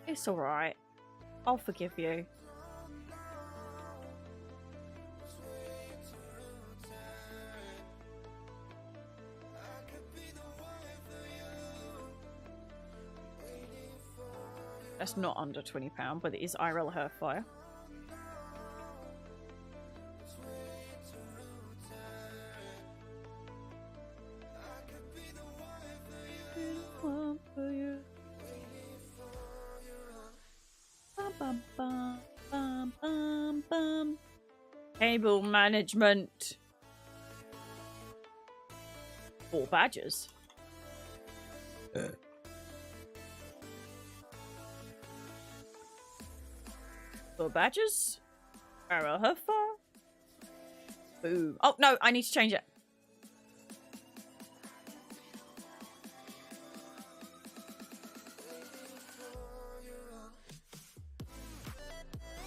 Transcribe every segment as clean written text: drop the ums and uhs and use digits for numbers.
It's alright. I'll forgive you. That's not under £20, but it is IRL Hearthfire. Bum, bum, bum, bum, bum. Cable management. 4 badges. 4 badges. Arrow Huffer. Boom. Oh, no, I need to change it.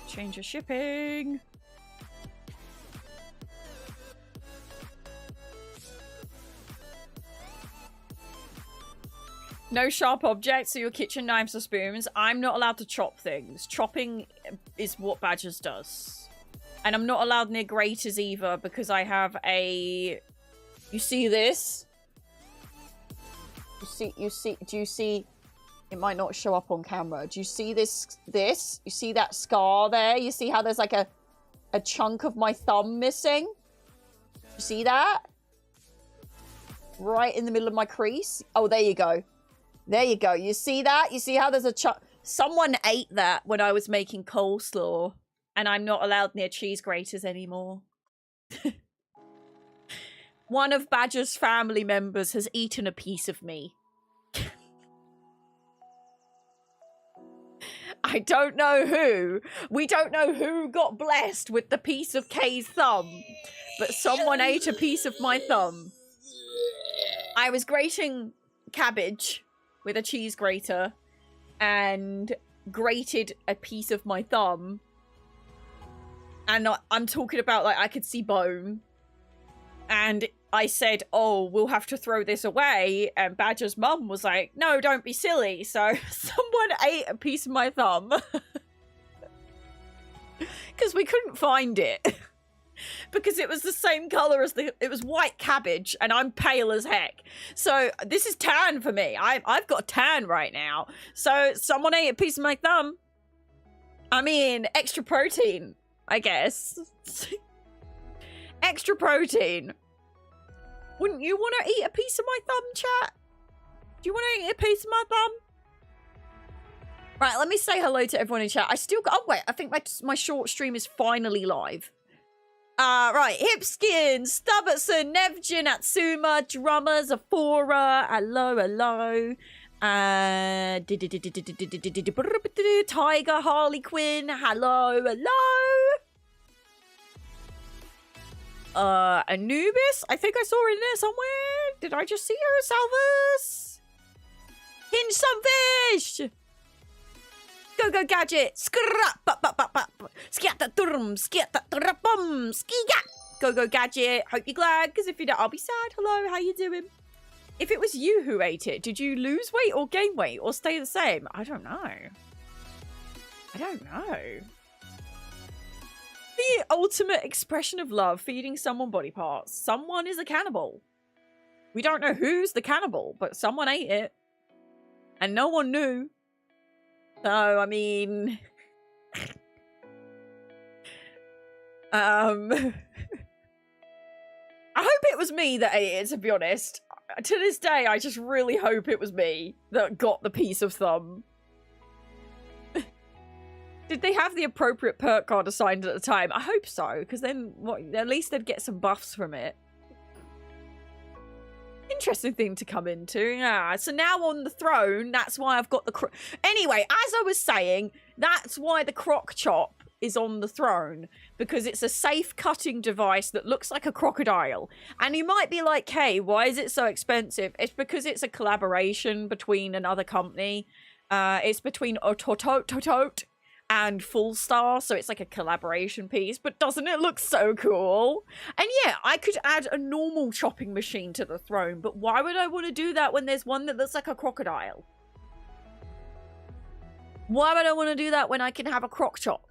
Change of shipping. No sharp objects, so your kitchen knives or spoons. I'm not allowed to chop things. Chopping is what Badgers does. And I'm not allowed near graters either because I have a... You see this? Do you see... It might not show up on camera. Do you see this? You see that scar there? You see how there's like a chunk of my thumb missing? You see that? Right in the middle of my crease. Oh, there you go. There you go. You see that? You see how there's a chunk? Someone ate that when I was making coleslaw. And I'm not allowed near cheese graters anymore. One of Badger's family members has eaten a piece of me. I don't know who. We don't know who got blessed with the piece of Kay's thumb. But someone ate a piece of my thumb. I was grating cabbage with a cheese grater. And grated a piece of my thumb. And I'm talking about, like, I could see bone. And I said, oh, we'll have to throw this away. And Badger's mum was like, no, don't be silly. So someone ate a piece of my thumb. Because we couldn't find it. Because it was the same colour as it was white cabbage. And I'm pale as heck. So this is tan for me. I've got tan right now. So someone ate a piece of my thumb. I mean, extra protein, I guess. Extra protein. Wouldn't you want to eat a piece of my thumb, chat? Do you want to eat a piece of my thumb? Right, let me say hello to everyone in chat. I still got... Oh, wait. I think my short stream is finally live. Right. Hipskin, Stubbertson, Nevjin, Atsuma, Drummers, Aphora. Hello, hello. Tiger, Harley Quinn. Hello, hello. Anubis? I think I saw her in there somewhere. Did I just see her? Salvus? Hinge some fish! Go, go, gadget! Go, go, gadget! Hope you're glad, because if you don't, I'll be sad. Hello, how you doing? If it was you who ate it, did you lose weight or gain weight or stay the same? I don't know. I don't know. The ultimate expression of love, feeding someone body parts. Someone is a cannibal. We don't know who's the cannibal, but someone ate it. And no one knew. So, I mean... I hope it was me that ate it, to be honest. To this day, I just really hope it was me that got the piece of thumb. Did they have the appropriate perk card assigned at the time? I hope so, because then at least they'd get some buffs from it. Interesting thing to come into. Yeah, so now on the throne, that's why I've got the... Anyway, as I was saying, that's why the croc chop is on the throne, because it's a safe cutting device that looks like a crocodile. And you might be like, hey, why is it so expensive? It's because it's a collaboration between another company. It's between Ototot and Full Star, so it's like a collaboration piece, but doesn't it look so cool? And yeah, I could add a normal chopping machine to the throne, but why would I want to do that when there's one that looks like a crocodile? Why would I want to do that when I can have a crock chop?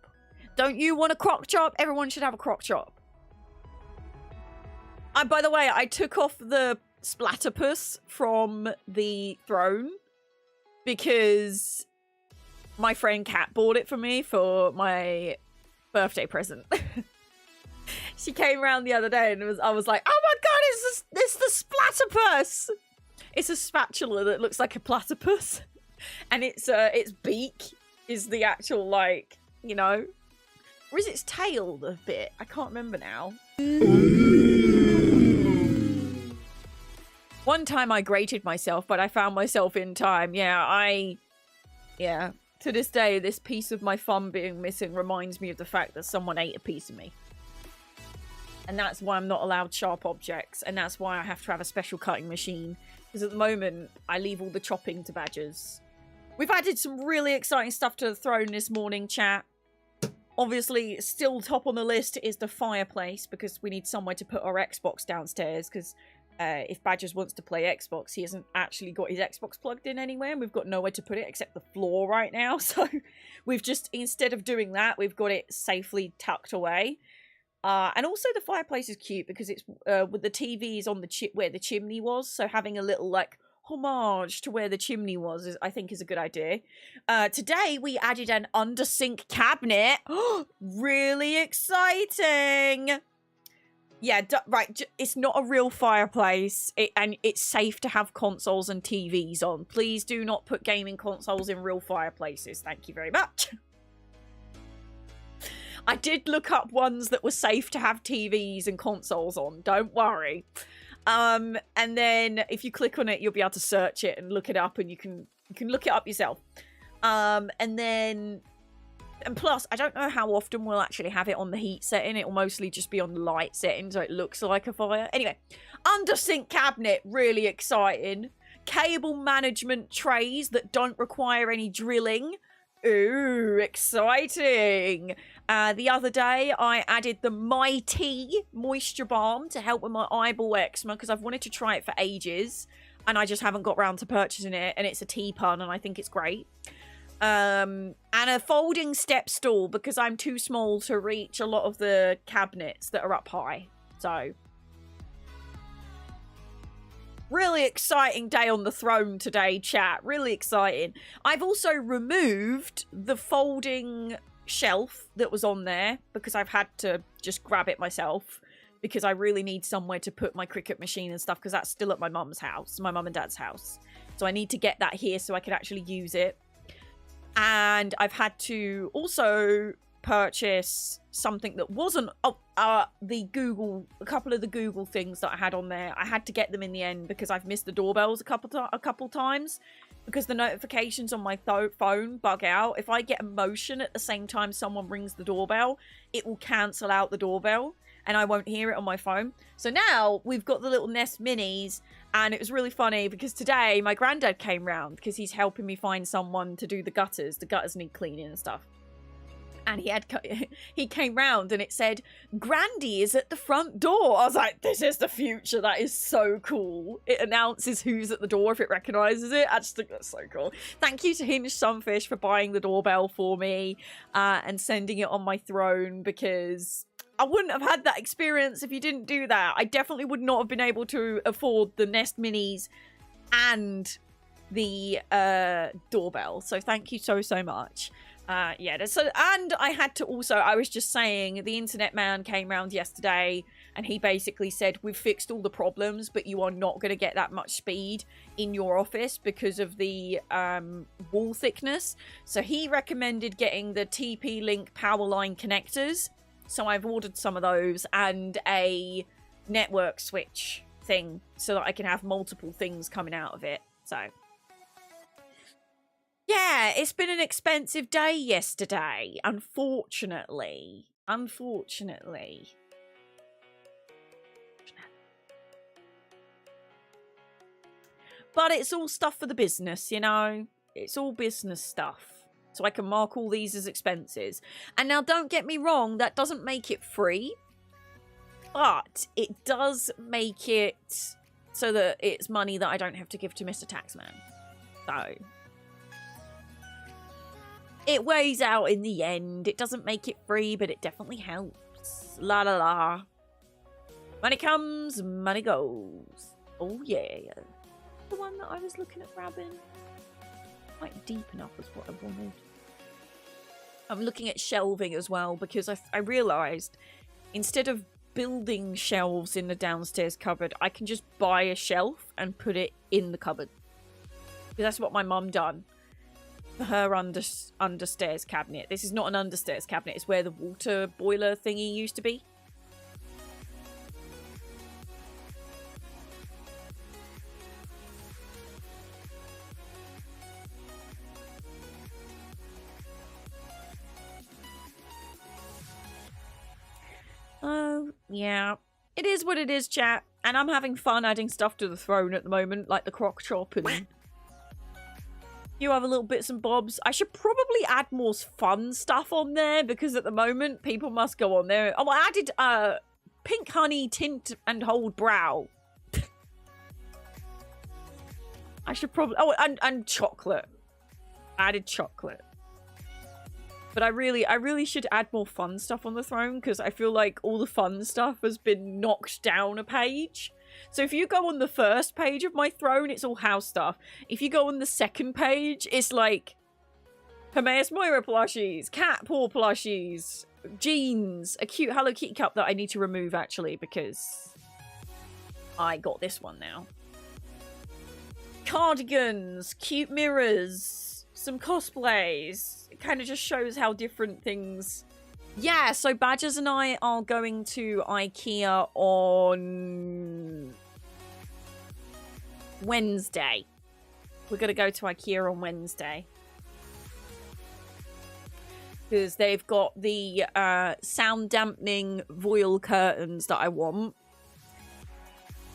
Don't you want a crock chop? Everyone should have a crock chop. By the way, I took off the splatterpus from the throne because my friend Kat bought it for me for my birthday present. She came around the other day and I was like, oh my god, it's the splatterpus! It's a spatula that looks like a platypus. And its beak is the actual, like, you know... Or is its tail the bit? I can't remember now. One time I grated myself, but I found myself in time. Yeah, to this day, this piece of my thumb being missing reminds me of the fact that someone ate a piece of me. And that's why I'm not allowed sharp objects. And that's why I have to have a special cutting machine. Because at the moment, I leave all the chopping to badgers. We've added some really exciting stuff to the throne this morning, chat. Obviously, still top on the list is the fireplace, because we need somewhere to put our Xbox downstairs, because if Badgers wants to play Xbox, he hasn't actually got his Xbox plugged in anywhere, and we've got nowhere to put it except the floor right now. So we've just, instead of doing that, we've got it safely tucked away. And also the fireplace is cute, because it's with the TVs on the where the chimney was, so having a little, like, homage to where the chimney was, I think is a good idea. Today we added an under sink cabinet. Really exciting. Yeah, right. It's not a real fireplace, and it's safe to have consoles and TVs on. Please do not put gaming consoles in real fireplaces. Thank you very much. I did look up ones that were safe to have TVs and consoles on. Don't worry. And then if you click on it, you'll be able to search it and look it up, and you can look it up yourself. And plus, I don't know how often we'll actually have it on the heat setting. It will mostly just be on the light setting, so it looks like a fire. Anyway, under sink cabinet, really exciting. Cable management trays that don't require any drilling. Ooh, exciting. The other day, I added the Mighty Moisture Balm to help with my eyeball eczema, because I've wanted to try it for ages, and I just haven't got round to purchasing it, and it's a tea pun, and I think it's great. And a folding step stool, because I'm too small to reach a lot of the cabinets that are up high. So, really exciting day on the throne today, chat. Really exciting. I've also removed the folding shelf that was on there, because I've had to just grab it myself, because I really need somewhere to put my cricket machine and stuff, because that's still at my mum's house, my mum and dad's house. So I need to get that here so I can actually use it. And I've had to also purchase something that wasn't a couple of the Google things that I had on there. I had to get them in the end, because I've missed the doorbells a couple times, because the notifications on my phone bug out. If I get a motion at the same time someone rings the doorbell, it will cancel out the doorbell, and I won't hear it on my phone. So now we've got the little Nest Minis, and it was really funny because today my granddad came round, because he's helping me find someone to do the gutters. The gutters need cleaning and stuff. And he came round and it said, Grandy is at the front door. I was like, this is the future. That is so cool. It announces who's at the door if it recognises it. I just think that's so cool. Thank you to Hinge Sunfish for buying the doorbell for me and sending it on my throne, because I wouldn't have had that experience if you didn't do that. I definitely would not have been able to afford the Nest Minis and the doorbell. So thank you so much. Yeah, so, and I had to also, I was just saying, the internet man came round yesterday and he basically said, we've fixed all the problems, but you are not going to get that much speed in your office because of the wall thickness. So he recommended getting the TP-Link power line connectors. So I've ordered some of those, and a network switch thing so that I can have multiple things coming out of it. So yeah, it's been an expensive day yesterday, unfortunately. But it's all stuff for the business, you know? It's all business stuff. So I can mark all these as expenses. And now, don't get me wrong, that doesn't make it free. But it does make it so that it's money that I don't have to give to Mr. Taxman. So It weighs out in the end. It doesn't make it free, but it definitely helps. La la la. Money comes, money goes. Oh yeah. The one that I was looking at grabbing. Quite deep enough was what I wanted. I'm looking at shelving as well because I realised instead of building shelves in the downstairs cupboard, I can just buy a shelf and put it in the cupboard. Because that's what my mum done for her understairs cabinet. This is not an understairs cabinet. It's where the water boiler thingy used to be. Oh, yeah. It is what it is, chat. And I'm having fun adding stuff to the throne at the moment, like the crock chop and you have a little bits and bobs. I should probably add more fun stuff on there because at the moment people must go on there. Oh, I added pink honey tint and hold brow. I should probably... Oh, and chocolate. I added chocolate. But I really should add more fun stuff on the throne because I feel like all the fun stuff has been knocked down a page. So if you go on the first page of my throne, it's all house stuff. If you go on the second page, it's like Hermaeus Moira plushies, cat paw plushies, jeans, a cute Hello Kitty cup that I need to remove actually because I got this one now. Cardigans, cute mirrors, some cosplays. It kind of just shows how different things... Yeah, so Badgers and I are going to IKEA on Wednesday. We're going to go to IKEA on Wednesday. Because they've got the sound dampening voile curtains that I want.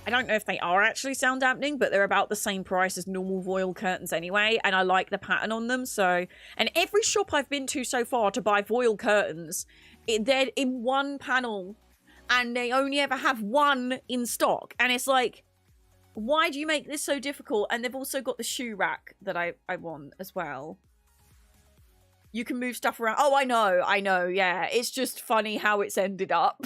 I don't know if they are actually sound dampening, but they're about the same price as normal voile curtains anyway. And I like the pattern on them. So, and every shop I've been to so far to buy voile curtains, they're in one panel and they only ever have one in stock. And it's like, why do you make this so difficult? And they've also got the shoe rack that I want as well. You can move stuff around. Oh, I know. Yeah, it's just funny how it's ended up.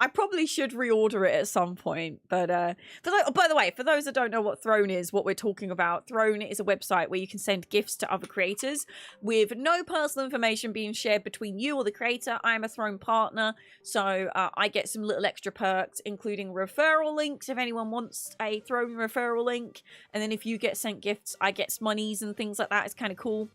I probably should reorder it at some point, but by the way, for those that don't know what Throne is, what we're talking about, Throne is a website where you can send gifts to other creators with no personal information being shared between you or the creator. I am a Throne partner, so I get some little extra perks, including referral links if anyone wants a Throne referral link, and then if you get sent gifts, I get monies and things like that. It's kind of cool.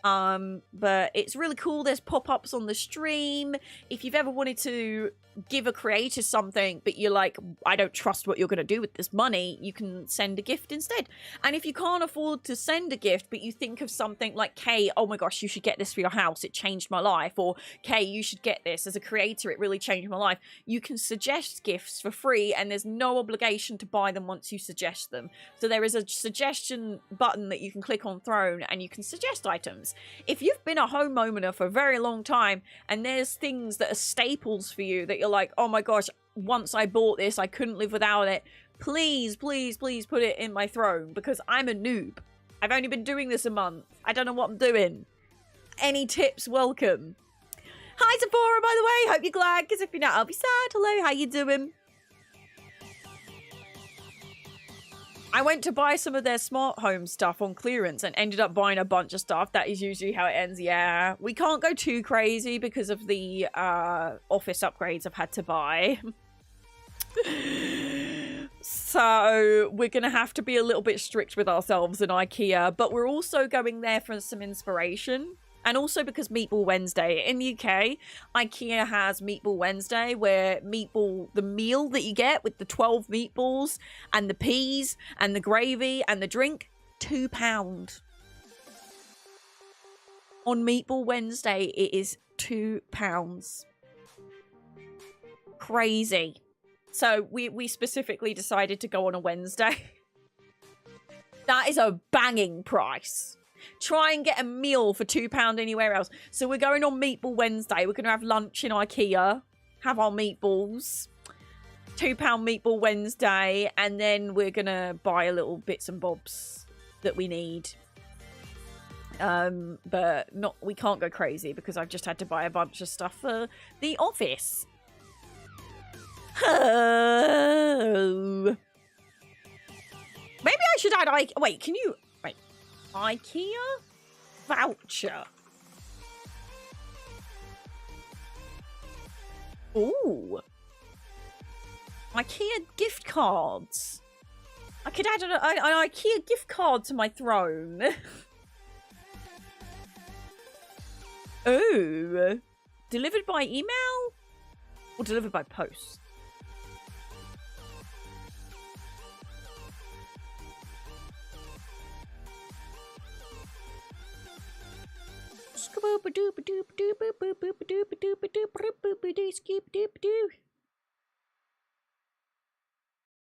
But it's really cool. There's pop-ups on the stream. If you've ever wanted to give a creator something, but you're like, I don't trust what you're going to do with this money, you can send a gift instead. And if you can't afford to send a gift, but you think of something like, Kay, oh my gosh, you should get this for your house. It changed my life. Or Kay, you should get this. As a creator, it really changed my life. You can suggest gifts for free and there's no obligation to buy them once you suggest them. So there is a suggestion button that you can click on Throne and you can suggest items. If you've been a homeowner for a very long time and there's things that are staples for you that you're like, oh my gosh, once I bought this, I couldn't live without it. Please, please, please put it in my Throne because I'm a noob. I've only been doing this a month. I don't know what I'm doing. Any tips, welcome. Hi, Sephora, by the way. Hope you're glad because if you're not, I'll be sad. Hello, how you doing? I went to buy some of their smart home stuff on clearance and ended up buying a bunch of stuff. That is usually how it ends. Yeah, we can't go too crazy because of the office upgrades I've had to buy. So we're going to have to be a little bit strict with ourselves in IKEA. But we're also going there for some inspiration. And also because Meatball Wednesday. In the UK, IKEA has Meatball Wednesday, where the meal that you get with the 12 meatballs and the peas and the gravy and the drink, £2. On Meatball Wednesday, it is £2. Crazy. So we specifically decided to go on a Wednesday. That is a banging price. Try and get a meal for £2 anywhere else. So we're going on Meatball Wednesday. We're going to have lunch in IKEA. Have our meatballs. £2 Meatball Wednesday. And then we're going to buy a little bits and bobs that we need. But we can't go crazy because I've just had to buy a bunch of stuff for the office. Oh. Maybe I should add wait, can you wait? IKEA voucher. Ooh. IKEA gift cards. I could add an IKEA gift card to my throne. Ooh. Delivered by email? Or delivered by post?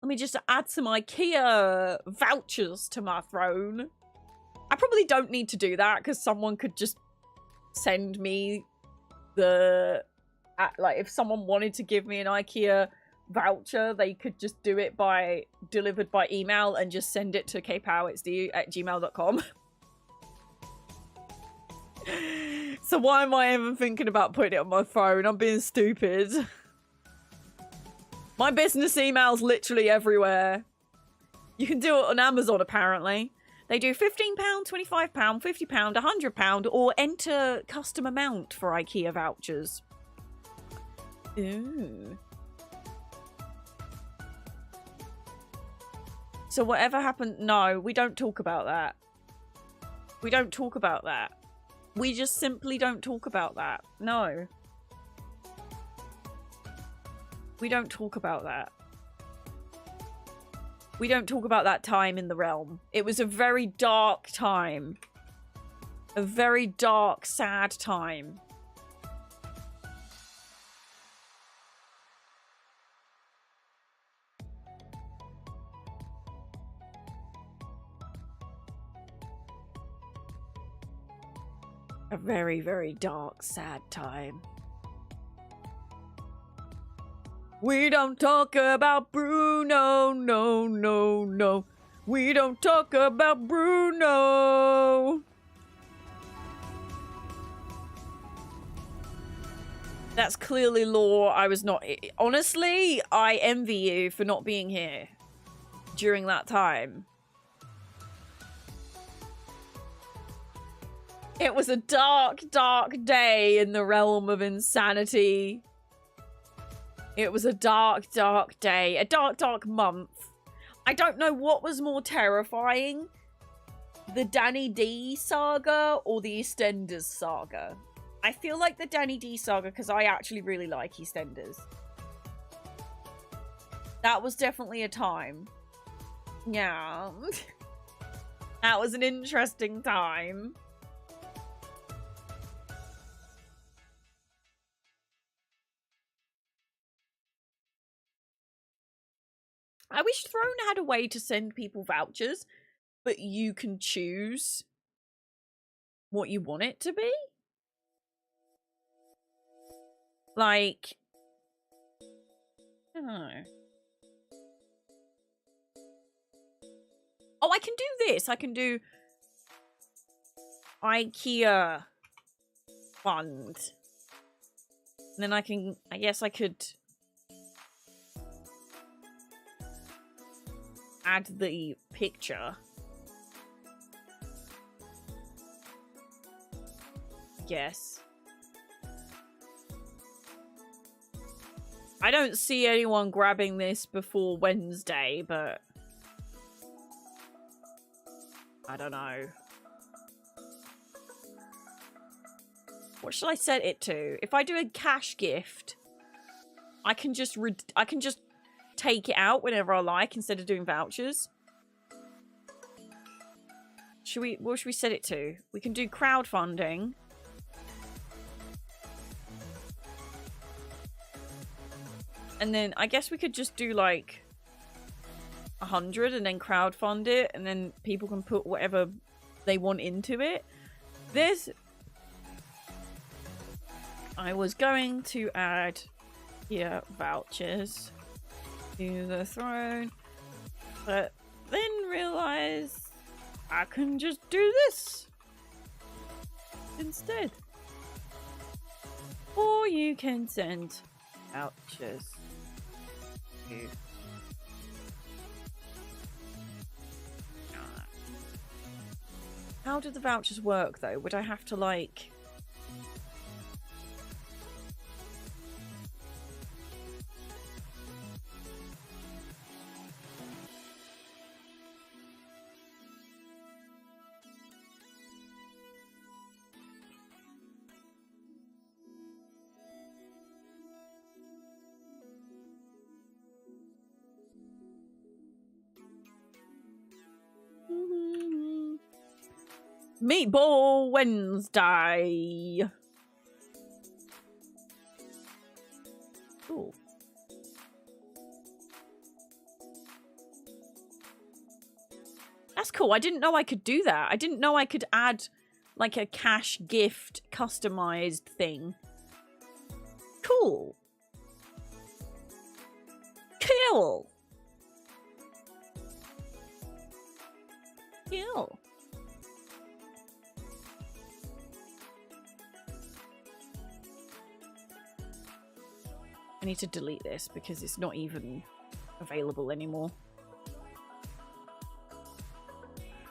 Let me just add some IKEA vouchers to my throne. I probably don't need to do that because someone could just send me the... like, if someone wanted to give me an IKEA voucher, they could just do it by delivered by email and just send it to kpowitsdu@gmail.com. So why am I even thinking about putting it on my phone? I'm being stupid. My business email's literally everywhere. You can do it on Amazon, apparently. They do £15, £25, £50, £100, or enter custom amount for IKEA vouchers. Ooh. So whatever happened... No, we don't talk about that. We don't talk about that. We just simply don't talk about that. No. We don't talk about that. We don't talk about that time in the realm. It was a very dark time. A very dark, sad time. A very, very dark, sad time. We don't talk about Bruno, no, no, no. We don't talk about Bruno. That's clearly lore. I was not... Honestly, I envy you for not being here during that time. It was a dark, dark day in the realm of insanity. It was a dark, dark day. A dark, dark month. I don't know what was more terrifying. The Danny D saga or the EastEnders saga. I feel like the Danny D saga because I actually really like EastEnders. That was definitely a time. Yeah. That was an interesting time. I wish Throne had a way to send people vouchers, but you can choose what you want it to be. Like, I don't know. Oh, I can do this. I can do IKEA fund. And then I can, I guess I could add the picture. Yes. I don't see anyone grabbing this before Wednesday, but I don't know. What should I set it to? If I do a cash gift, I can just take it out whenever I like instead of doing vouchers. What should we set it to? We can do crowdfunding. And then I guess we could just do like 100 and then crowdfund it, and then people can put whatever they want into it. I was going to add here vouchers to the throne, but then realized I can just do this. instead. Or you can send vouchers to... How do the vouchers work, though? Would I have to, like... Meatball Wednesday. Cool. That's cool. I didn't know I could do that. I didn't know I could add like a cash gift customized thing. Cool. Cool. Cool. I need to delete this because it's not even available anymore.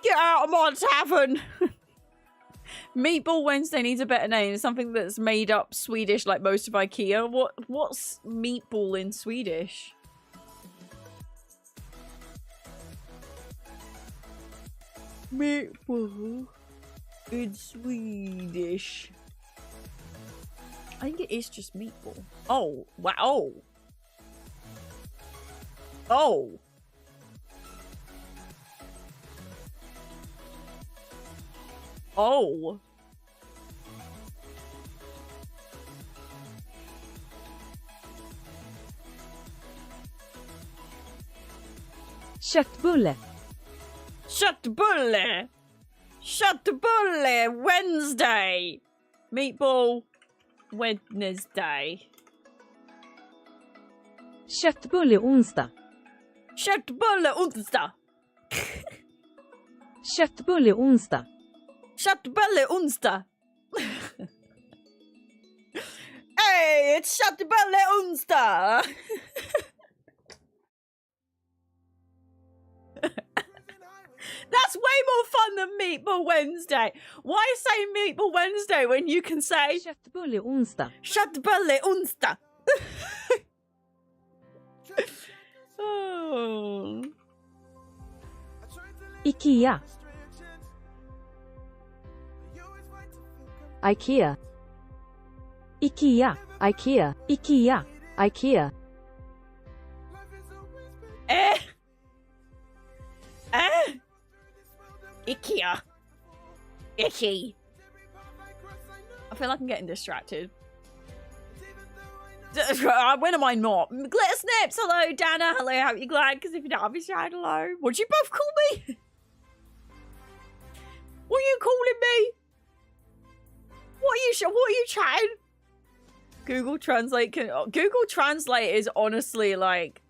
Get out of my tavern! Meatball Wednesday needs a better name. It's something that's made up Swedish like most of IKEA. What's meatball in Swedish? Meatball in Swedish. I think it is just meatball. Oh, wow. Oh. Oh. Köttbulle. Köttbulle. Köttbulle Wednesday. Meatball Wednesday. Köttbulle onsdag. Köttbulle onsdag. Köttbulle onsdag. Köttbulle onsdag. Hey, it's köttbulle onsdag. That's way more fun than Meatball Wednesday. Why say Meatball Wednesday when you can say Köttbulle onsdag. Köttbulle onsdag? Oh. IKEA. IKEA. IKEA. IKEA. IKEA. IKEA. IKEA. Icky. I feel like I'm getting distracted. When am I not? Glitter Snips, hello. Dana, hello. How are you glad? Because if you don't, I'll be saying hello. What'd you both call me? What are you calling me? What are you chatting? Google Translate Google Translate is honestly like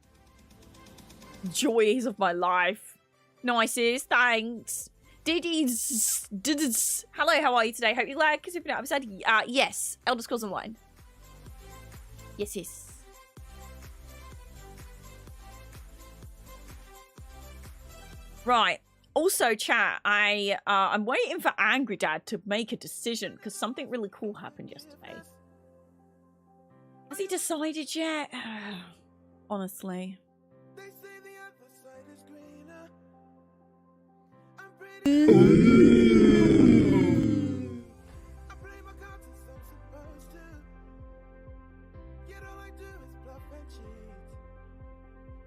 joys of my life. Nicest, thanks. Diddies. Hello, how are you today? Hope you're glad, because if you're not, I've said yes. Elder Scrolls Online. Yes. Right. Also, chat, I'm waiting for Angry Dad to make a decision because something really cool happened yesterday. Has he decided yet? Honestly.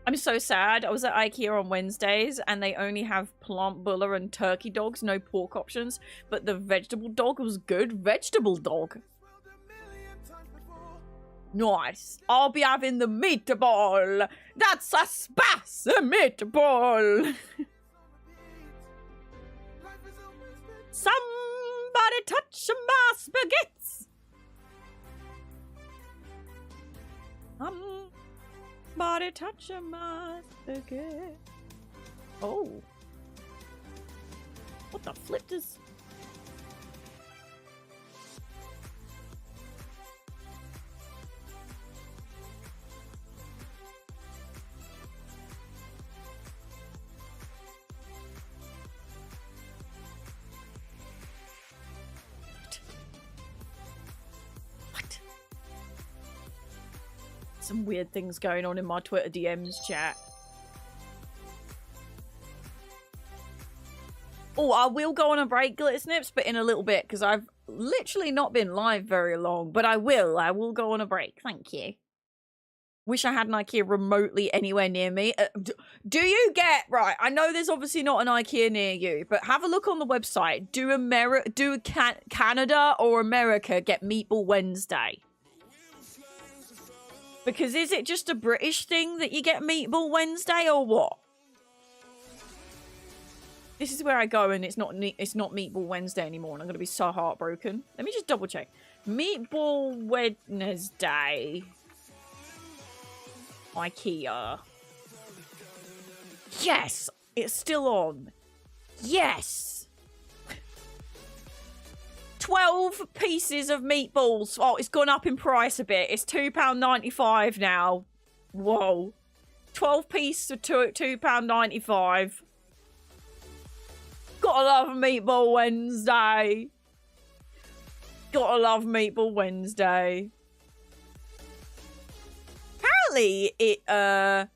I'm so sad. I was at IKEA on Wednesdays and they only have plant buller and turkey dogs, no pork options, but the vegetable dog was good. Vegetable dog. Nice. I'll be having the meatball. That's a spice, a meatball. Somebody touch my spaghettis. Somebody touch my spaghetti. Oh. What the flip does... Some weird things going on in my Twitter DMs chat. Oh, I will go on a break, Glitter Snips, but in a little bit, because I've literally not been live very long. But I will go on a break. Thank you. Wish I had an IKEA remotely anywhere near me. Do you get... Right, I know there's obviously not an IKEA near you, but have a look on the website. Do Canada or America get Meatball Wednesday? Because is it just a British thing that you get Meatball Wednesday or what? This is where I go and it's not Meatball Wednesday anymore and I'm going to be so heartbroken. Let me just double check. Meatball Wednesday. IKEA. Yes! It's still on. Yes! 12 pieces of meatballs. Oh, it's gone up in price a bit. It's £2.95 now. Whoa. 12 pieces for £2.95. Gotta love Meatball Wednesday. Gotta love Meatball Wednesday. Apparently no,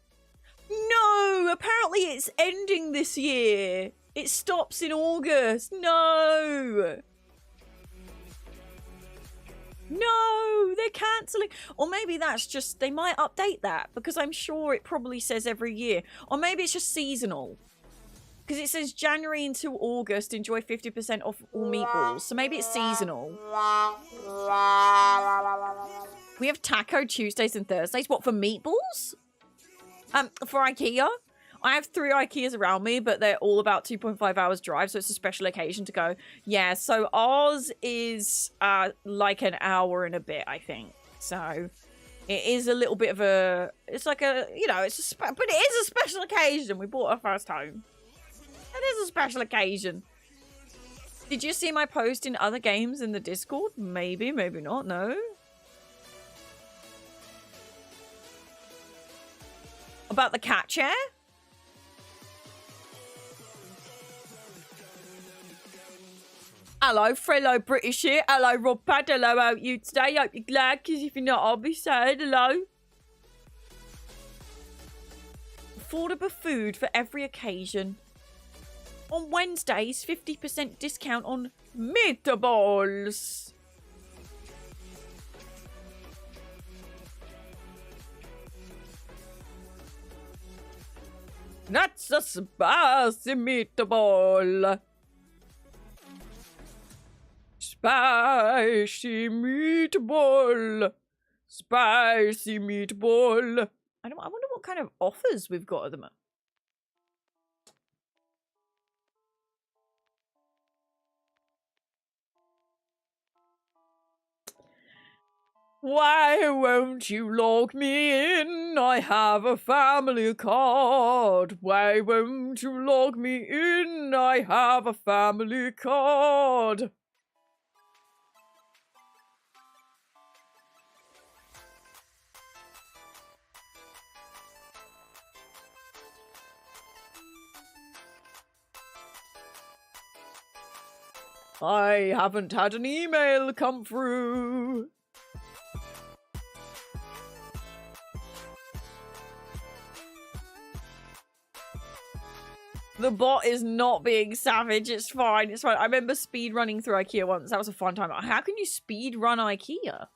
apparently it's ending this year. It stops in August. No, they're cancelling. Or maybe that's just, they might update that because I'm sure it probably says every year. Or maybe it's just seasonal. Because it says January until August, enjoy 50% off all meatballs. So maybe it's seasonal. We have Taco Tuesdays and Thursdays. What, for meatballs? For IKEA? I have 3 IKEAs around me, but they're all about 2.5 hours drive, so it's a special occasion to go. Yeah, so ours is like an hour and a bit, I think. So it is a little bit of a... It's like a, you know, it's but it is a special occasion. We bought our first home. It is a special occasion. Did you see my post in other games in the Discord? Maybe, maybe not. No. About the cat chair? Hello, fellow British here. Hello, Rob Pad. Hello, how are you today? Hope you're glad, because if you're not, I'll be sad. Hello. Affordable food for every occasion. On Wednesdays, 50% discount on meatballs. That's a spicy meatball. Spicy meatball. Spicy meatball. I wonder what kind of offers we've got at the moment. Why won't you log me in? I have a family card. Why won't you log me in? I have a family card. I haven't had an email come through. The bot is not being savage. It's fine. It's fine. I remember speed running through IKEA once. That was a fun time. How can you speed run IKEA?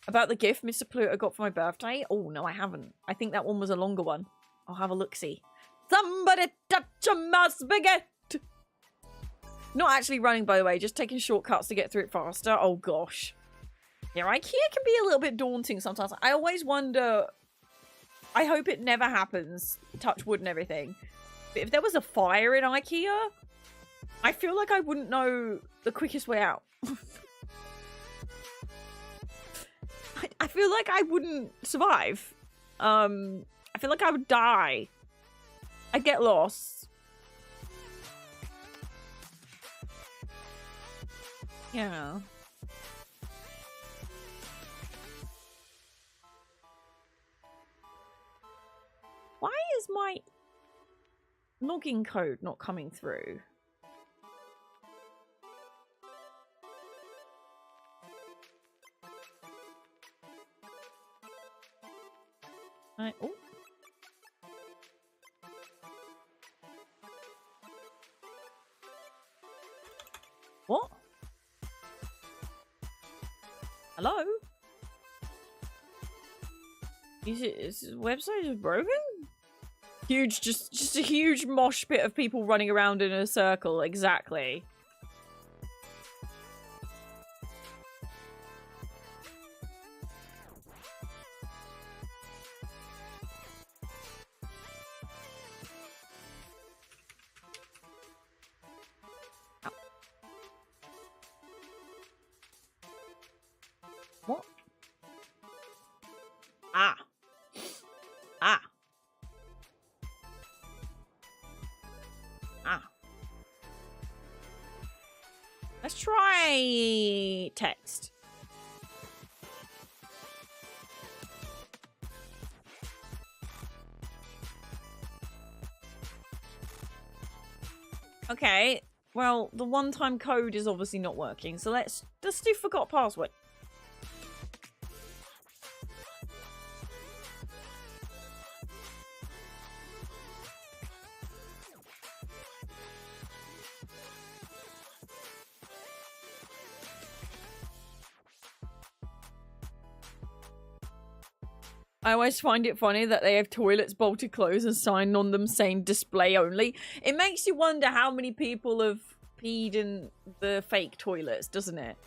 About the gift Mr. Pluto got for my birthday? Oh, no, I haven't. I think that one was a longer one. I'll have a look-see. Somebody touch my spaghetti. Not actually running, by the way. Just taking shortcuts to get through it faster. Oh, gosh. Yeah, IKEA can be a little bit daunting sometimes. I always wonder... I hope it never happens, touch wood and everything. But if there was a fire in IKEA, I feel like I wouldn't know the quickest way out. I feel like I wouldn't survive. I feel like I would die. I'd get lost. Yeah. Why is my login code not coming through? Oh. What? Hello? Is his website just broken? Huge, just a huge mosh pit of people running around in a circle. Exactly. What? Ah. Ah. Ah. Let's try text. Okay. Well, the one-time code is obviously not working, so let's do forgot password. I always find it funny that they have toilets bolted closed and sign on them saying display only. It makes you wonder how many people have peed in the fake toilets, doesn't it?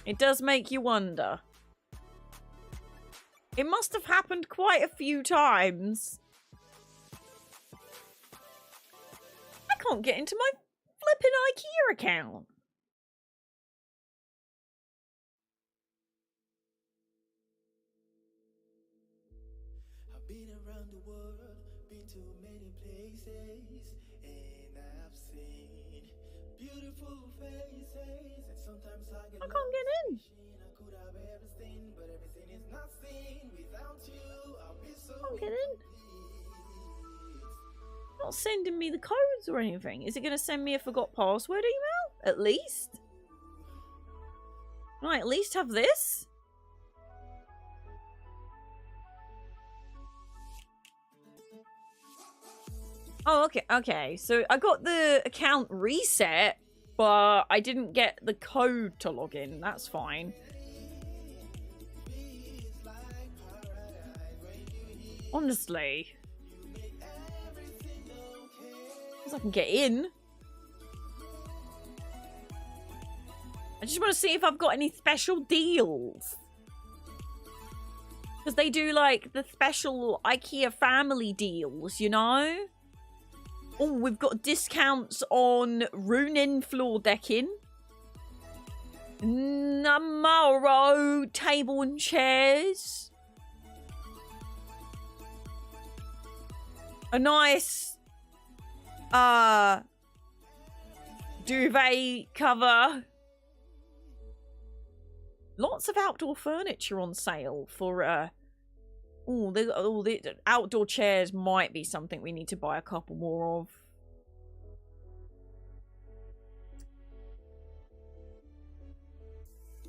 It does make you wonder. It must have happened quite a few times. I can't get into my flipping IKEA account. Been around the world, been to many places, and I've seen beautiful faces, and sometimes I can't get in. I could have everything, but everything is not seen without you. I'll be so I can't get in. Not sending me the codes or anything. Is it going to send me a forgot password email? At least? Can I at least have this? Oh, okay, okay. So I got the account reset, but I didn't get the code to log in. That's fine. Honestly. Because I can get in. I just want to see if I've got any special deals. Because they do, like, the special IKEA family deals, you know? Oh, we've got discounts on Runin floor decking. Namaro table and chairs. A nice duvet cover. Lots of outdoor furniture on sale for the outdoor chairs might be something we need to buy a couple more of.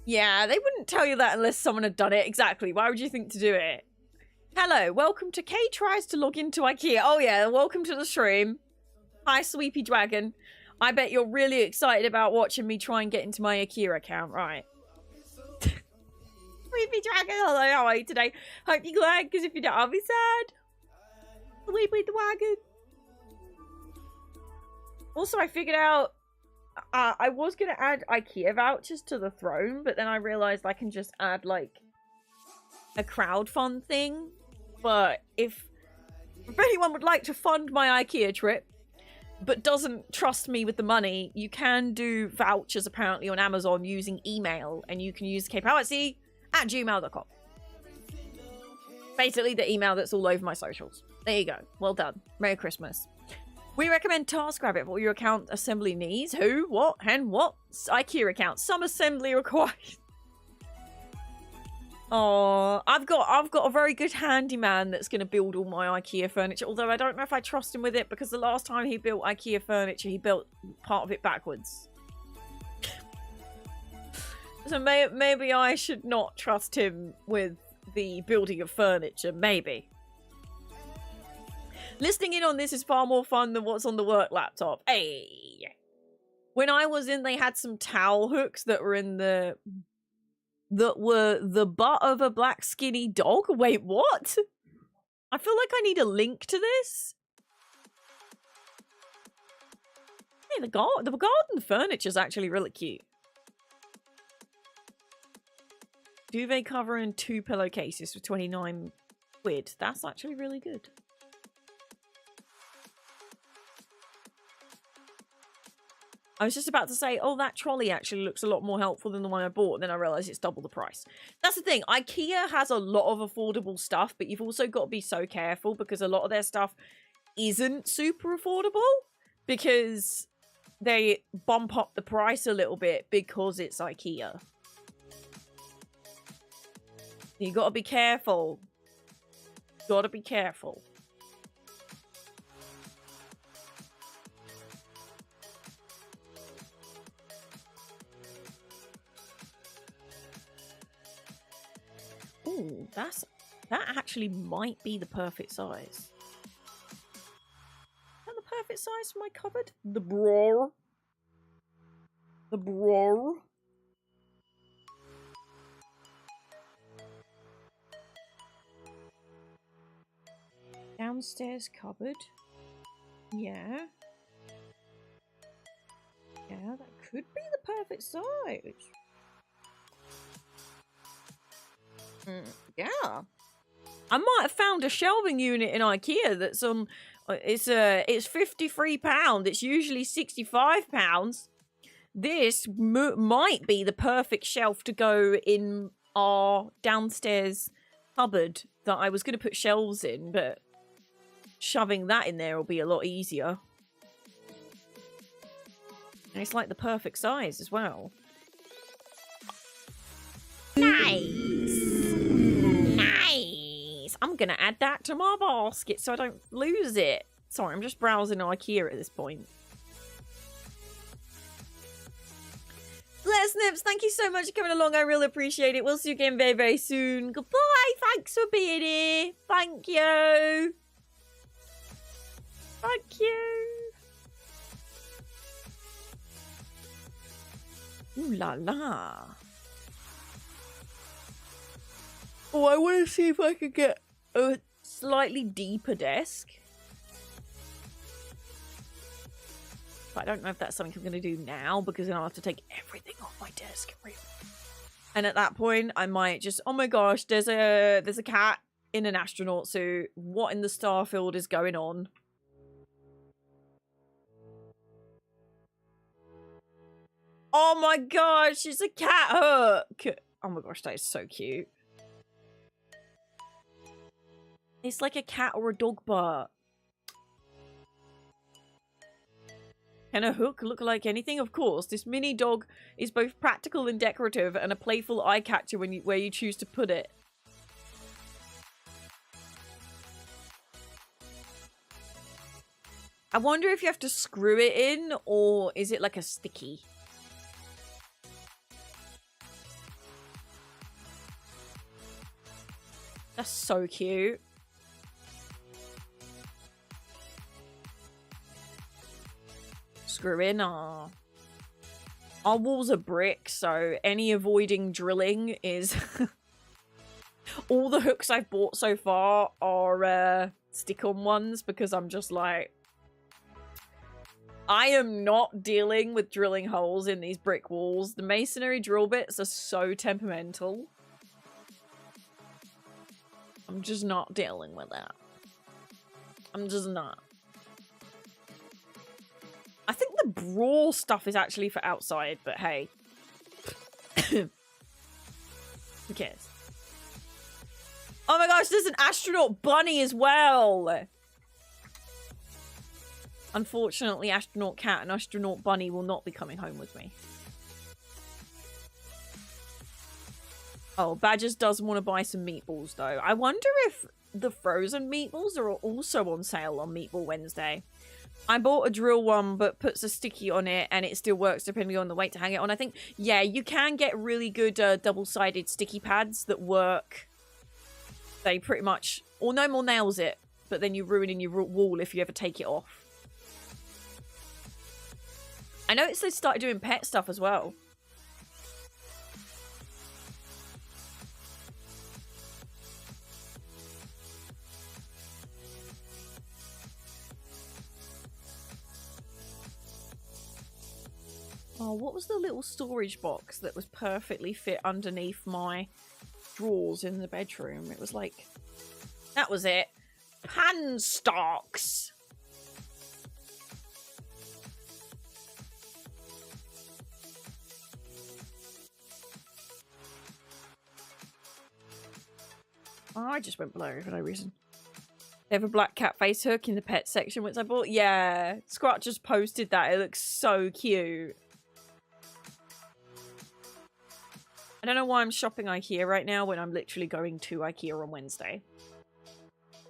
Yeah, they wouldn't tell you that unless someone had done it. Exactly. Why would you think to do it? Hello, welcome to Kay Tries to Log into IKEA. Oh yeah, welcome to the stream. Hi, Sweepy Dragon. I bet you're really excited about watching me try and get into my IKEA account, right? Sweepy Dragon, hello, how are you today? Hope you're glad, because if you don't, I'll be sad. Sweepy Dragon. Also, I figured out I was going to add IKEA vouchers to the throne, but then I realized I can just add, like, a crowdfund thing. But if anyone would like to fund my IKEA trip, but doesn't trust me with the money, you can do vouchers, apparently, on Amazon using email, and you can use kpowertsy@gmail.com. Basically, the email that's all over my socials. There you go. Well done. Merry Christmas. We recommend TaskRabbit for all your account assembly needs. Who, what, and what? IKEA account. Some assembly required. Oh, I've got a very good handyman that's going to build all my IKEA furniture. Although I don't know if I trust him with it, because the last time he built IKEA furniture, he built part of it backwards. So maybe I should not trust him with the building of furniture. Maybe. Listening in on this is far more fun than what's on the work laptop. Hey. When I was in, they had some towel hooks that were in the... that were the butt of a black skinny dog. Wait, what? I feel like I need a link to this. Hey, the garden furniture is actually really cute. Duvet cover and 2 pillowcases for 29 quid. That's actually really good. I was just about to say, oh, that trolley actually looks a lot more helpful than the one I bought. And then I realized it's double the price. That's the thing. IKEA has a lot of affordable stuff, but you've also got to be so careful because a lot of their stuff isn't super affordable because they bump up the price a little bit because it's IKEA. You got to be careful. Got to be careful. Ooh, that actually might be the perfect size. Is that the perfect size for my cupboard? The brawl. The brawl. Downstairs cupboard. Yeah. Yeah, that could be the perfect size. Yeah. I might have found a shelving unit in IKEA that's on... it's £53. It's usually £65. This might be the perfect shelf to go in our downstairs cupboard that I was going to put shelves in, but shoving that in there will be a lot easier. And it's like the perfect size as well. Nice! Nice! I'm gonna add that to my basket so I don't lose it. Sorry, I'm just browsing IKEA at this point. Les Nips, thank you so much for coming along. I really appreciate it. We'll see you again very, very soon. Goodbye. Thanks for being here. Thank you. Thank you. Ooh la la. Oh, I want to see if I could get a slightly deeper desk. But I don't know if that's something I'm going to do now because then I'll have to take everything off my desk. And at that point, I might just, oh my gosh, there's a cat in an astronaut suit. What in the starfield is going on? Oh my gosh, it's a cat hook. Oh my gosh, that is so cute. It's like a cat or a dog butt. Can a hook look like anything? Of course. This mini dog is both practical and decorative and a playful eye catcher where you choose to put it. I wonder if you have to screw it in or is it like a sticky? That's so cute. Screw in. Our walls are brick, so any avoiding drilling is... All the hooks I've bought so far are stick-on ones because I'm just like... I am not dealing with drilling holes in these brick walls. The masonry drill bits are so temperamental. I'm just not dealing with that. I'm just not. I think the brawl stuff is actually for outside, but hey. Who cares? Oh my gosh, there's an astronaut bunny as well! Unfortunately, astronaut cat and astronaut bunny will not be coming home with me. Oh, Badgers does want to buy some meatballs, though. I wonder if the frozen meatballs are also on sale on Meatball Wednesday. I bought a drill one, but puts a sticky on it, and it still works depending on the weight to hang it on. I think, yeah, you can get really good double-sided sticky pads that work. They pretty much... Or no more nails it. but then you're ruining your wall if you ever take it off. I noticed they started doing pet stuff as well. Oh, what was the little storage box that was perfectly fit underneath my drawers in the bedroom? It was like... That was it. Pan stocks. Oh, I just went below for no reason. They have a black cat face hook in the pet section, which I bought. Yeah, Scrot just posted that. It looks so cute. I don't know why I'm shopping IKEA right now when I'm literally going to IKEA on Wednesday.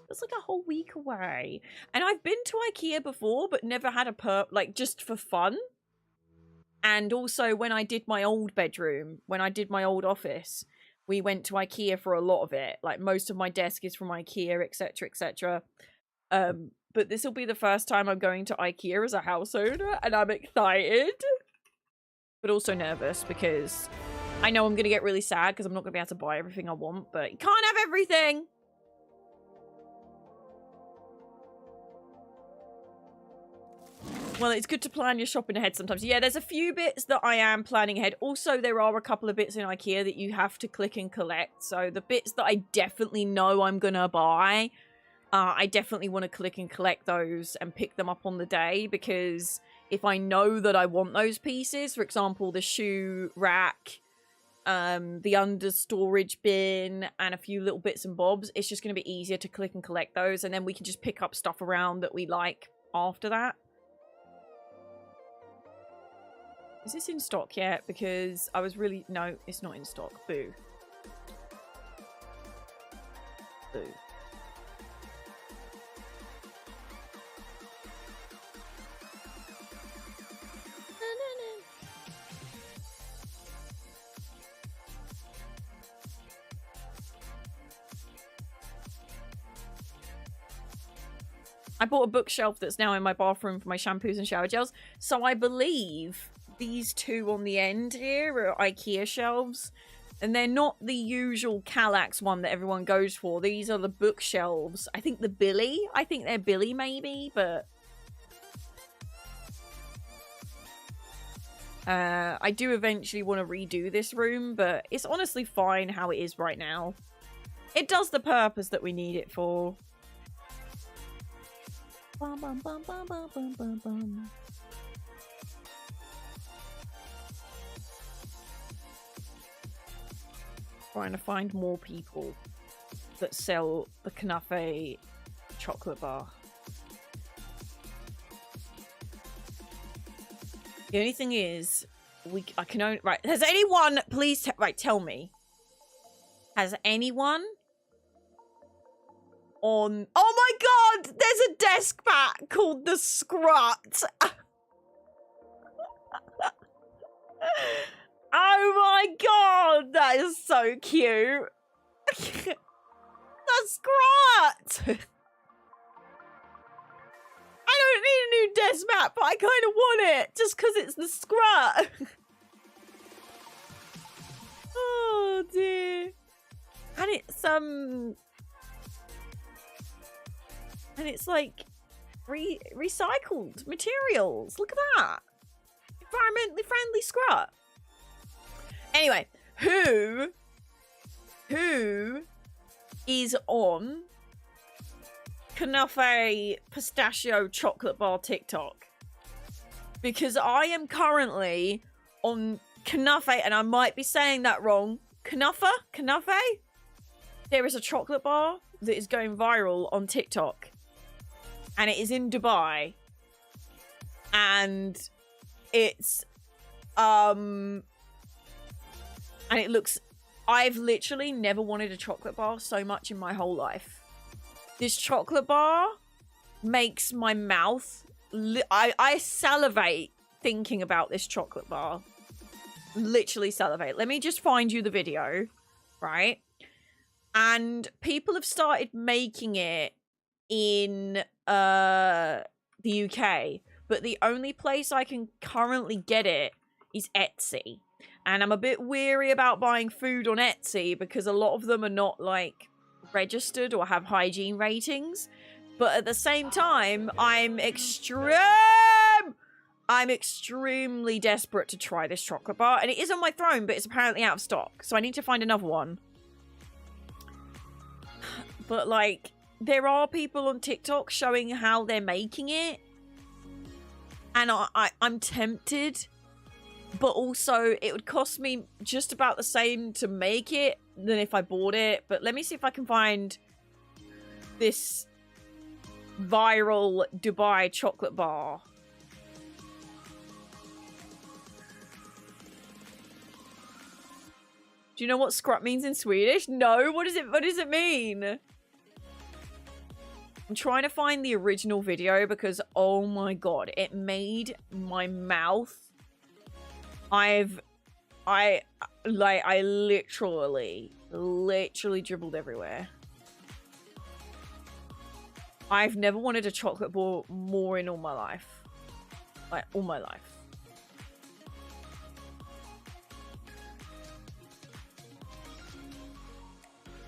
It's like a whole week away. And I've been to IKEA before, but never had a like, just for fun. And also when I did my old bedroom, when I did my old office, we went to IKEA for a lot of it. Like, most of my desk is from IKEA, etc., etc. But this will be the first time I'm going to IKEA as a house owner, and I'm excited. But also nervous, because I know I'm going to get really sad because I'm not going to be able to buy everything I want, but you can't have everything! Well, it's good to plan your shopping ahead sometimes. Yeah, there's a few bits that I am planning ahead. Also, there are a couple of bits in IKEA that you have to click and collect. So the bits that I definitely know I'm going to buy, I definitely want to click and collect those and pick them up on the day. Because if I know that I want those pieces, for example, the shoe rack, the under storage bin, and a few little bits and bobs, it's just going to be easier to click and collect those. And then we can just pick up stuff around that we like after that. Is this in stock yet? Because I was really... No, it's not in stock. Boo. Boo. I bought a bookshelf that's now in my bathroom for my shampoos and shower gels. So I believe... These two on the end here are IKEA shelves. And they're not the usual Kallax one that everyone goes for. These are the bookshelves. I think the Billy. I think they're Billy maybe, but... I do eventually want to redo this room, but it's honestly fine how it is right now. It does the purpose that we need it for. Bum, bum, bum, bum, bum, bum, bum, bum. Trying to find more people that sell the Knafe chocolate bar. The only thing is, I can only... Right, has anyone... Please, tell me. Has anyone on... Oh my god! There's a desk mat called the Scrut! Oh my god, that is so cute. The Scrut! I don't need a new desk mat, but I kind of want it just because it's the Scrut. Oh dear. And it's like recycled materials. Look at that. Environmentally friendly Scrut. Anyway, who is on Knafe pistachio chocolate bar TikTok? Because I am currently on Knafe, and I might be saying that wrong. Knafe? There is a chocolate bar that is going viral on TikTok, and it is in Dubai, and it's and it looks... I've literally never wanted a chocolate bar so much in my whole life. This chocolate bar makes my mouth... I salivate thinking about this chocolate bar. Literally salivate. Let me just find you the video, right? And people have started making it in the UK, but the only place I can currently get it is Etsy. And I'm a bit weary about buying food on Etsy because a lot of them are not like registered or have hygiene ratings. But at the same time, I'm extremely desperate to try this chocolate bar. And it is on my throne, but it's apparently out of stock. So I need to find another one. But like, there are people on TikTok showing how they're making it. And I'm tempted. But also, it would cost me just about the same to make it than if I bought it. But let me see if I can find this viral Dubai chocolate bar. Do you know what scrap means in Swedish? No, what does it mean? I'm trying to find the original video because, oh my god, it made my mouth. I literally dribbled everywhere. I've never wanted a chocolate bar more in all my life. Like, all my life.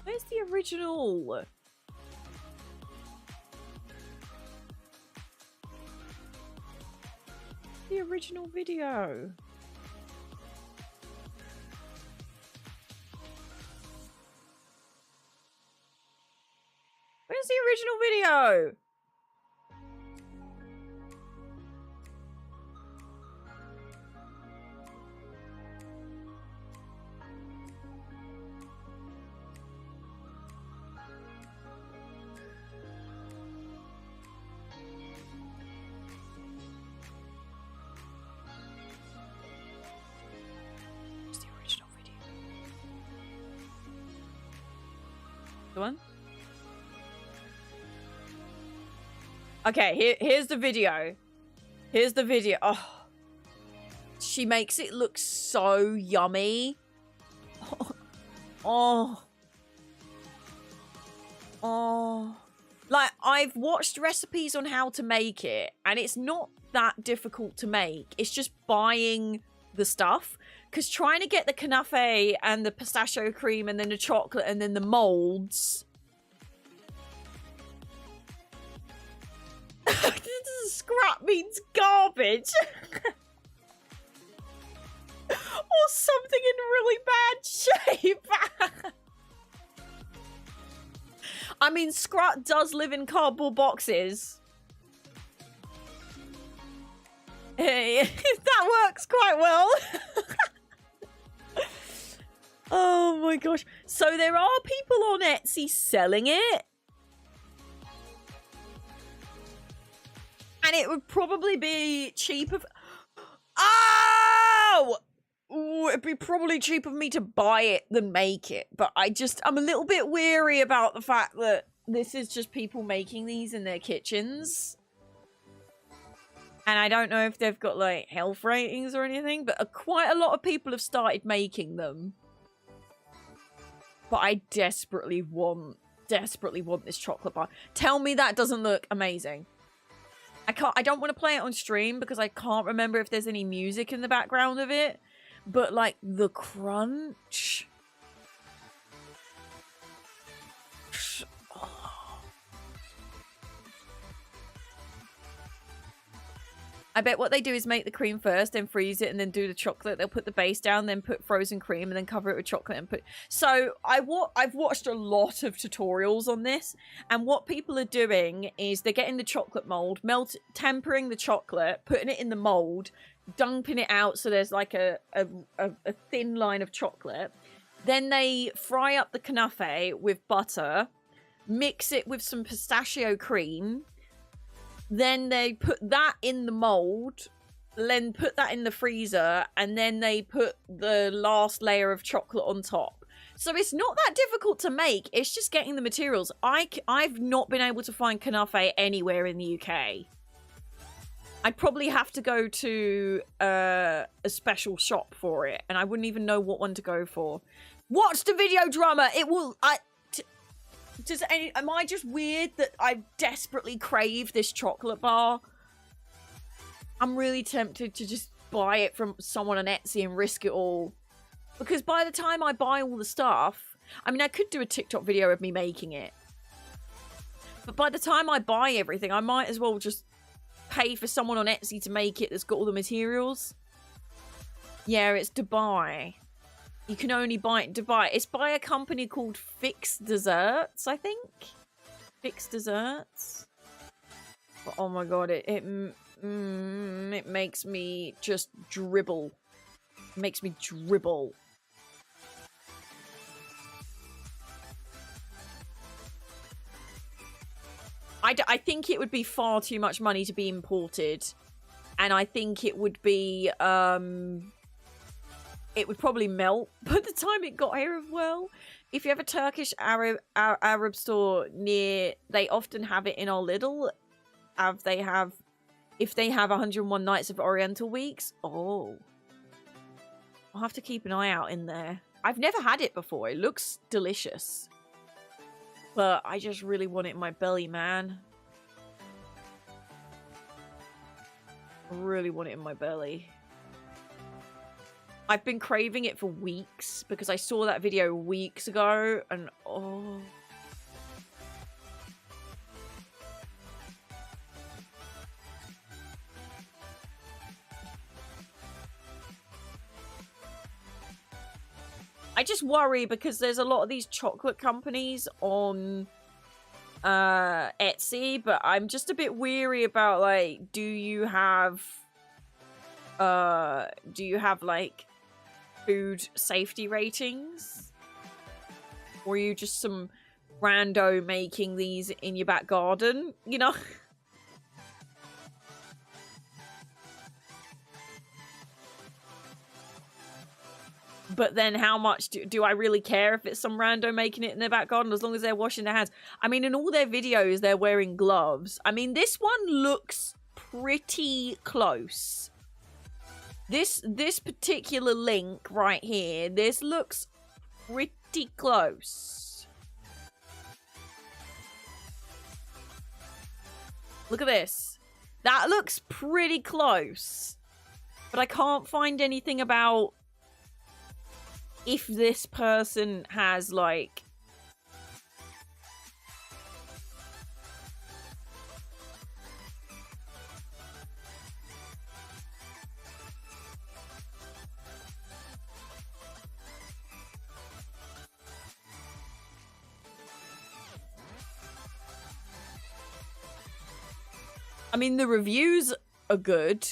Where's the original? The original video. Where's the original video? Where's the original video? The one? Okay, here's the video. Here's the video. Oh, she makes it look so yummy. Oh. Oh. Like, I've watched recipes on how to make it, and it's not that difficult to make. It's just buying the stuff. Because trying to get the knafe and the pistachio cream and then the chocolate and then the molds... Scrap means garbage. Or something in really bad shape. I mean, scrap does live in cardboard boxes. Hey, that works quite well. Oh my gosh. So there are people on Etsy selling it. And it would probably be cheaper. Oh! Ooh, it'd be probably cheaper for me to buy it than make it. But I'm a little bit weary about the fact that this is just people making these in their kitchens. And I don't know if they've got, like, health ratings or anything. But quite a lot of people have started making them. But I desperately want this chocolate bar. Tell me that doesn't look amazing. I don't want to play it on stream because I can't remember if there's any music in the background of it. But, like, the crunch. I bet what they do is make the cream first, then freeze it, and then do the chocolate. They'll put the base down, then put frozen cream, and then cover it with chocolate and put... So, I've watched a lot of tutorials on this, and what people are doing is they're getting the chocolate mold, tempering the chocolate, putting it in the mold, dumping it out so there's like a thin line of chocolate. Then they fry up the knafe with butter, mix it with some pistachio cream. Then they put that in the mold, then put that in the freezer, and then they put the last layer of chocolate on top. So it's not that difficult to make. It's just getting the materials. I've not been able to find knafe anywhere in the UK. I'd probably have to go to a special shop for it, and I wouldn't even know what one to go for. Watch the video, drummer. It will... Am I just weird that I desperately crave this chocolate bar? I'm really tempted to just buy it from someone on Etsy and risk it all. Because by the time I buy all the stuff, I mean, I could do a TikTok video of me making it. But by the time I buy everything, I might as well just pay for someone on Etsy to make it that's got all the materials. Yeah, it's Dubai. You can only buy it in Dubai. It's by a company called Fix Desserts, I think. Fix Desserts. But, oh my god, it makes me just dribble. It makes me dribble. I think it would be far too much money to be imported. And I think it would be, it would probably melt by the time it got here as well. If you have a Turkish Arab store near, they often have it in our Lidl. If they have 101 Nights of Oriental Weeks. Oh. I'll have to keep an eye out in there. I've never had it before. It looks delicious. But I just really want it in my belly, man. I really want it in my belly. I've been craving it for weeks because I saw that video weeks ago and oh. I just worry because there's a lot of these chocolate companies on Etsy, but I'm just a bit weary about, like, do you have like food safety ratings? Or are you just some rando making these in your back garden, you know? But then how much do I really care if it's some rando making it in their back garden, as long as they're washing their hands? I mean, in all their videos, they're wearing gloves. I mean, this one looks pretty close. This particular link right here, this looks pretty close. Look at this. That looks pretty close. But I can't find anything about if this person has, like, I mean, the reviews are good.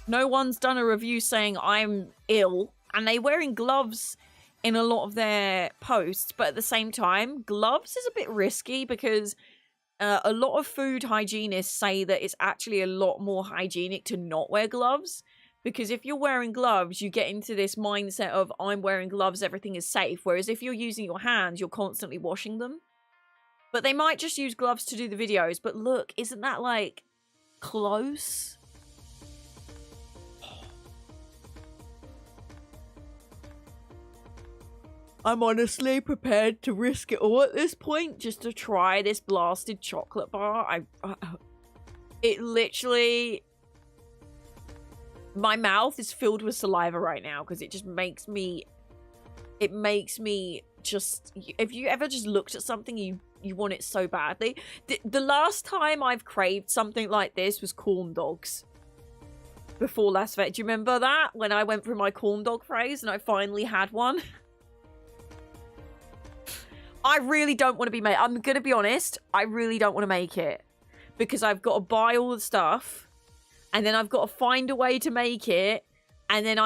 No one's done a review saying I'm ill. And they're wearing gloves in a lot of their posts. But at the same time, gloves is a bit risky because a lot of food hygienists say that it's actually a lot more hygienic to not wear gloves. Because if you're wearing gloves, you get into this mindset of, I'm wearing gloves, everything is safe. Whereas if you're using your hands, you're constantly washing them. But they might just use gloves to do the videos. But look, isn't that, like, close? I'm honestly prepared to risk it all at this point just to try this blasted chocolate bar. It literally... My mouth is filled with saliva right now because it just makes me... It makes me just... If you ever just looked at something, you want it so badly. The last time I've craved something like this was corn dogs. Before Las Vegas. Do you remember that? When I went through my corn dog phase and I finally had one? I really don't want to be made. I'm going to be honest. I really don't want to make it. Because I've got to buy all the stuff. And then I've got to find a way to make it. And then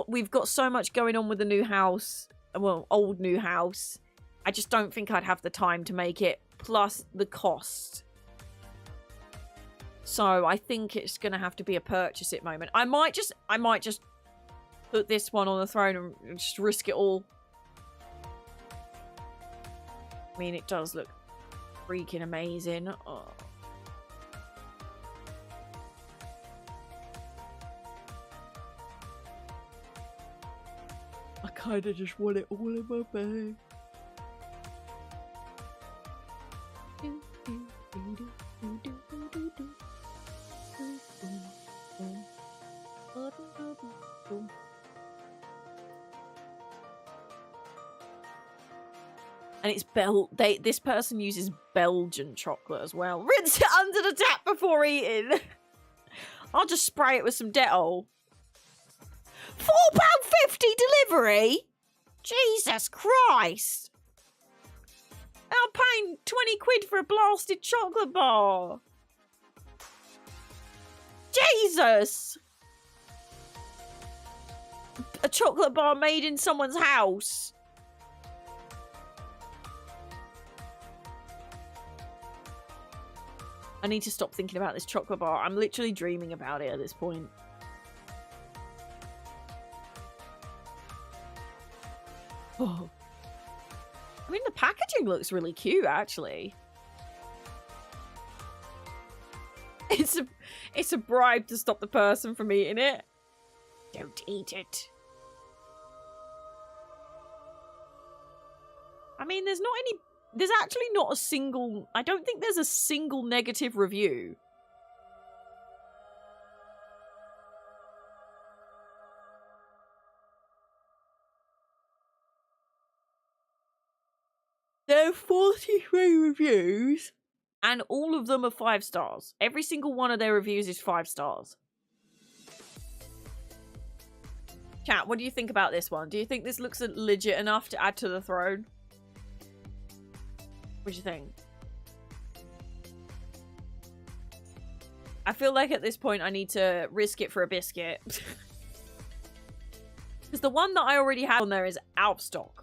we've got so much going on with the new house. Well, old new house. I just don't think I'd have the time to make it. Plus the cost. So I think it's going to have to be a purchase it moment. I might just put this one on the throne and just risk it all. I mean, it does look freaking amazing. Oh. I kind of just want it all in my bag. And it's this person uses Belgian chocolate as well. Rinse it under the tap before eating. I'll just spray it with some Dettol. £4.50 delivery? Jesus Christ. I'm paying 20 quid for a blasted chocolate bar. Jesus. A chocolate bar made in someone's house. I need to stop thinking about this chocolate bar. I'm literally dreaming about it at this point. Oh. I mean, the packaging looks really cute, actually. It's a bribe to stop the person from eating it. Don't eat it. I mean, there's actually not a single, I don't think there's a single negative review. There are 43 reviews, and all of them are 5 stars. Every single one of their reviews is 5 stars. Chat, what do you think about this one? Do you think this looks legit enough to add to the throne? What do you think? I feel like at this point I need to risk it for a biscuit. Because the one that I already have on there is out of stock.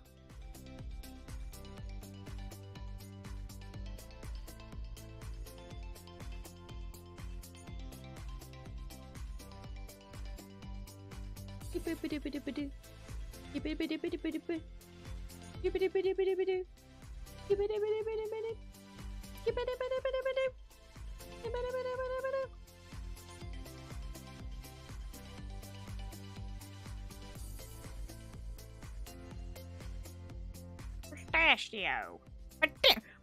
Mustachio.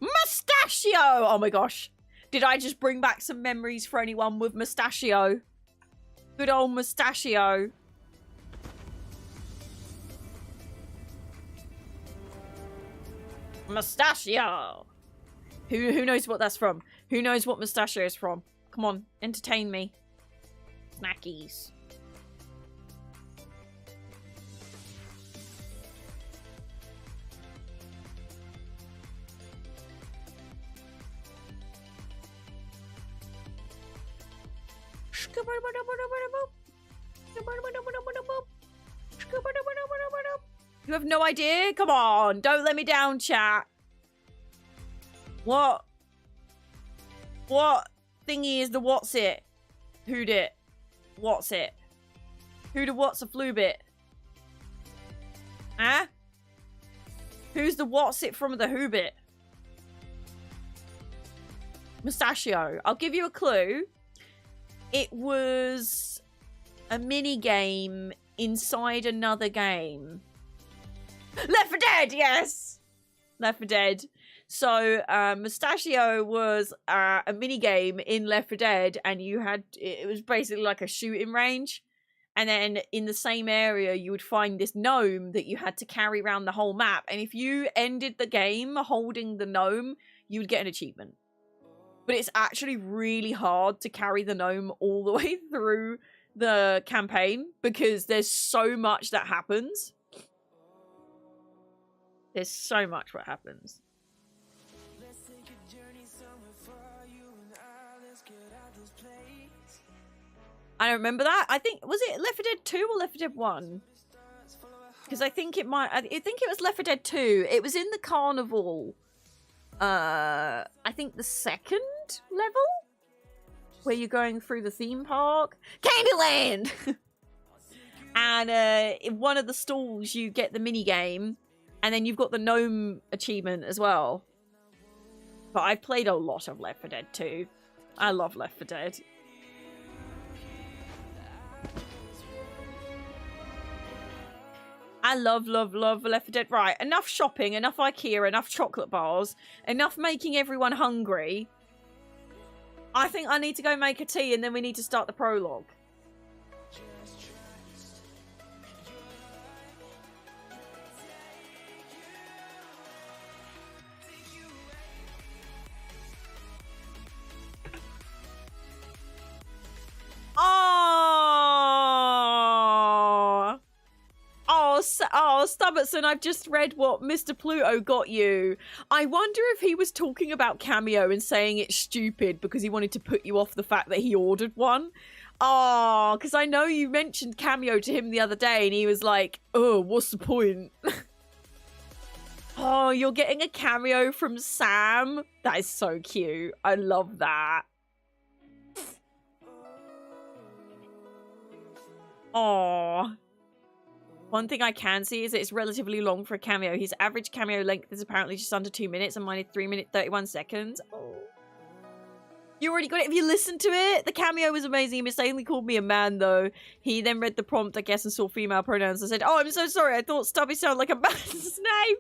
Mustachio! Oh my gosh. Did I just bring back some memories for anyone with mustachio? Good old mustachio. Mustachio. Who knows what that's from? Who knows what mustachio is from? Come on, entertain me. Snackies. You have no idea? Come on, don't let me down, chat. What thingy is the what's it? Who'd it? What's it? Who the what's a flu bit? Huh? Who's the what's it from the who bit? Mustachio. I'll give you a clue. It was a mini game inside another game. Left 4 Dead, yes! Left 4 Dead. So, Mustachio was a mini game in Left 4 Dead, and you had, it was basically like a shooting range. And then in the same area, you would find this gnome that you had to carry around the whole map. And if you ended the game holding the gnome, you would get an achievement. But it's actually really hard to carry the gnome all the way through the campaign because there's so much that happens. There's so much what happens. I don't remember that. I think, was it Left 4 Dead 2 or Left 4 Dead 1? Because I think it might, I think it was Left 4 Dead 2. It was in the carnival. I think the second level? Where you're going through the theme park. Candyland! And in one of the stalls you get the mini game. And then you've got the gnome achievement as well. But I've played a lot of Left 4 Dead 2. I love Left 4 Dead. I love Left 4 Dead. Right, enough shopping, enough IKEA, enough chocolate bars, enough making everyone hungry. I think I need to go make a tea and then we need to start the prologue. Stubbertson, I've just read what Mr. Pluto got you. I wonder if he was talking about Cameo and saying it's stupid because he wanted to put you off the fact that he ordered one. Oh, because I know you mentioned Cameo to him the other day and he was like, oh, what's the point? Oh, you're getting a cameo from Sam? That is so cute. I love that. Oh. One thing I can see is that it's relatively long for a cameo. His average cameo length is apparently just under 2 minutes and mine is 3 minutes 31 seconds. Oh. You already got it if you listened to it. The cameo was amazing. He mistakenly called me a man, though. He then read the prompt, I guess, and saw female pronouns and said, oh, I'm so sorry. I thought Stubby sounded like a man's name.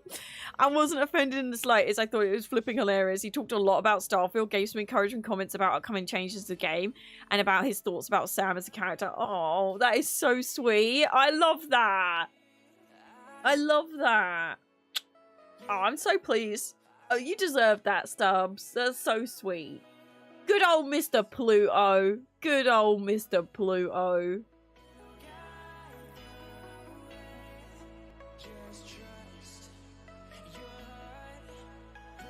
I wasn't offended in the slightest. I thought it was flipping hilarious. He talked a lot about Starfield, gave some encouraging comments about upcoming changes to the game, and about his thoughts about Sam as a character. Oh, that is so sweet. I love that. I love that. Oh, I'm so pleased. Oh, you deserve that, Stubbs. That's so sweet. Good old Mr. Pluto. Good old Mr. Pluto.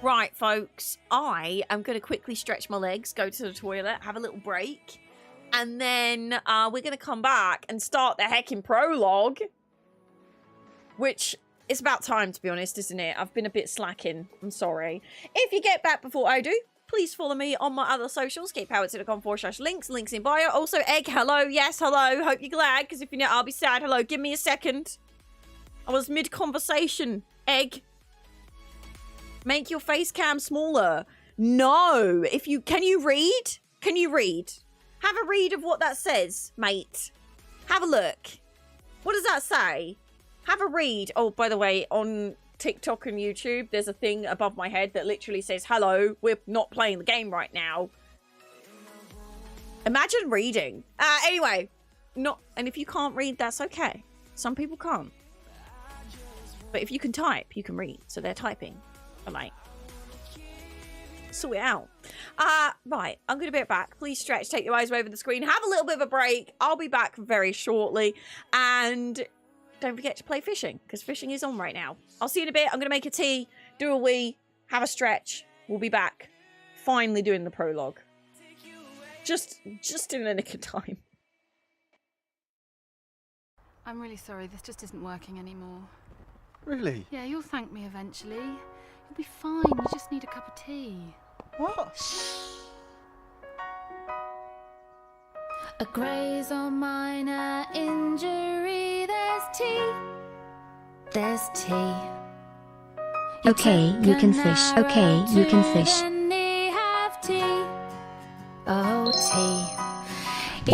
Right, folks. I am going to quickly stretch my legs, go to the toilet, have a little break. And then we're going to come back and start the heckin' prologue. Which is about time, to be honest, isn't it? I've been a bit slacking. I'm sorry. If you get back before I do, please follow me on my other socials. GatePowered.com/links. Links in bio. Also, Egg, hello. Yes, hello. Hope you're glad, because if you're not, I'll be sad. Hello. Give me a second. I was mid-conversation. Egg. Make your face cam smaller. No. Can you read? Can you read? Have a read of what that says, mate. Have a look. What does that say? Have a read. Oh, by the way, on TikTok and YouTube, there's a thing above my head that literally says, hello, we're not playing the game right now. Imagine reading. Anyway, and if you can't read, that's okay. Some people can't. But if you can type, you can read. So they're typing. I'm like, sort it out. Right, I'm going to be back. Please stretch, take your eyes away from the screen. Have a little bit of a break. I'll be back very shortly. And don't forget to play fishing, because fishing is on right now. I'll see you in a bit. I'm going to make a tea, do a wee, have a stretch. We'll be back. Finally doing the prologue. Just in the nick of time. I'm really sorry, this just isn't working anymore. Really? Yeah, you'll thank me eventually. You'll be fine, you just need a cup of tea. What? A graze or minor injury, there's tea. There's tea. Okay, you can fish. Okay, you can fish. Have tea. Oh, tea.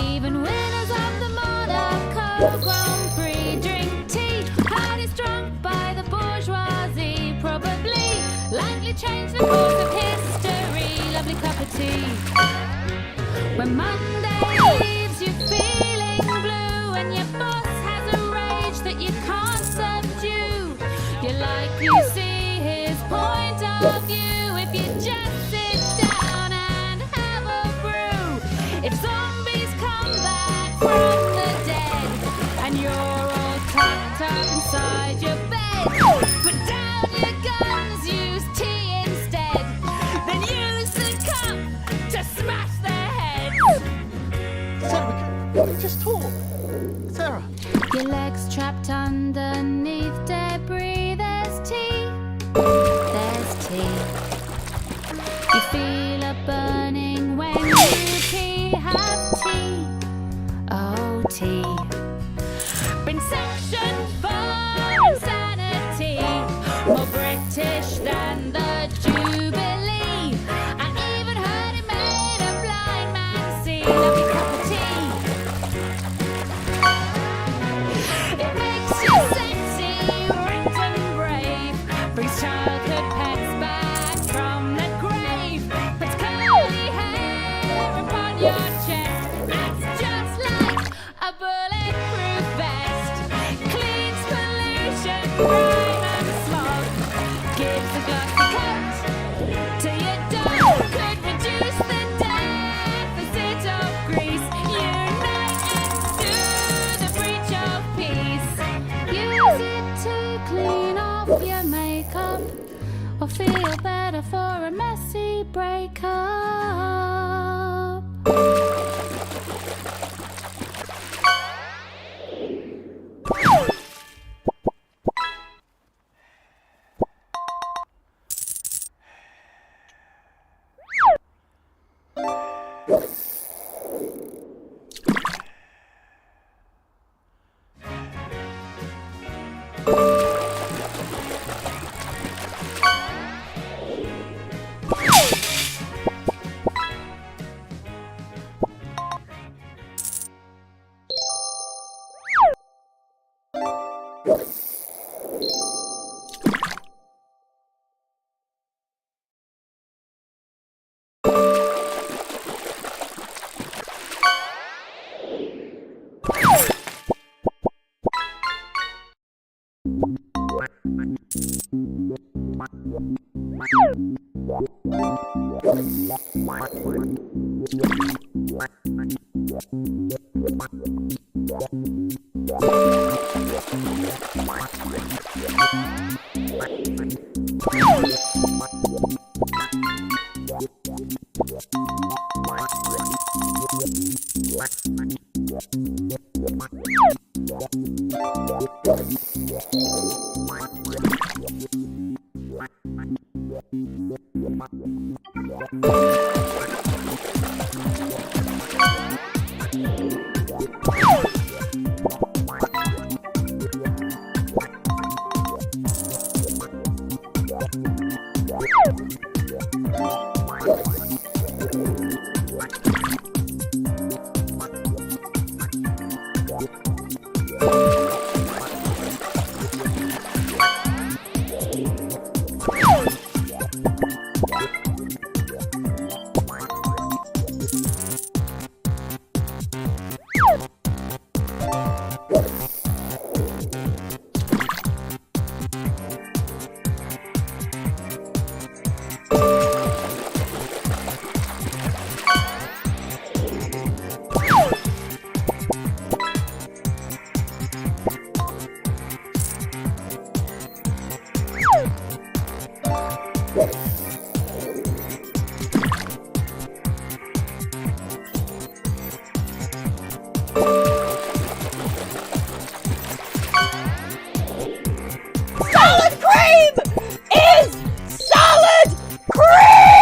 Even winners of the Monaco Grand Prix drink tea. Hardest drunk by the bourgeoisie, probably. Likely change the course of history. Lovely cup of tea. When Monday leaves you feeling blue and your boss has a rage that you can't subdue, you're like you see his point of view if you just sit down and have a brew. If zombies come back from the dead and you're all tucked up inside your bed, put down your guns, use tea instead, then use the cup to smash their heads. Sarah, can we just talk? Sarah. Your legs trapped underneath debris. There's tea. There's tea. You feel a burning when you tea. Have tea. Oh, tea. Been sectioned for insanity. More British than the Jubilee. I even heard it made a blind man see. Lovely cup of tea. It makes you sexy, ripped and brave. Brings childhood pets back from the grave. Puts curly hair upon your chest. Acts just like a bulletproof vest. Cleans pollution, grime and smog. Gives a glossy coat to your dog. Could reduce the deficit of grease. Unite and soothe the breach of peace. Use it or feel better for a messy breakup. Salad cream is salad cream!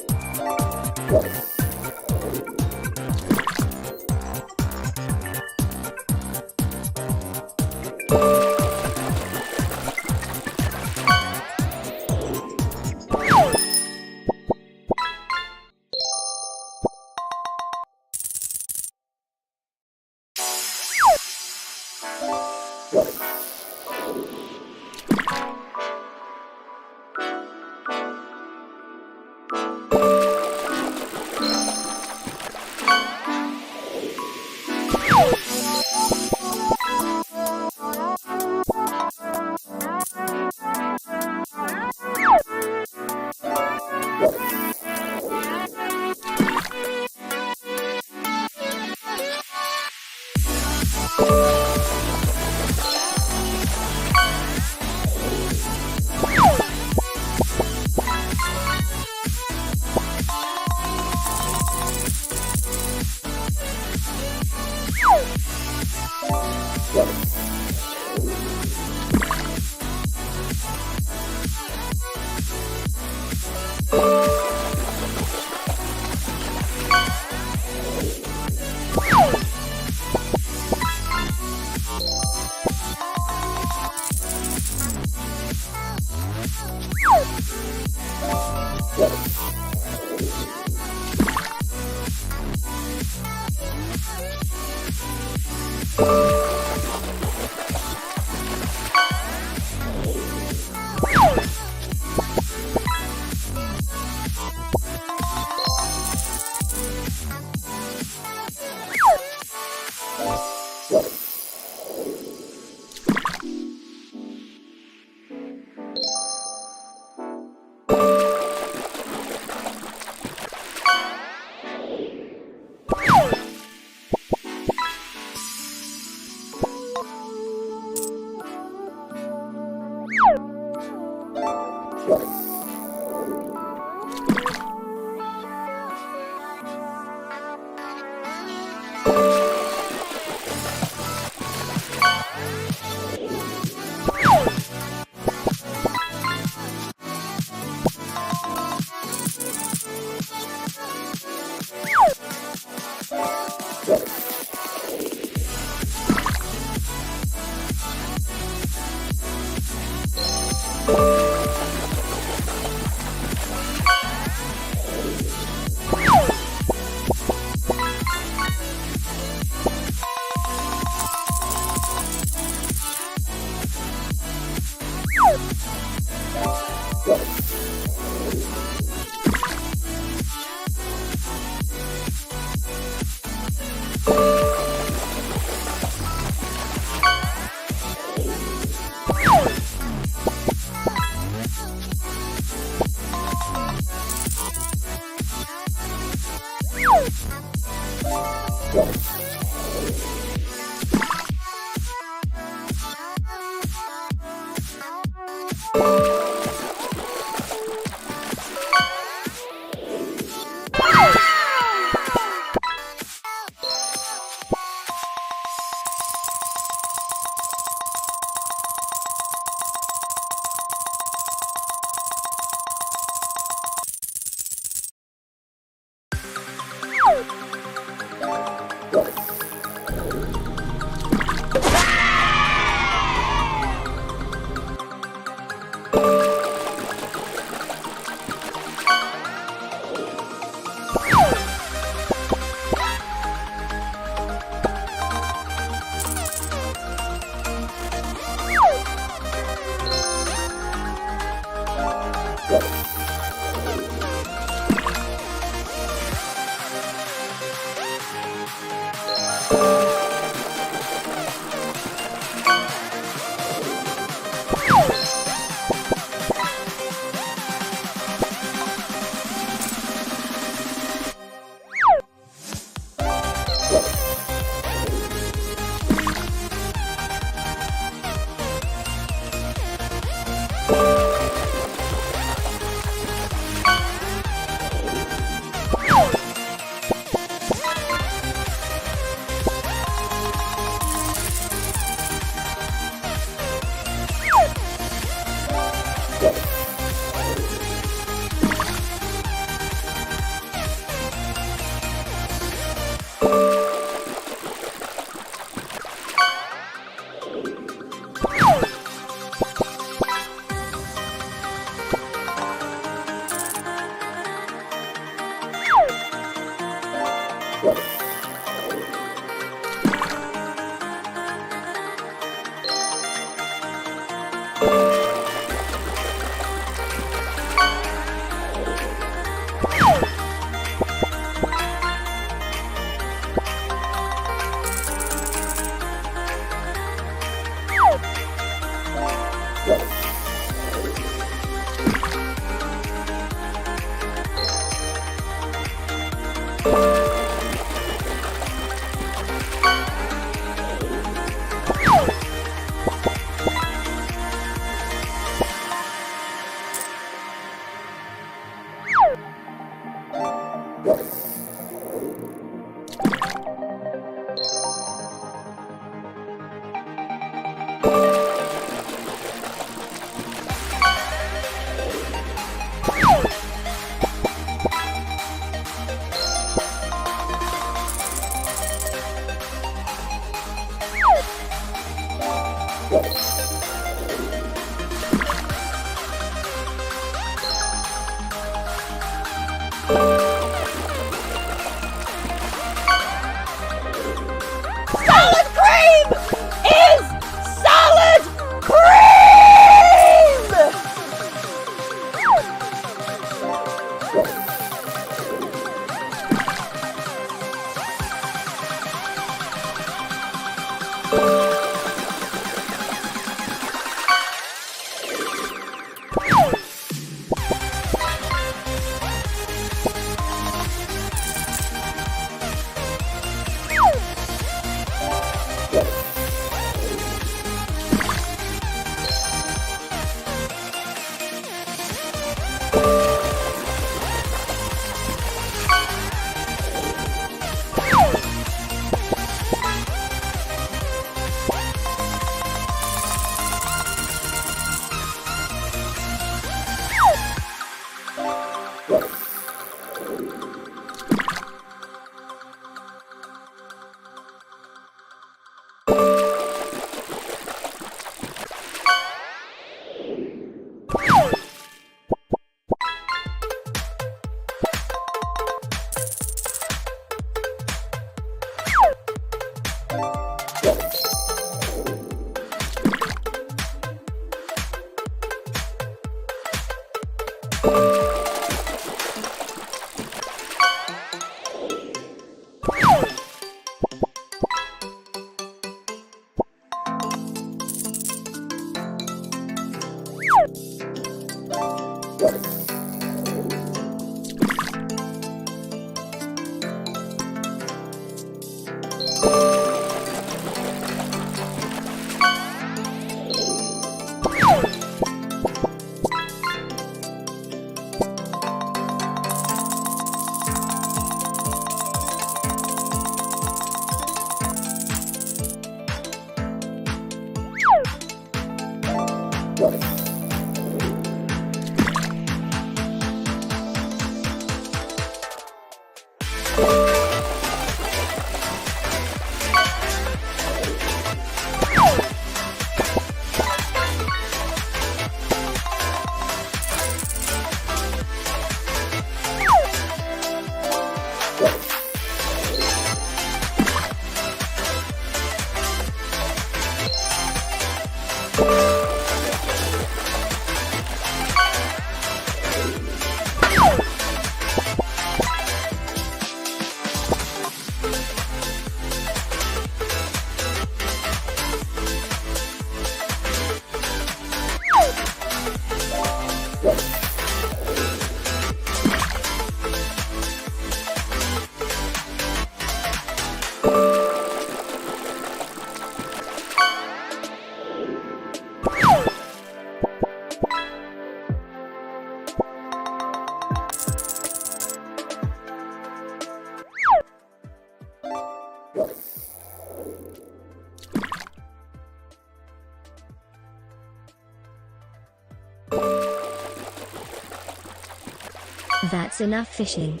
That's enough fishing.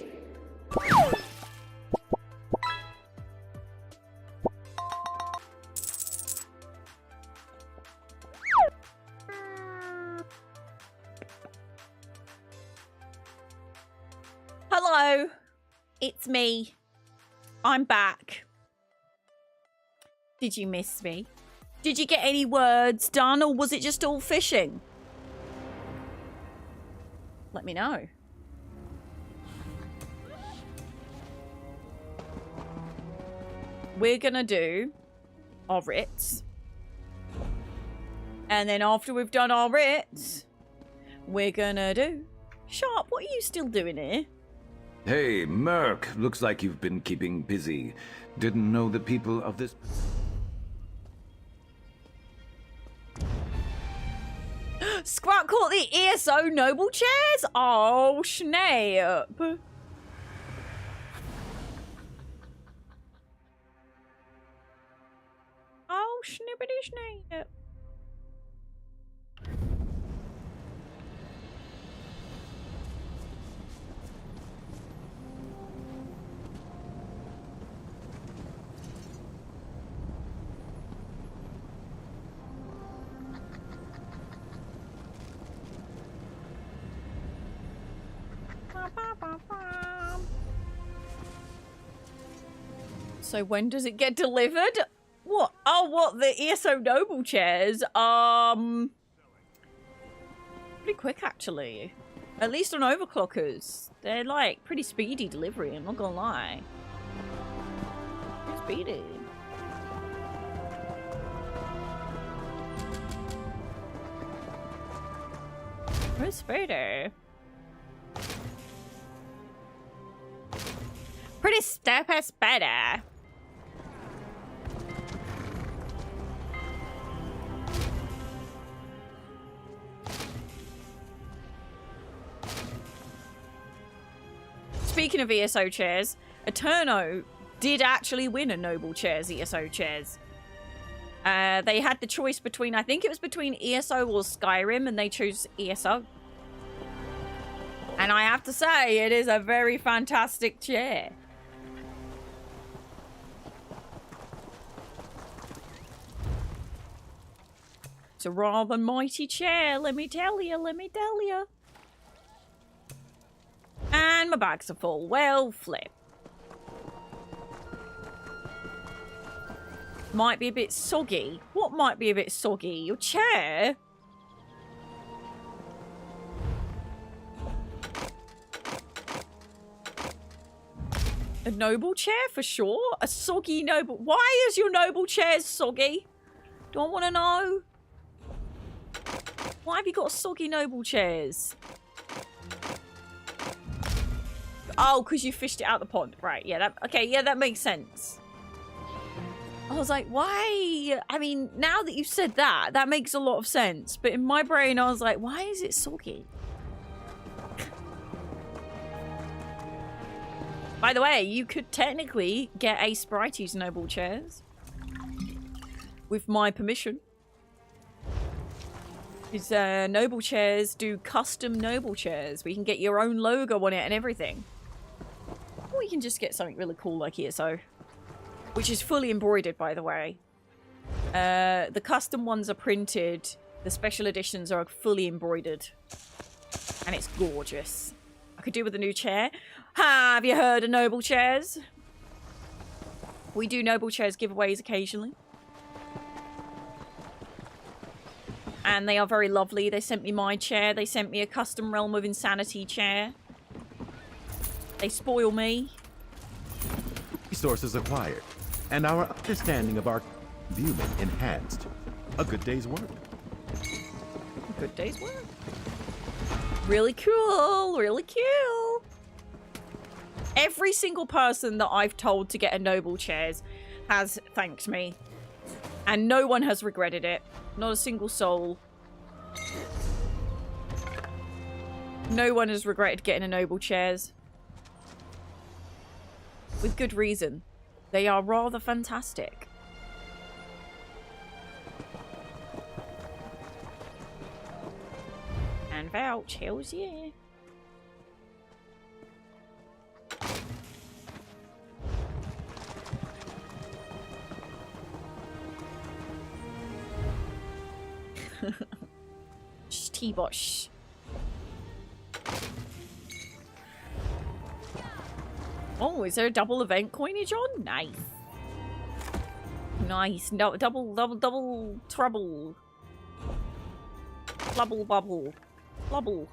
Hello, it's me. I'm back. Did you miss me? Did you get any words done, or was it just all fishing? Let me know. We're gonna do our writs. And then after we've done our writs, we're gonna do... Sharp, what are you still doing here? Hey, Merc. Looks like you've been keeping busy. Didn't know the people of this... Scrap caught the ESO noble chairs? Oh, snap. Oh, snippity snap. So when does it get delivered? What? Oh, what? The ESO Noble chairs? Pretty quick, actually. At least on overclockers. They're like pretty speedy delivery, I'm not gonna lie. Pretty speedy. Pretty speedy. Pretty speedy. Speaking of ESO chairs, Eterno did actually win a Noble Chairs ESO chairs. They had the choice between, I think it was between ESO or Skyrim, and they chose ESO. And I have to say, it is a very fantastic chair. It's a rather mighty chair, let me tell you, let me tell you. And my bags are full. Well, flip. Might be a bit soggy. What might be a bit soggy? Your chair? A noble chair for sure? A soggy noble... Why is your noble chair soggy? Do I want to know? Why have you got soggy noble chairs? Oh, because you fished it out the pond. Right, yeah, that... Okay, yeah, that makes sense. I was like, why? I mean, now that you've said that, that makes a lot of sense. But in my brain, I was like, why is it soggy? By the way, you could technically get a Spritey's Noble Chairs. With my permission. Because Noble Chairs do custom Noble Chairs. We can get your own logo on it and everything. Or you can just get something really cool like ESO. Which is fully embroidered, by the way. The custom ones are printed. The special editions are fully embroidered. And it's gorgeous. I could do with a new chair. Have you heard of Noble Chairs? We do Noble Chairs giveaways occasionally. And they are very lovely. They sent me my chair. They sent me a custom Realm of Insanity chair. They spoil me. Resources acquired, and our understanding of our viewing enhanced. A good day's work. A good day's work. Really cool. Really cool. Every single person that I've told to get a Noble Chairs has thanked me. And no one has regretted it. Not a single soul. No one has regretted getting a Noble Chairs. With good reason. They are rather fantastic. And vouch, hells yeah. Shh, T-bot, shh. Oh, is there a double event coinage on? Nice. Nice. No, double trouble. Flubble bubble. Flubble.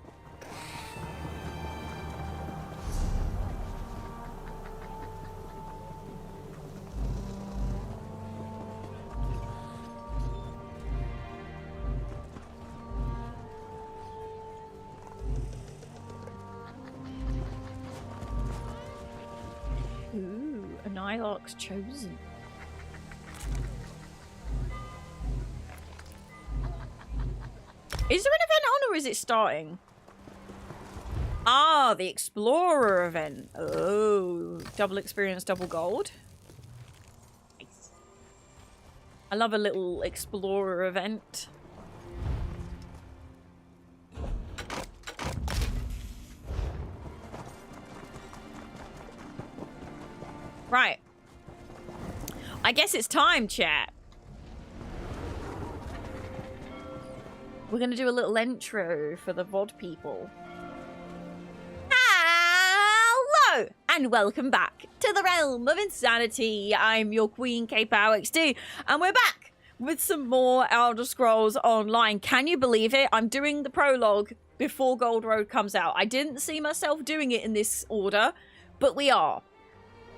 Ooh, a Nylark's chosen. Is there an event on or is it starting? Ah, the Explorer event. Oh, double experience, double gold. Nice. I love a little Explorer event. Right. I guess it's time, chat. We're going to do a little intro for the VOD people. Hello! And welcome back to the Realm of Insanity. I'm your Queen, KPowerXD, and we're back with some more Elder Scrolls Online. Can you believe it? I'm doing the prologue before Gold Road comes out. I didn't see myself doing it in this order, but we are.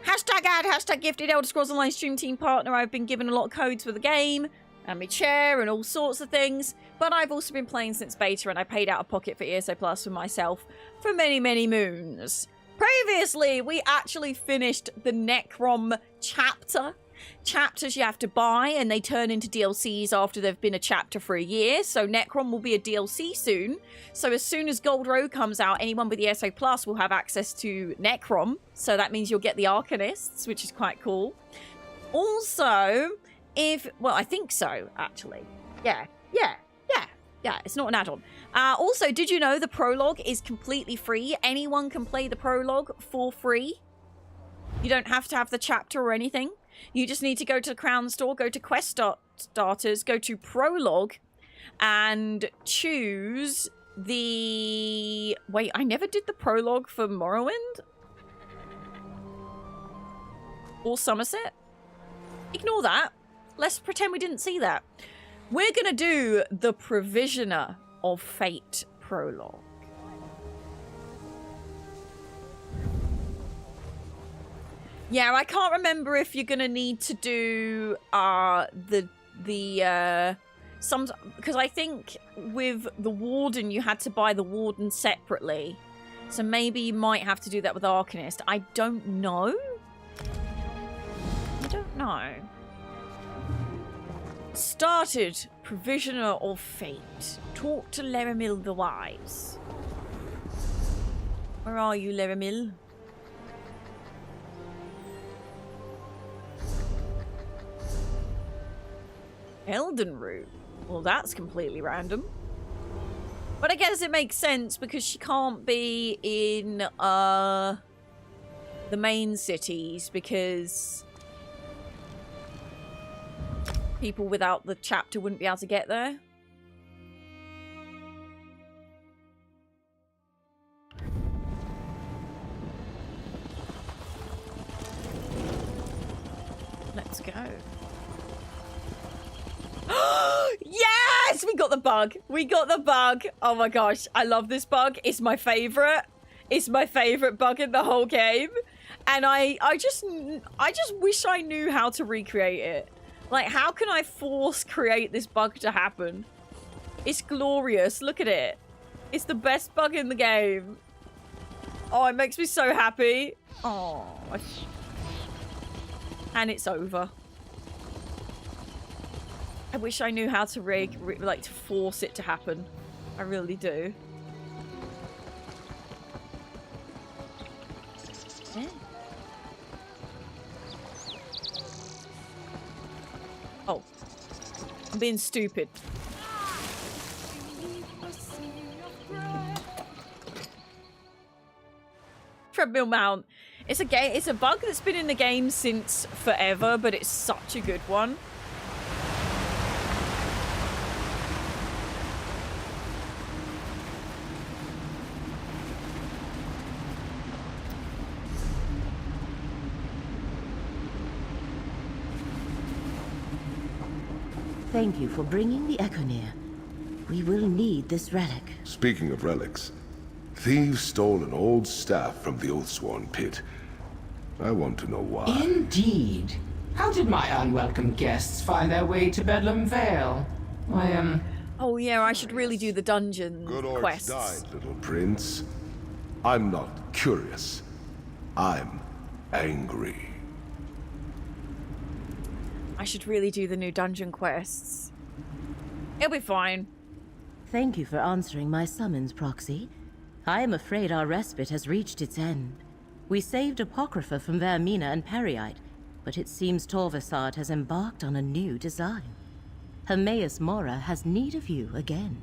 Hashtag ad, hashtag gifted Elder Scrolls Online stream team partner. I've been given a lot of codes for the game and my chair and all sorts of things, but I've also been playing since beta, and I paid out of pocket for ESO Plus for myself for many, many moons. Previously, we actually finished the Necrom chapter. Chapters you have to buy, and they turn into DLCs after they've been a chapter for a year. So Necrom will be a DLC soon. So as soon as Gold Road comes out, anyone with the ESO Plus will have access to Necrom. So that means you'll get the Arcanists, which is quite cool. Also, well, I think so, actually. Yeah, it's not an add-on. Also, did you know the prologue is completely free? Anyone can play the prologue for free. You don't have to have the chapter or anything. You just need to go to the Crown Store, go to Quest Starters, go to Prologue, and choose the... Wait, I never did the prologue for Morrowind? Or Somerset? Ignore that. Let's pretend we didn't see that. We're going to do the Provisioner of Fate prologue. Yeah, I can't remember if you're going to need to do because I think with the Warden you had to buy the Warden separately. So maybe you might have to do that with Arcanist. I don't know. Started Provisioner of Fate. Talk to Laramil the Wise. Where are you, Laramil? Elden Root. Well, that's completely random. But I guess it makes sense because she can't be in the main cities because people without the chapter wouldn't be able to get there. Let's go. Yes! We got the bug. We got the bug. Oh my gosh. I love this bug. It's my favorite. It's my favorite bug in the whole game. And I just wish I knew how to recreate it. Like, how can I force create this bug to happen? It's glorious. Look at it. It's the best bug in the game. Oh, it makes me so happy. Oh. And it's over. I wish I knew how to like to force it to happen. I really do. Yeah. Oh. I'm being stupid. Treadmill Mount. It's a bug that's been in the game since forever, but it's such a good one. Thank you for bringing the Echo near. We will need this relic. Speaking of relics, thieves stole an old staff from the Oathsworn pit. I want to know why. Indeed. How did my unwelcome guests find their way to Bedlam Vale? I am... Oh yeah, I should really do the dungeon Good quests. orcs died, little prince. I'm not curious. I'm angry. I should really do the new dungeon quests. It'll be fine. Thank you for answering my summons, Proxy. I am afraid our respite has reached its end. We saved Apocrypha from Vermina and Periite, but it seems Torvasad has embarked on a new design. Hermaeus Mora has need of you again.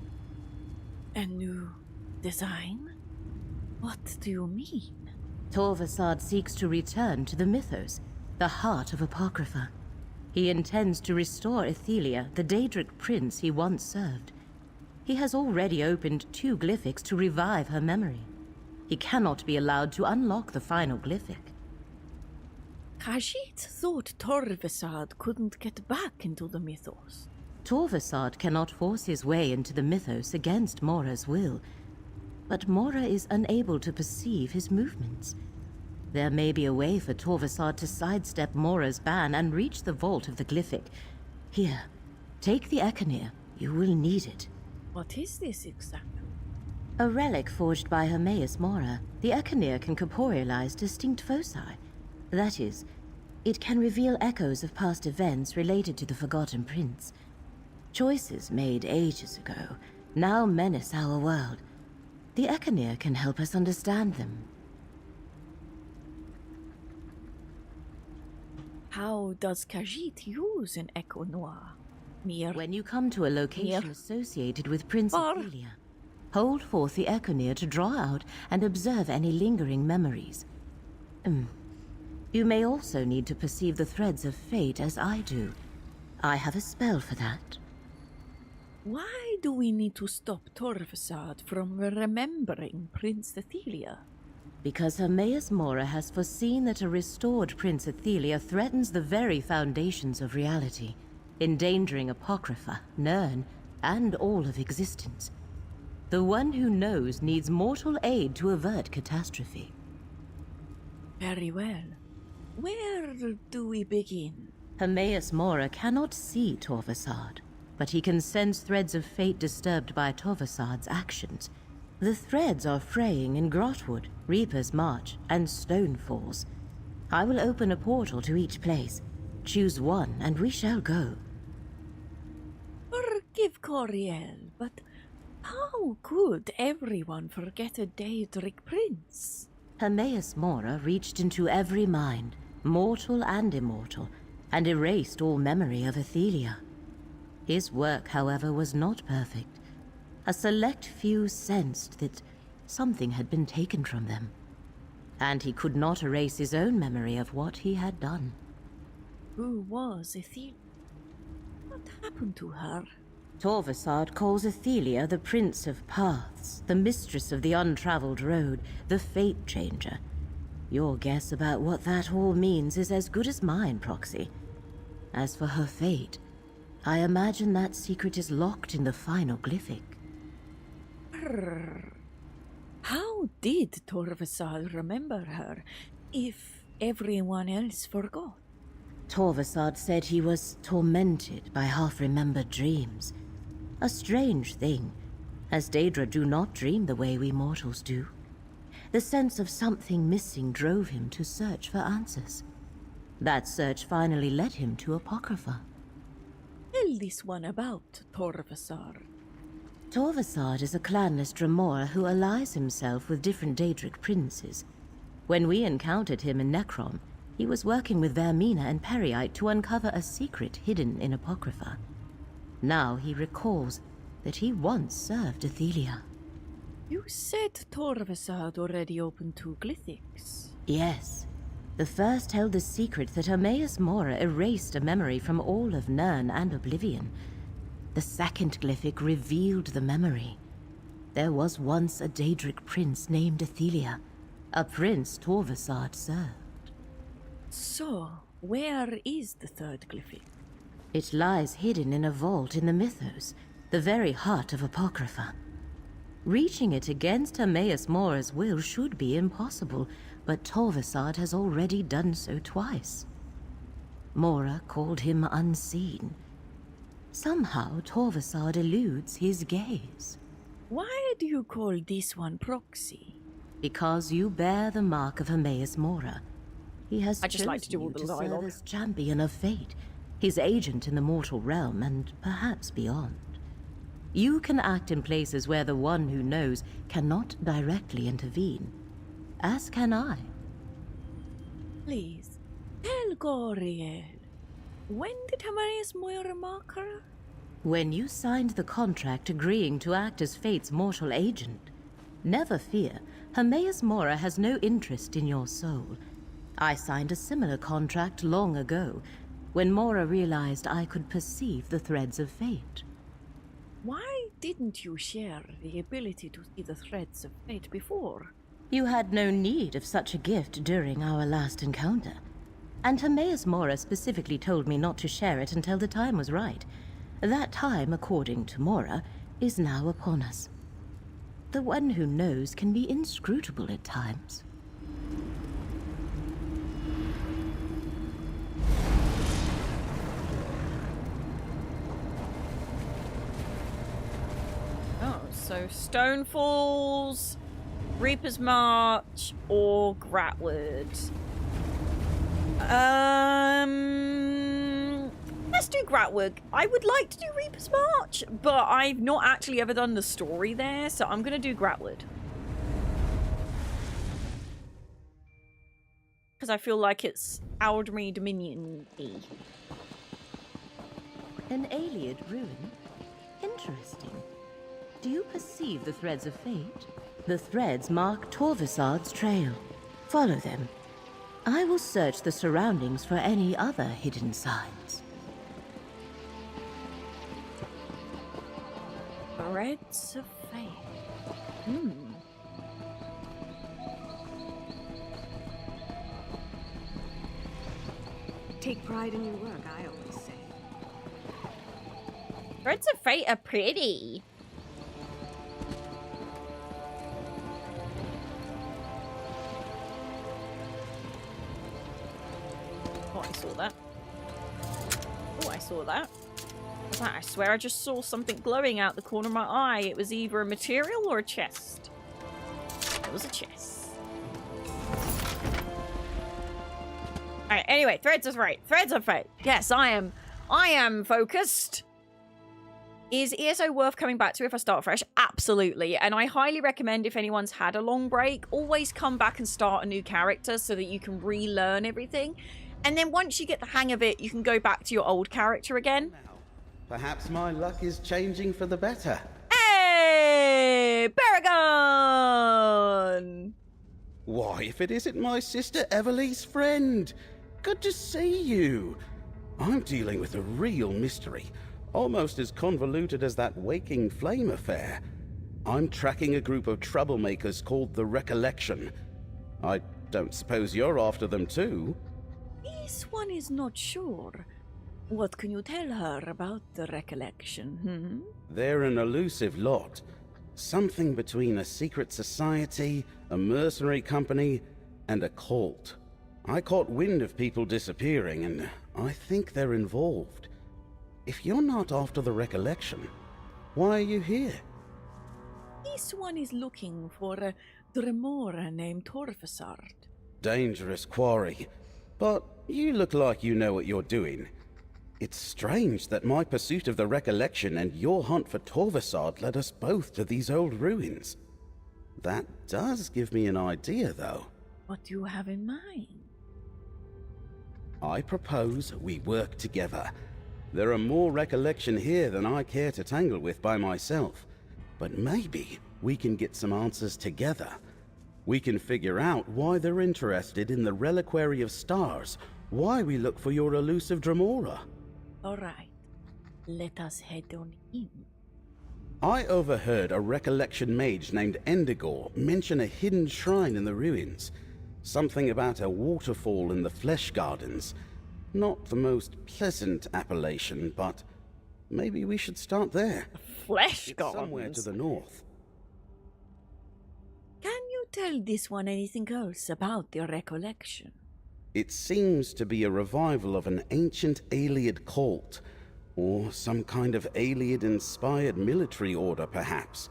A new design? What do you mean? Torvasad seeks to return to the Mythos, the heart of Apocrypha. He intends to restore Ethelia, the Daedric prince he once served. He has already opened 2 glyphics to revive her memory. He cannot be allowed to unlock the final glyphic. Khajiit thought Torvasad couldn't get back into the Mythos. Torvasad cannot force his way into the Mythos against Mora's will, but Mora is unable to perceive his movements. There may be a way for Torvasad to sidestep Mora's ban and reach the vault of the Glyphic. Here, take the Echenir. You will need it. What is this exactly? A relic forged by Hermaeus Mora. The Echenir can corporealize distinct foci. That is, it can reveal echoes of past events related to the Forgotten Prince. Choices made ages ago now menace our world. The Echenir can help us understand them. How does Khajiit use an Echo Noir? Mir. When you come to a location Mir. associated with Prince Bar. Ophelia, hold forth the Echenir to draw out and observe any lingering memories. You may also need to perceive the threads of fate as I do. I have a spell for that. Why do we need to stop Torvasad from remembering Prince Athelia? Because Hermaeus Mora has foreseen that a restored Prince Athelia threatens the very foundations of reality, endangering Apocrypha, Nirn, and all of existence. The one who knows needs mortal aid to avert catastrophe. Very well. Where do we begin? Hermaeus Mora cannot see Torvasad, but he can sense threads of fate disturbed by Torvasad's actions. The threads are fraying in Grotwood, Reaper's March, and Stonefalls. I will open a portal to each place. Choose one, and we shall go. Forgive Coriel, but how could everyone forget a Daedric prince? Hermaeus Mora reached into every mind, mortal and immortal, and erased all memory of Athelia. His work, however, was not perfect. A select few sensed that something had been taken from them, and he could not erase his own memory of what he had done. Who was Athelia? What happened to her? Torvasad calls Athelia the Prince of Paths, the Mistress of the Untraveled Road, the Fate Changer. Your guess about what that all means is as good as mine, Proxy. As for her fate, I imagine that secret is locked in the final Glyphic. How did Torvasad remember her, if everyone else forgot? Torvasad said he was tormented by half-remembered dreams. A strange thing, as Daedra do not dream the way we mortals do. The sense of something missing drove him to search for answers. That search finally led him to Apocrypha. Tell this one about Torvasad. Torvasad is a clanless Dremora who allies himself with different Daedric princes. When we encountered him in Necrom, he was working with Vermina and Periite to uncover a secret hidden in Apocrypha. Now he recalls that he once served Athelia. You said Torvasad already opened 2 Glyphics. Yes. The first held the secret that Hermaeus Mora erased a memory from all of Nirn and Oblivion. The second Glyphic revealed the memory. There was once a Daedric prince named Athelia, a prince Torvasad served. So, where is the 3rd Glyphic? It lies hidden in a vault in the Mythos, the very heart of Apocrypha. Reaching it against Hermaeus Mora's will should be impossible, but Torvasad has already done so twice. Mora called him unseen. Somehow Torvasad eludes his gaze. Why do you call this one Proxy? Because you bear the mark of Hermaeus Mora. He has I just like to do all chosen the you to serve dialogue. as champion of fate, his agent in the mortal realm and perhaps beyond. You can act in places where the one who knows cannot directly intervene, as can I. Please, tell Coriel. When did Hermaeus Mora mark her? When you signed the contract agreeing to act as Fate's mortal agent. Never fear, Hermaeus Mora has no interest in your soul. I signed a similar contract long ago, when Mora realized I could perceive the threads of fate. Why didn't you share the ability to see the threads of fate before? You had no need of such a gift during our last encounter. And Hermaeus Mora specifically told me not to share it until the time was right. That time, according to Mora, is now upon us. The one who knows can be inscrutable at times. Oh, so Stone Falls, Reaper's March, or Gratwood. Let's do Gratwood. I would like to do Reaper's March, but I've not actually ever done the story there, so I'm gonna do Gratwood. Because I feel like it's Aldmeri Dominion-y. An Ayleid ruin? Interesting. Do you perceive the threads of fate? The threads mark Torvasad's trail. Follow them. I will search the surroundings for any other hidden signs. Threads of fate. Take pride in your work, I always say. Threads of fate are pretty. Oh, I saw that. Oh, I saw that. What's that? I swear I just saw something glowing out the corner of my eye. It was either a material or a chest. It was a chest. Alright, anyway, threads of fate. Threads of fate. Yes, I am focused. Is ESO worth coming back to if I start fresh? Absolutely. And I highly recommend, if anyone's had a long break, always come back and start a new character so that you can relearn everything. And then once you get the hang of it, you can go back to your old character again. Perhaps my luck is changing for the better. Hey! Paragon! Why, if it isn't my sister Everly's friend! Good to see you! I'm dealing with a real mystery, almost as convoluted as that Waking Flame affair. I'm tracking a group of troublemakers called the Recollection. I don't suppose you're after them too? This one is not sure. What can you tell her about the Recollection, They're an elusive lot. Something between a secret society, a mercenary company, and a cult. I caught wind of people disappearing, and I think they're involved. If you're not after the Recollection, why are you here? This one is looking for a Dremora named Torvasard. Dangerous quarry. But you look like you know what you're doing. It's strange that my pursuit of the Recollection and your hunt for Torvasard led us both to these old ruins. That does give me an idea, though. What do you have in mind? I propose we work together. There are more Recollection here than I care to tangle with by myself. But maybe we can get some answers together. We can figure out why they're interested in the Reliquary of Stars, why we look for your elusive Dremora. All right, let us head on in. I overheard a Recollection mage named Endigor mention a hidden shrine in the ruins. Something about a waterfall in the Flesh Gardens. Not the most pleasant appellation, but maybe we should start there. Flesh Gardens? Somewhere to the north. Can you tell this one anything else about the Recollection? It seems to be a revival of an ancient Ayleid cult, or some kind of Ayleid-inspired military order, perhaps.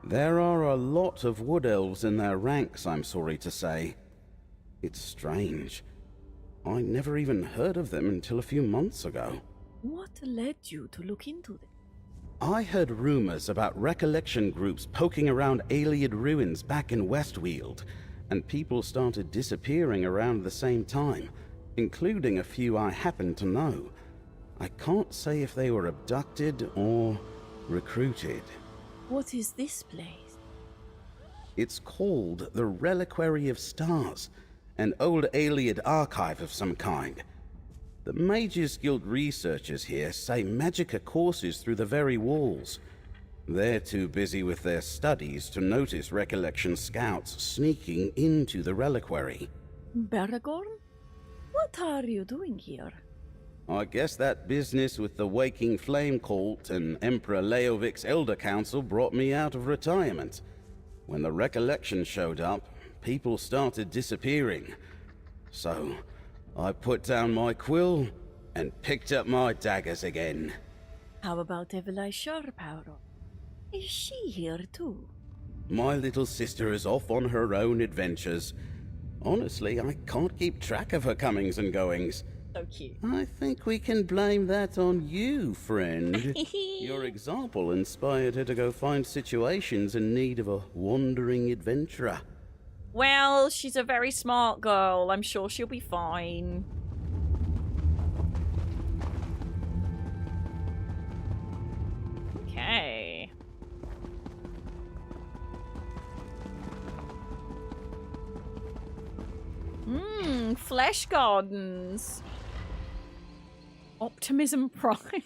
There are a lot of wood elves in their ranks, I'm sorry to say. It's strange. I never even heard of them until a few months ago. What led you to look into them? I heard rumors about Recollection groups poking around Ayleid ruins back in Westweald, and people started disappearing around the same time, including a few I happen to know. I can't say if they were abducted or recruited. What is this place? It's called the Reliquary of Stars, an old Ayleid archive of some kind. The Mages Guild researchers here say Magicka courses through the very walls. They're too busy with their studies to notice Recollection scouts sneaking into the reliquary. Baragorn? What are you doing here? I guess that business with the Waking Flame cult and Emperor Leovic's Elder Council brought me out of retirement. When the recollection showed up, people started disappearing. So, I put down my quill and picked up my daggers again. How about Evelyn Sharpowder? Is she here too? My little sister is off on her own adventures. Honestly, I can't keep track of her comings and goings. So cute. I think we can blame that on you, friend. Your example inspired her to go find situations in need of a wandering adventurer. Well, she's a very smart girl. I'm sure she'll be fine. Okay. Flesh gardens. Optimism Prime.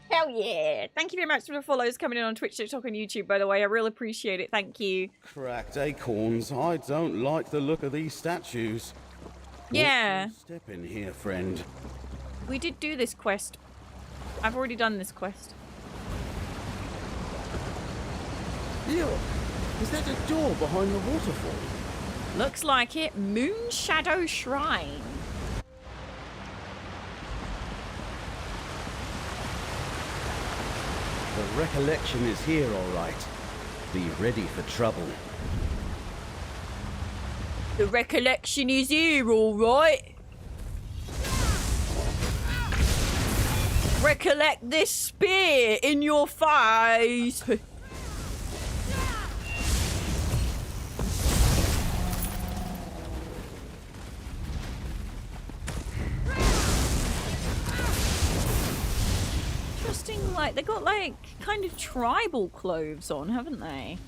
Hell yeah. Thank you very much for the follows coming in on Twitch, TikTok, and YouTube, by the way. I really appreciate it. Thank you. Cracked acorns. I don't like the look of these statues. Yeah. Step in here, friend. We did do this quest. I've already done this quest. Ew. Is that a door behind the waterfall? Looks like it. Moon Shadow Shrine. The recollection is here, all right. Be ready for trouble. The recollection is here, all right. Recollect this spear in your face. Interesting, like, they got, like, kind of tribal clothes on, haven't they?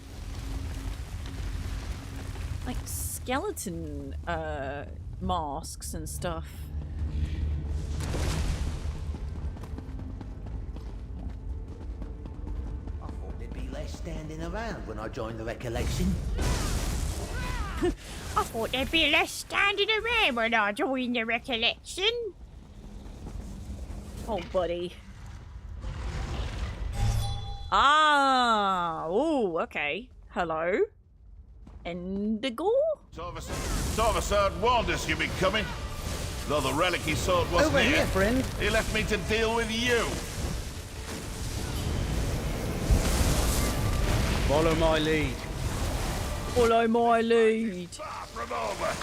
Like, skeleton, masks and stuff. I thought there'd be less standing around when I joined the recollection. I thought there'd be less standing around when I joined the recollection. Oh, buddy. Ah, oh, okay. Hello? Indigo? Torvasard warned us you'd be coming. Though the relic he sought wasn't Over here, friend. He left me to deal with you. Follow my lead. Follow my lead. Far from over.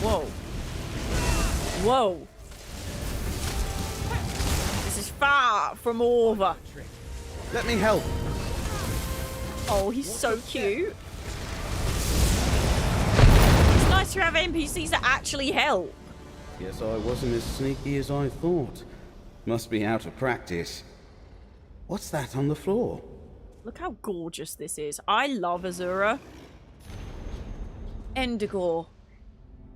Whoa. Whoa. This is far from over. Let me help. Oh, he's so cute. It's nice to have NPCs that actually help. Guess I wasn't as sneaky as I thought. Must be out of practice. What's that on the floor? Look how gorgeous this is. I love Azura. Endigor.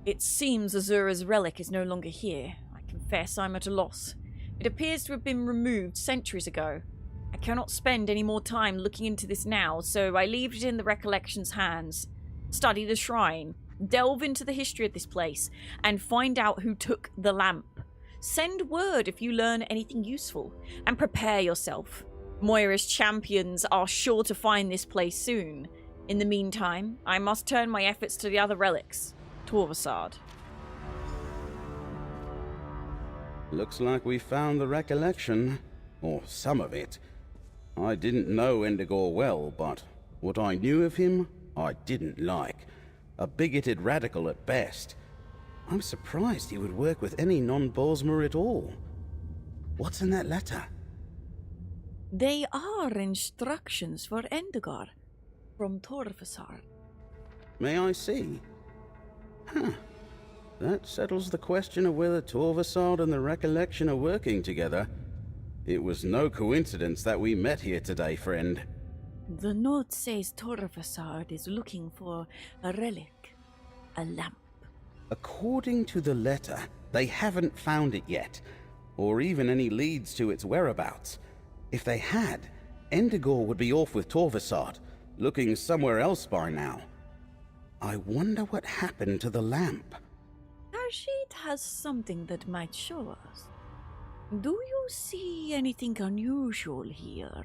It seems Azura's relic is no longer here. I confess I'm at a loss. It appears to have been removed centuries ago. I cannot spend any more time looking into this now, so I leave it in the recollection's hands. Study the shrine, delve into the history of this place, and find out who took the lamp. Send word if you learn anything useful, and prepare yourself. Moira's champions are sure to find this place soon. In the meantime, I must turn my efforts to the other relics. Torvasard. Looks like we found the recollection. Or some of it. I didn't know Endigor well, but what I knew of him, I didn't like. A bigoted radical at best. I'm surprised he would work with any non-Bosmer at all. What's in that letter? They are instructions for Endigor from Torvasard. May I see? Huh. That settles the question of whether Torvasard and the recollection are working together. It was no coincidence that we met here today, friend. The note says Torvasard is looking for a relic, a lamp. According to the letter, they haven't found it yet, or even any leads to its whereabouts. If they had, Endigor would be off with Torvasard, looking somewhere else by now. I wonder what happened to the lamp. Harshit has something that might show us. Do you see anything unusual here?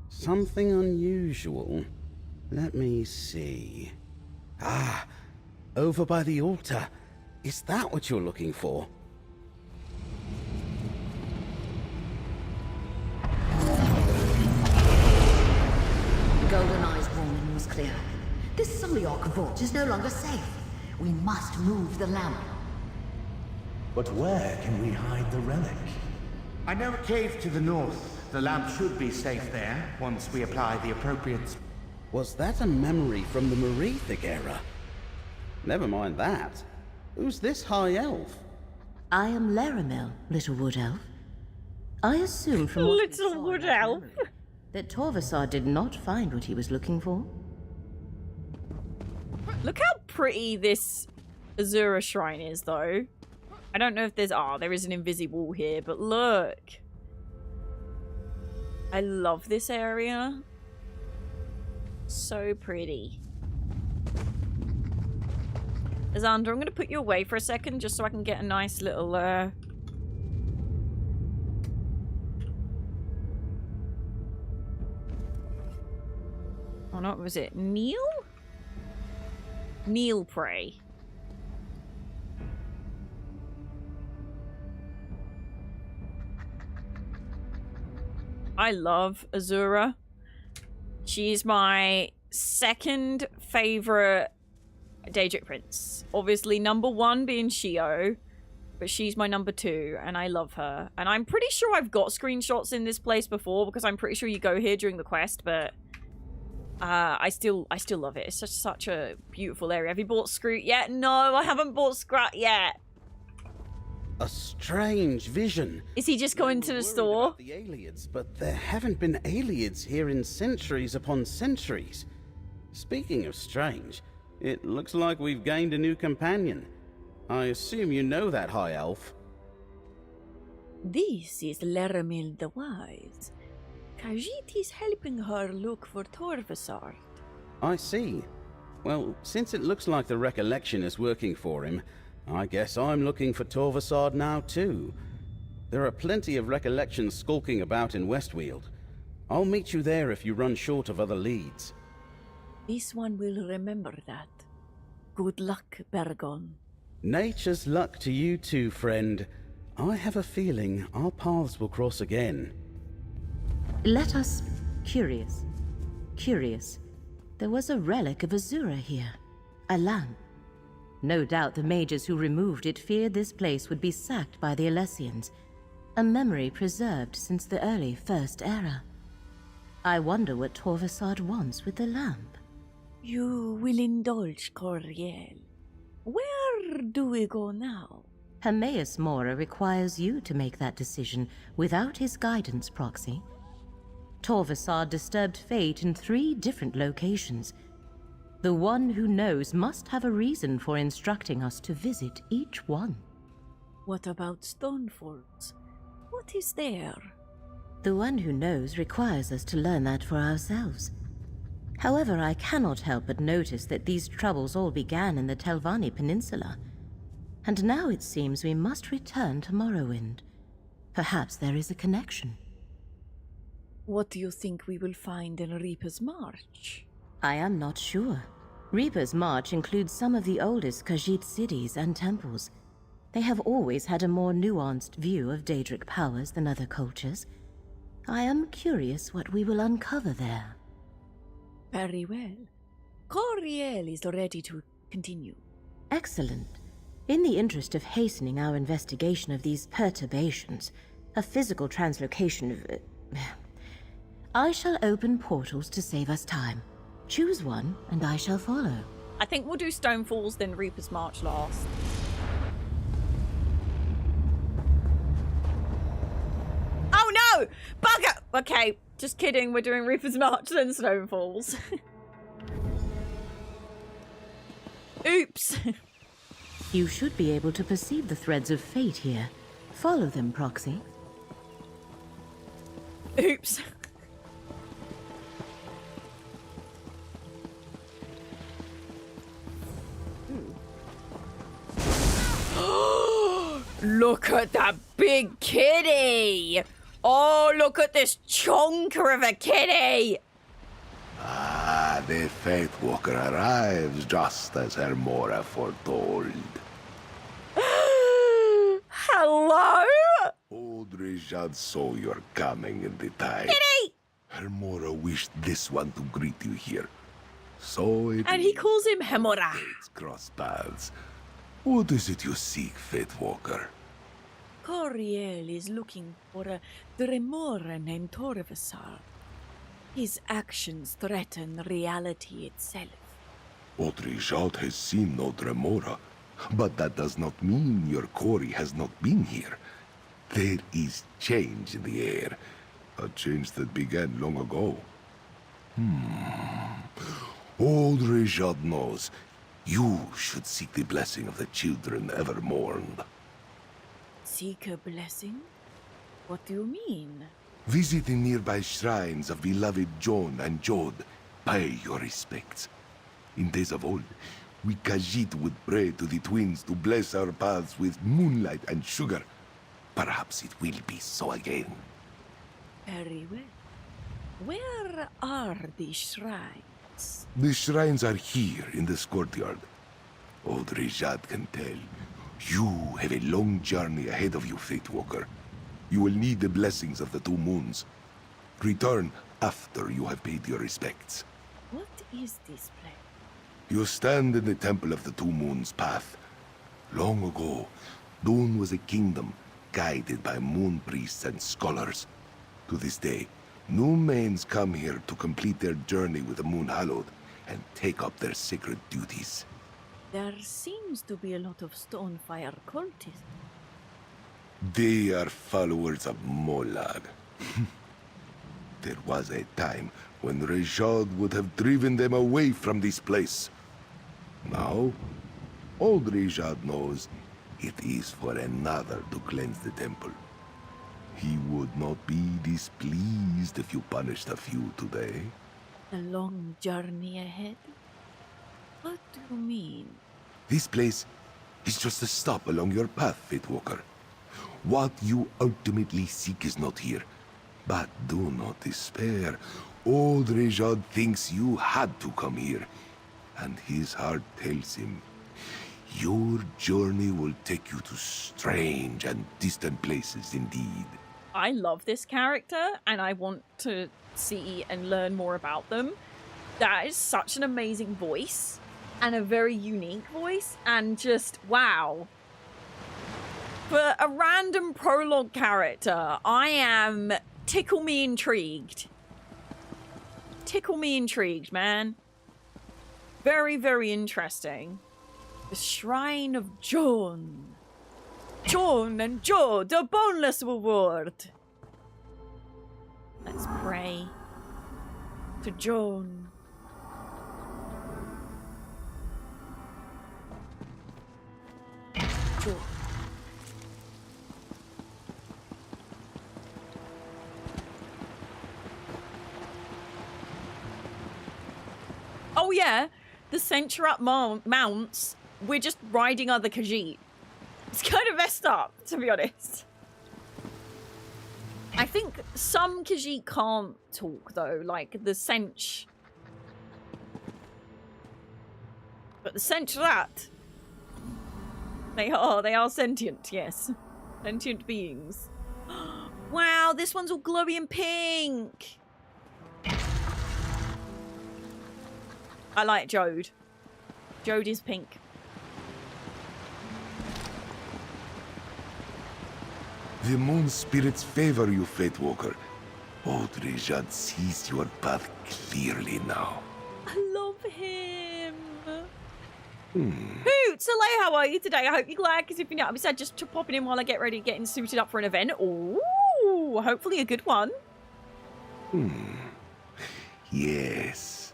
Something unusual. Let me see. Ah, over by the altar. Is that what you're looking for? The Golden Eye's warning was clear. This Solyok vault is no longer safe. We must move the lamp. But where can we hide the relic? I know a cave to the north. The lamp should be safe there, once we apply the appropriate... Was that a memory from the Merethic era? Never mind that. Who's this high elf? I am Laramel, little wood elf. I assume from what Little wood elf. that Torvasar did not find what he was looking for. Look how pretty this Azura shrine is, though. I don't know if there's... Ah, there is an invisible wall here, but look. I love this area. So pretty. Azandra, I'm going to put you away for a second just so I can get a nice little... Oh, no, was it Neil? Neil Prey. I love Azura. She's my second favorite Daedric Prince. Obviously, number one being Shio, but she's my number two, and I love her. And I'm pretty sure I've got screenshots in this place before, because I'm pretty sure you go here during the quest, but I still love it. It's such a beautiful area. Have you bought Scroot yet? No, I haven't bought Scrat yet. A strange vision. Is he just going to the store? The Aliads, but there haven't been Aliads here in centuries upon centuries. Speaking of strange, it looks like we've gained a new companion. I assume you know that high elf. This is Laramil the Wise. Khajiit is helping her look for Torvasar. I see. Well, since it looks like the recollection is working for him, I guess I'm looking for Torvasard now too. There are plenty of recollections skulking about in Westweald. I'll meet you there if you run short of other leads. This one will remember that. Good luck, Bergon. Nature's luck to you too, friend. I have a feeling our paths will cross again. Let us... Curious. There was a relic of Azura here. A lamp. No doubt the mages who removed it feared this place would be sacked by the Alessians, a memory preserved since the early First Era. I wonder what Torvasard wants with the lamp. You will indulge, Coriel. Where do we go now? Hermaeus Mora requires you to make that decision without his guidance, Proxy. Torvasard disturbed fate in 3 different locations. The one who knows must have a reason for instructing us to visit each one. What about Stonefolds? What is there? The one who knows requires us to learn that for ourselves. However, I cannot help but notice that these troubles all began in the Telvanni Peninsula. And now it seems we must return to Morrowind. Perhaps there is a connection. What do you think we will find in Reaper's March? I am not sure. Reaper's March includes some of the oldest Khajiit cities and temples. They have always had a more nuanced view of Daedric powers than other cultures. I am curious what we will uncover there. Very well. Coriel is ready to continue. Excellent. In the interest of hastening our investigation of these perturbations, a physical translocation of... I shall open portals to save us time. Choose one, and I shall follow. I think we'll do Stonefalls, then Reaper's March last. Oh no! Bugger! Okay, just kidding. We're doing Reaper's March, then Stonefalls. Oops. You should be able to perceive the threads of fate here. Follow them, Proxy. Oops. Look at that big kitty! Oh, look at this chonker of a kitty! Ah, the Faith Walker arrives just as Hermora foretold. Hello? Old Rejad saw your coming in the tide. Kitty! Hermora wished this one to greet you here. So it And he calls him Hemora. is cross paths. What is it you seek, Faith Walker? Coriel is looking for a Dremora named Torvasar. His actions threaten reality itself. Odrijad has seen no Dremora, but that does not mean your Cory has not been here. There is change in the air, a change that began long ago. Old Rejad knows you should seek the blessing of the children ever mourned. Seek a blessing? What do you mean? Visit the nearby shrines of beloved John and Jod. Pay your respects. In days of old, we Khajiit would pray to the twins to bless our paths with moonlight and sugar. Perhaps it will be so again. Very well. Where are the shrines? The shrines are here in this courtyard. Old Rejad can tell. You have a long journey ahead of you, Fate Walker. You will need the blessings of the two moons. Return after you have paid your respects. What is this place? You stand in the Temple of the Two Moons path. Long ago, Dune was a kingdom guided by moon priests and scholars. To this day, new mains come here to complete their journey with the moon hallowed and take up their sacred duties. There seems to be a lot of Stonefire cultists. They are followers of Molag. There was a time when Rejad would have driven them away from this place. Now, old Rejad knows it is for another to cleanse the temple. He would not be displeased if you punished a few today. A long journey ahead? What do you mean? This place is just a stop along your path, Fatewalker. What you ultimately seek is not here. But do not despair. Old Rejad thinks you had to come here. And his heart tells him, your journey will take you to strange and distant places indeed. I love this character, and I want to see and learn more about them. That is such an amazing voice, and a very unique voice, and just, wow. For a random prologue character, I am tickle me intrigued. Tickle me intrigued, man. Very, very interesting. The Shrine of John. John and Joe, the boneless reward. Let's pray to John. John. Oh yeah, the Centurat mounts, we're just riding other Khajiit. It's kind of messed up, to be honest. I think some Khajiit can't talk, though, like the Sench. But the Centurat, they are sentient, yes. Sentient beings. Wow, this one's all glowy and pink. I like Jode. Jode is pink. The moon spirits favor you, Fatewalker. Old Rejad sees your path clearly now. I love him. Hoots, hello, how are you today? I hope you're glad, because if you're not, I'm sad just popping in while I get ready, getting suited up for an event. Ooh, hopefully a good one. Yes.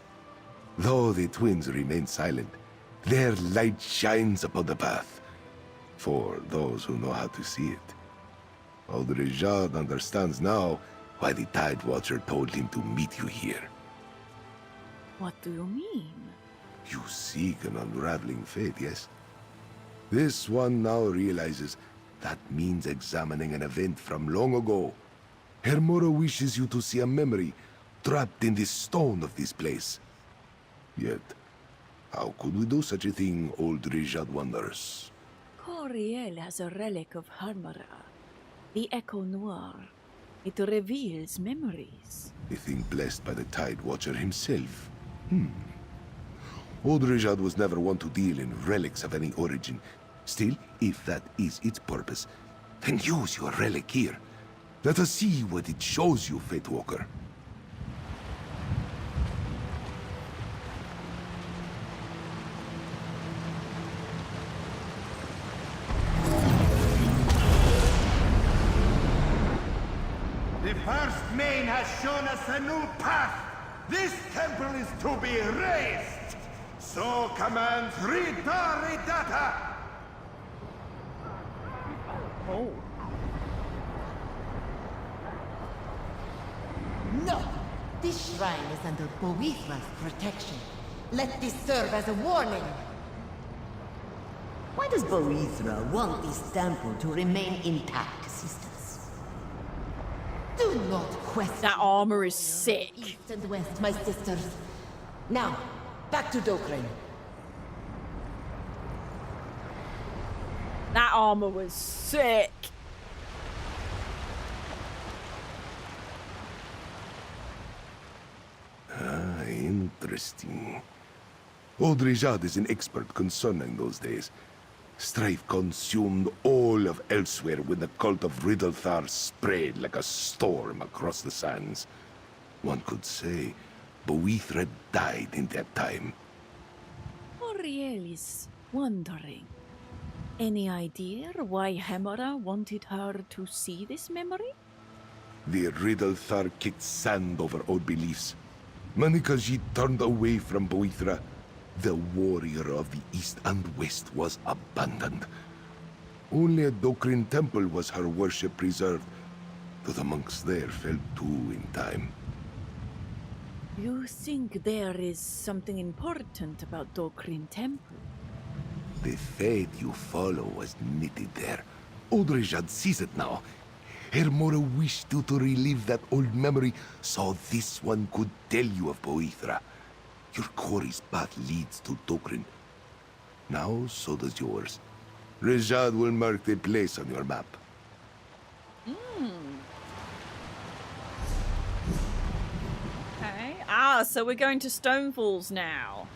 Though the twins remain silent, their light shines upon the path. For those who know how to see it. Old Rejad understands now why the Tide Watcher told him to meet you here. What do you mean? You seek an unraveling fate, yes? This one now realizes that means examining an event from long ago. Hermora wishes you to see a memory trapped in the stone of this place. Yet, how could we do such a thing, old Rijad wonders? Coriel has a relic of Harmara, the Echo Noir. It reveals memories. A thing blessed by the Tide Watcher himself. Old Rijad was never one to deal in relics of any origin. Still, if that is its purpose, then use your relic here. Let us see what it shows you, Fate Walker. The first main has shown us a new path. This temple is to be raised. So commands Rita Ridata. Oh. No! This shrine is under Boethra's protection. Let this serve as a warning. Why does Boethra want this temple to remain intact, sisters? Do not question. That armor is sick. East and west, my sisters. Now, back to Dokren. That armor was sick. Interesting. Old Rijad is an expert concerning those days. Strife consumed all of elsewhere when the cult of Riddlethar spread like a storm across the sands. One could say Boethra died in that time. Coriel is wondering. Any idea why Hemora wanted her to see this memory? The Riddlethar kicked sand over old beliefs. Manikajit turned away from Boethra. The warrior of the east and west was abandoned. Only at Dokrin Temple was her worship preserved, though the monks there fell too in time. You think there is something important about Dokrin Temple? The faith you follow was knitted there. Old Rijad sees it now. Hermora wished you to relive that old memory, so this one could tell you of Boethra. Your quarry's path leads to Dokrin. Now, so does yours. Rijad will mark the place on your map. Okay. Ah, so we're going to Stonefalls now.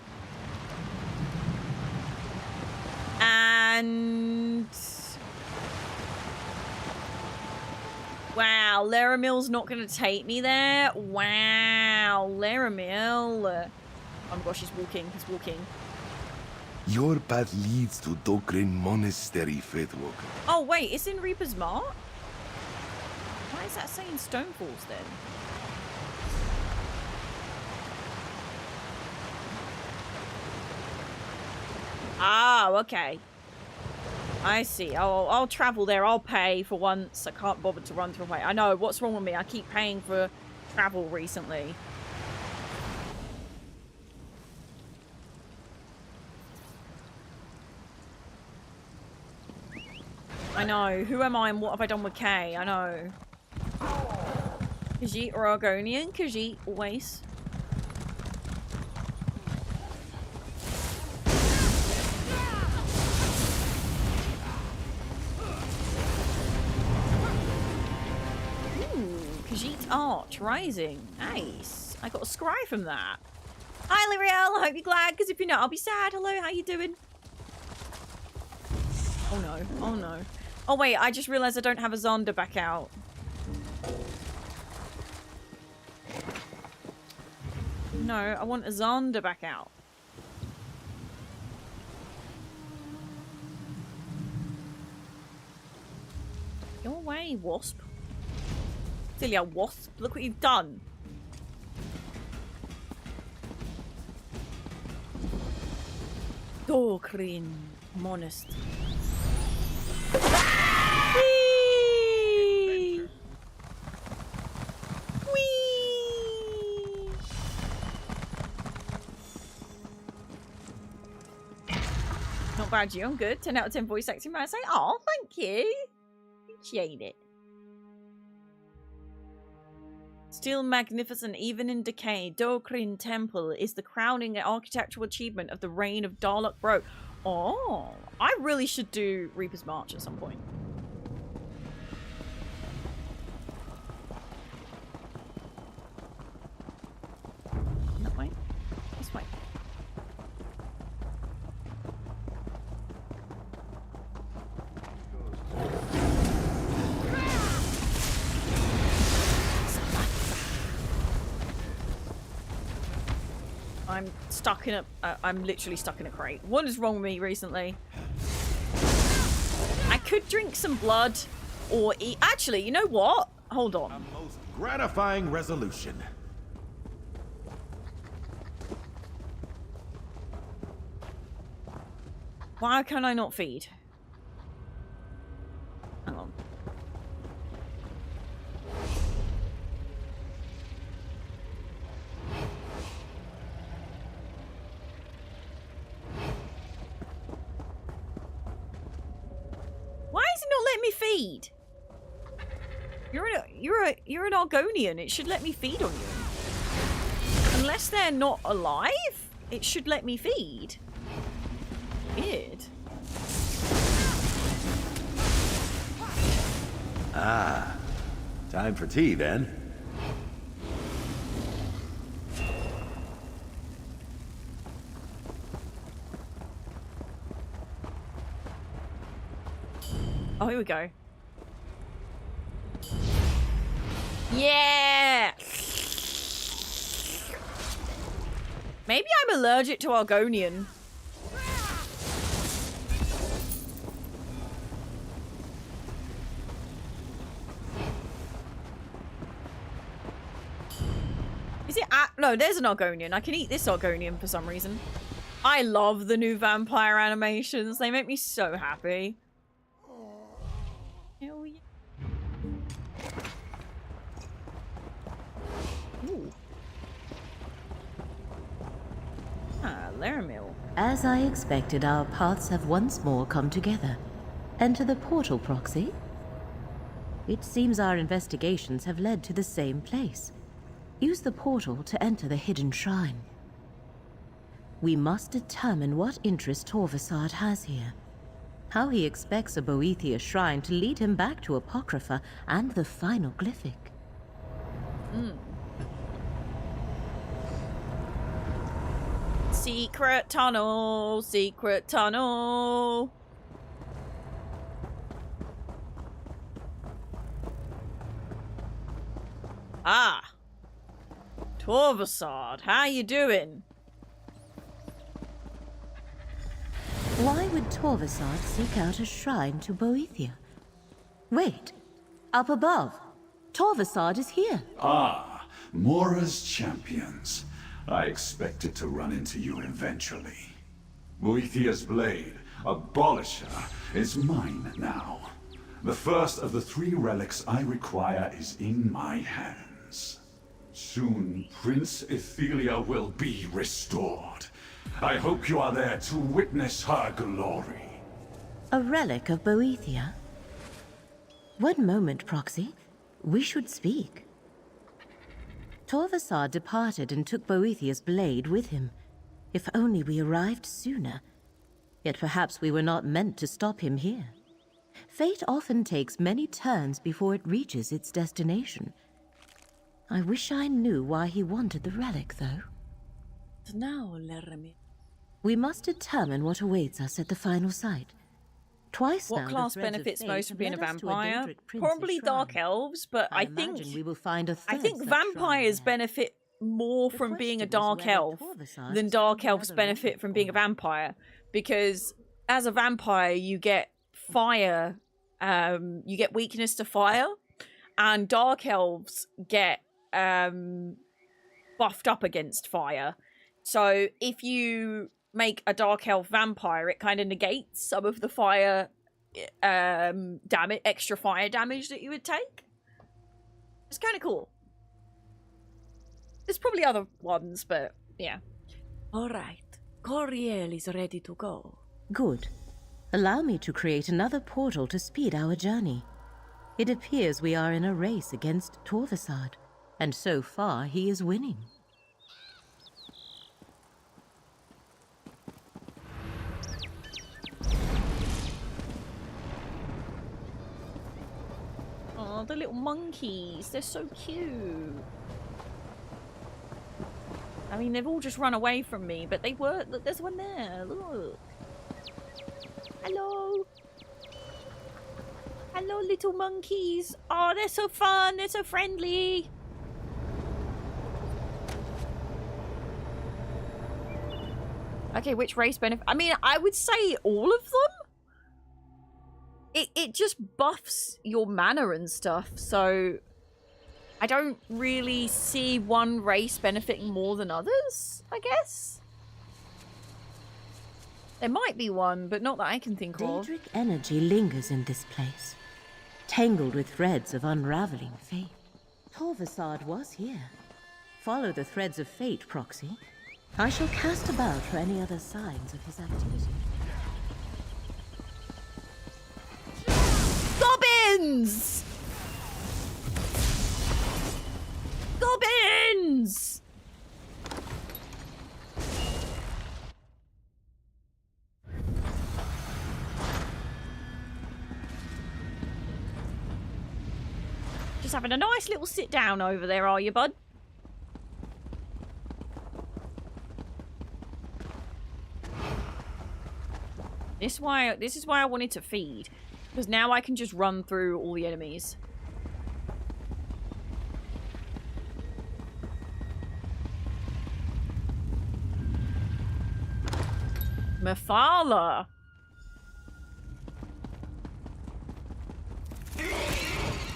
And... wow, Laramil's not going to take me there? Wow, Laramil. Oh my gosh, he's walking, he's walking. Your path leads to Dokrin Monastery, Faithwalker. Oh wait, it's in Reaper's Mark? Why is that saying Stonefalls then? Ah, okay. I see. I'll travel there. I'll pay for once. I can't bother to run through away. I know. What's wrong with me? I keep paying for travel recently. I know. Who am I and what have I done with Kay? I know. Khajiit or Argonian? Khajiit, always. Khajiit Arch Rising. Nice. I got a scry from that. Hi, L'Oreal. I hope you're glad, because if you're not, I'll be sad. Hello, how you doing? Oh no. Oh no. Oh wait, I just realised I don't have a Zonda back out. No, I want a Zonda back out. Go away, wasp. Silly old wasp. Look what you've done. Dokrin Monastery. Whee! Whee! Not bad, you. I'm good. 10 out of 10 voice acting. Might say, oh, thank you. Appreciate it. Still magnificent, even in decay, Dokrin Temple is the crowning architectural achievement of the reign of Darlok Bro. Oh, I really should do Reaper's March at some point. That way? This way. I'm stuck in a... I'm literally stuck in a crate. What is wrong with me recently? I could drink some blood or eat... Actually, you know what? Hold on. A most gratifying resolution. Why can I not feed? Hang on. Why is it not letting me feed? You're an Argonian. It should let me feed on you. Unless they're not alive, it should let me feed. Weird. Ah, time for tea then. Oh, here we go. Yeah! Maybe I'm allergic to Argonian. Is it no, there's an Argonian. I can eat this Argonian for some reason. I love the new vampire animations. They make me so happy. Hell yeah. Ooh. Ah, Laramil. As I expected, our paths have once more come together. Enter the portal, Proxy. It seems our investigations have led to the same place. Use the portal to enter the hidden shrine. We must determine what interest Torvasad has here. How he expects a Boethia shrine to lead him back to Apocrypha and the final glyphic. Secret tunnel, secret tunnel. Ah. Torvasad, how you doing? Why would Torvasad seek out a shrine to Boethia? Wait, up above. Torvasad is here. Ah, Mora's champions. I expected to run into you eventually. Boethia's blade, Abolisher, is mine now. The first of the 3 relics I require is in my hands. Soon, Prince Ethelia will be restored. I hope you are there to witness her glory. A relic of Boethia? One moment, Proxy. We should speak. Torvasad departed and took Boethia's blade with him. If only we arrived sooner. Yet perhaps we were not meant to stop him here. Fate often takes many turns before it reaches its destination. I wish I knew why he wanted the relic, though. Now, Laramil. We must determine what awaits us at the final site. Twice What now, class the threads of benefits fate most from have being a led us to vampire? Daedric Prince's Probably shrine. dark elves, but I think imagine we will find a I third think such vampires shrine there. benefit more from being a dark elf than dark elves benefit from being a vampire, because as a vampire you get fire, you get weakness to fire, and dark elves get buffed up against fire. So if you make a dark elf vampire, it kind of negates some of the fire damage, extra fire damage that you would take. It's kind of cool. There's probably other ones, but yeah. All right. Coriel is ready to go. Good. Allow me to create another portal to speed our journey. It appears we are in a race against Torvasad. And so far, he is winning. Oh, the little monkeys. They're so cute. I mean, they've all just run away from me, but they were... Look, there's one there. Look. Hello. Hello, little monkeys. Oh, they're so fun. They're so friendly. Okay, which race benefit? I mean, I would say all of them. It just buffs your mana and stuff, so I don't really see one race benefiting more than others, I guess. There might be one, but not that I can think of. Daedric energy lingers in this place, tangled with threads of unraveling fate. Torvasad was here. Follow the threads of fate, Proxy. I shall cast about for any other signs of his activity. Goblins! Goblins! Just having a nice little sit down over there, are you, bud? This is why I wanted to feed. Because now I can just run through all the enemies. Mephala!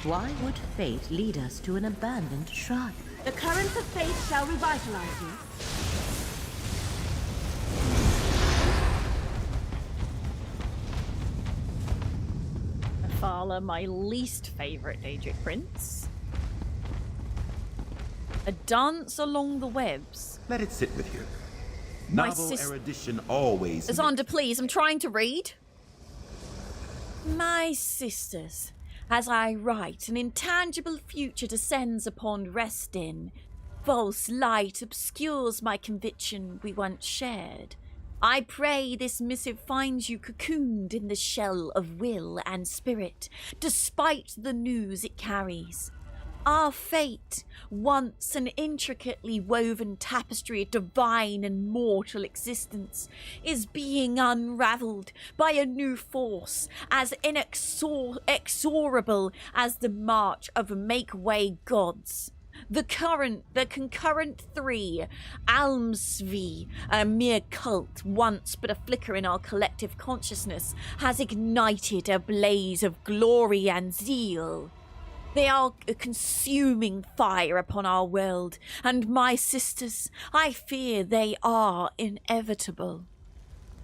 Why would fate lead us to an abandoned shrine? The current of fate shall revitalize you. Mephala, my least favourite Daedric prince. A dance along the webs. Let it sit with you. My Novel erudition always... Xander, please, I'm trying to read. My sisters, as I write, an intangible future descends upon Restin. False light obscures my conviction we once shared. I pray this missive finds you cocooned in the shell of will and spirit, despite the news it carries. Our fate, once an intricately woven tapestry of divine and mortal existence, is being unravelled by a new force as inexorable as the march of make-way gods. The concurrent three, Almsvi, a mere cult once but a flicker in our collective consciousness, has ignited a blaze of glory and zeal. They are a consuming fire upon our world, and my sisters, I fear they are inevitable.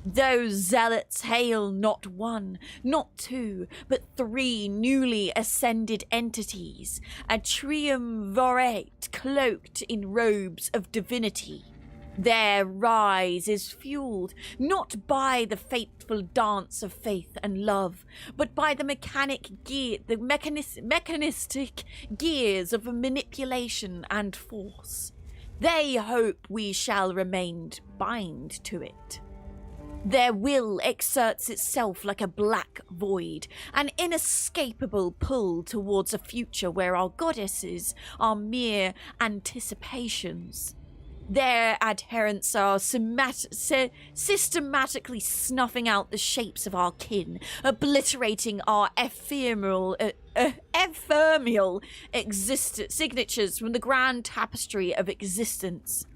Those zealots hail not one, not two, but three newly ascended entities, a triumvirate cloaked in robes of divinity. Their rise is fueled not by the fateful dance of faith and love, but by the mechanistic gears of manipulation and force. They hope we shall remain bind to it. Their will exerts itself like a black void, an inescapable pull towards a future where our goddesses are mere anticipations. Their adherents are systematically snuffing out the shapes of our kin, obliterating our ephemeral signatures from the grand tapestry of existence.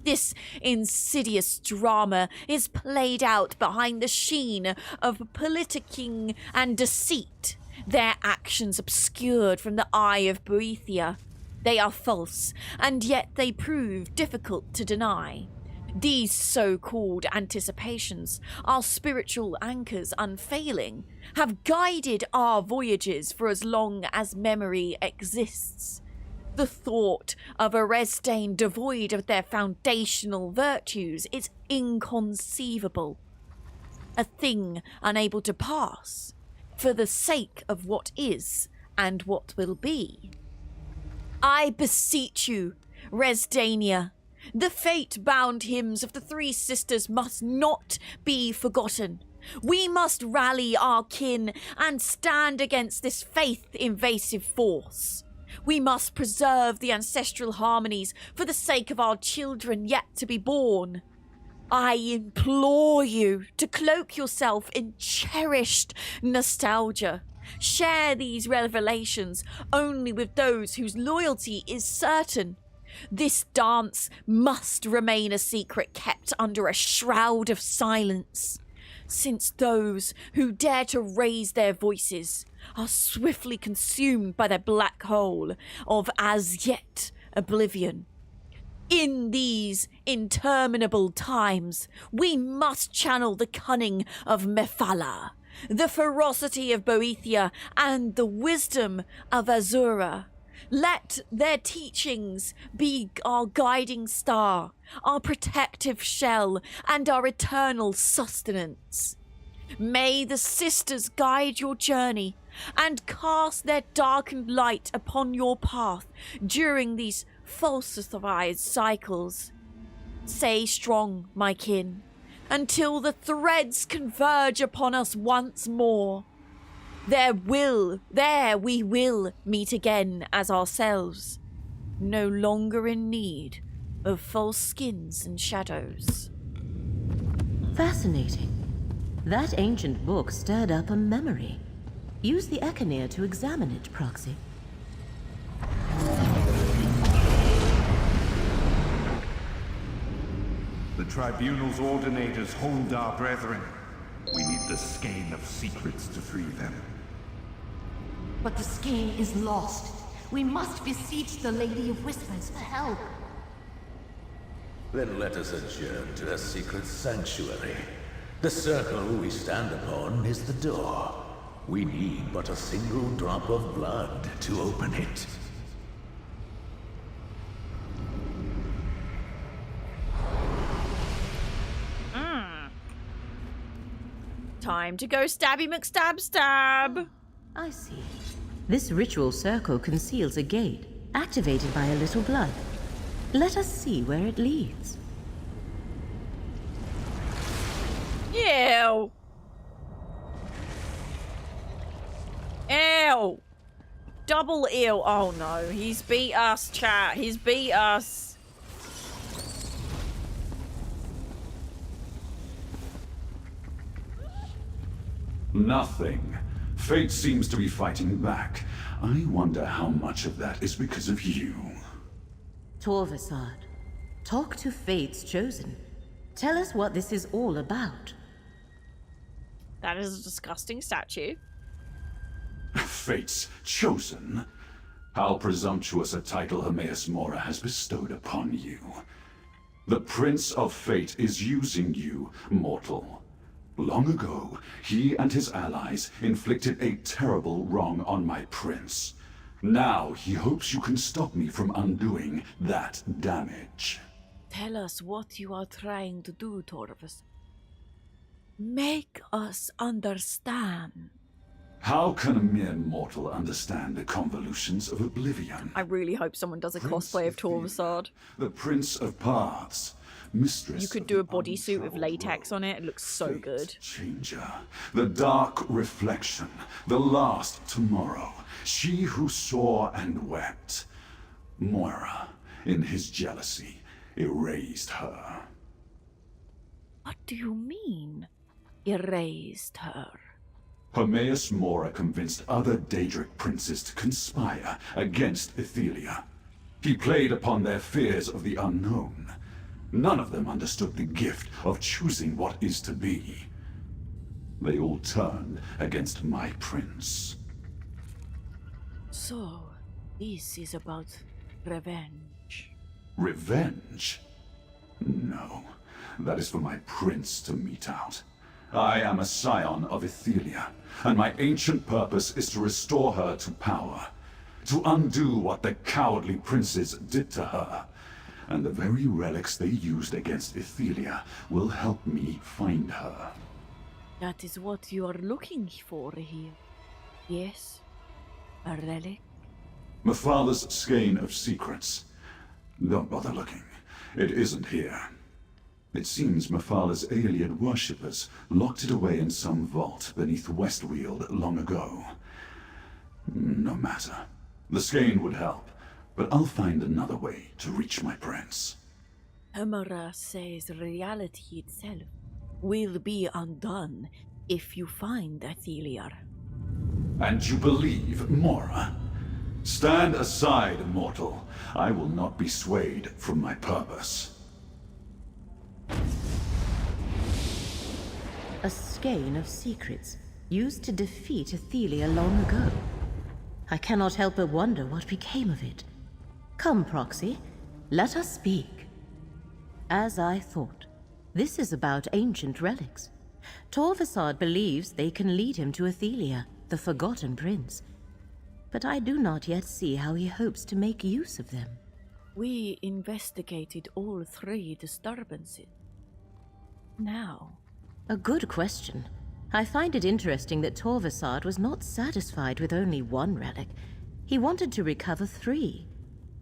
This insidious drama is played out behind the sheen of politicking and deceit, their actions obscured from the eye of Boethia. They are false, and yet they prove difficult to deny. These so-called anticipations, our spiritual anchors unfailing, have guided our voyages for as long as memory exists. The thought of a Restain devoid of their foundational virtues is inconceivable. A thing unable to pass, for the sake of what is and what will be. I beseech you, Resdania, the fate-bound hymns of the three sisters must not be forgotten. We must rally our kin and stand against this faith-invasive force. We must preserve the ancestral harmonies for the sake of our children yet to be born. I implore you to cloak yourself in cherished nostalgia. Share these revelations only with those whose loyalty is certain. This dance must remain a secret kept under a shroud of silence, since those who dare to raise their voices are swiftly consumed by the black hole of as yet oblivion. In these interminable times, we must channel the cunning of Mephala, the ferocity of Boethia, and the wisdom of Azura. Let their teachings be our guiding star, our protective shell, and our eternal sustenance. May the sisters guide your journey and cast their darkened light upon your path during these falsified cycles. Stay strong, my kin, until the threads converge upon us once more. There we will meet again as ourselves, no longer in need of false skins and shadows. Fascinating. That ancient book stirred up a memory. Use the Echinir to examine it, Proxy. The Tribunal's ordinators hold our brethren. We need the skein of secrets to free them. But the skein is lost. We must beseech the Lady of Whispers for help. Then let us adjourn to her secret sanctuary. The circle we stand upon is the door. We need but a single drop of blood to open it. Time to go stabby McStab. I see. This ritual circle conceals a gate, activated by a little blood. Let us see where it leads. Ew. Ew. Double ew. Oh no, he's beat us, chat. He's beat us. Nothing. Fate seems to be fighting back. I wonder how much of that is because of you. Torvasad, talk to Fate's Chosen. Tell us what this is all about. That is a disgusting statue. Fate's Chosen? How presumptuous a title Hermaeus Mora has bestowed upon you. The Prince of Fate is using you, mortal. Long ago, he and his allies inflicted a terrible wrong on my prince. Now he hopes you can stop me from undoing that damage. Tell us what you are trying to do, Torvas. Make us understand. How can a mere mortal understand the convolutions of oblivion? I really hope someone does a cosplay of Torvasad. The Prince of Paths, mistress. You could do a bodysuit with latex on it. It looks so good. Changer, the dark reflection, the last tomorrow. She who saw and wept. Moira, in his jealousy, erased her. What do you mean, erased her? Hermaeus Mora convinced other Daedric princes to conspire against Ethelia. He played upon their fears of the unknown. None of them understood the gift of choosing what is to be. They all turned against my prince. So, this is about revenge. Revenge? No, that is for my prince to mete out. I am a scion of Ethelia, and my ancient purpose is to restore her to power, to undo what the cowardly princes did to her. And the very relics they used against Ethelia will help me find her. That is what you are looking for here. Yes, a relic. My father's skein of secrets. Don't bother looking. It isn't here. It seems my father's Ayleid worshippers locked it away in some vault beneath Westweald long ago. No matter. The skein would help, but I'll find another way to reach my prince. Hemora says reality itself will be undone if you find Atheliar. And you believe Mora? Stand aside, mortal. I will not be swayed from my purpose. A skein of secrets used to defeat Athelia long ago. I cannot help but wonder what became of it. Come, Proxy, let us speak. As I thought, this is about ancient relics. Torvasad believes they can lead him to Athelia, the Forgotten Prince. But I do not yet see how he hopes to make use of them. We investigated all 3 disturbances. Now, A good question. I find it interesting that Torvasad was not satisfied with only 1 relic. He wanted to recover 3.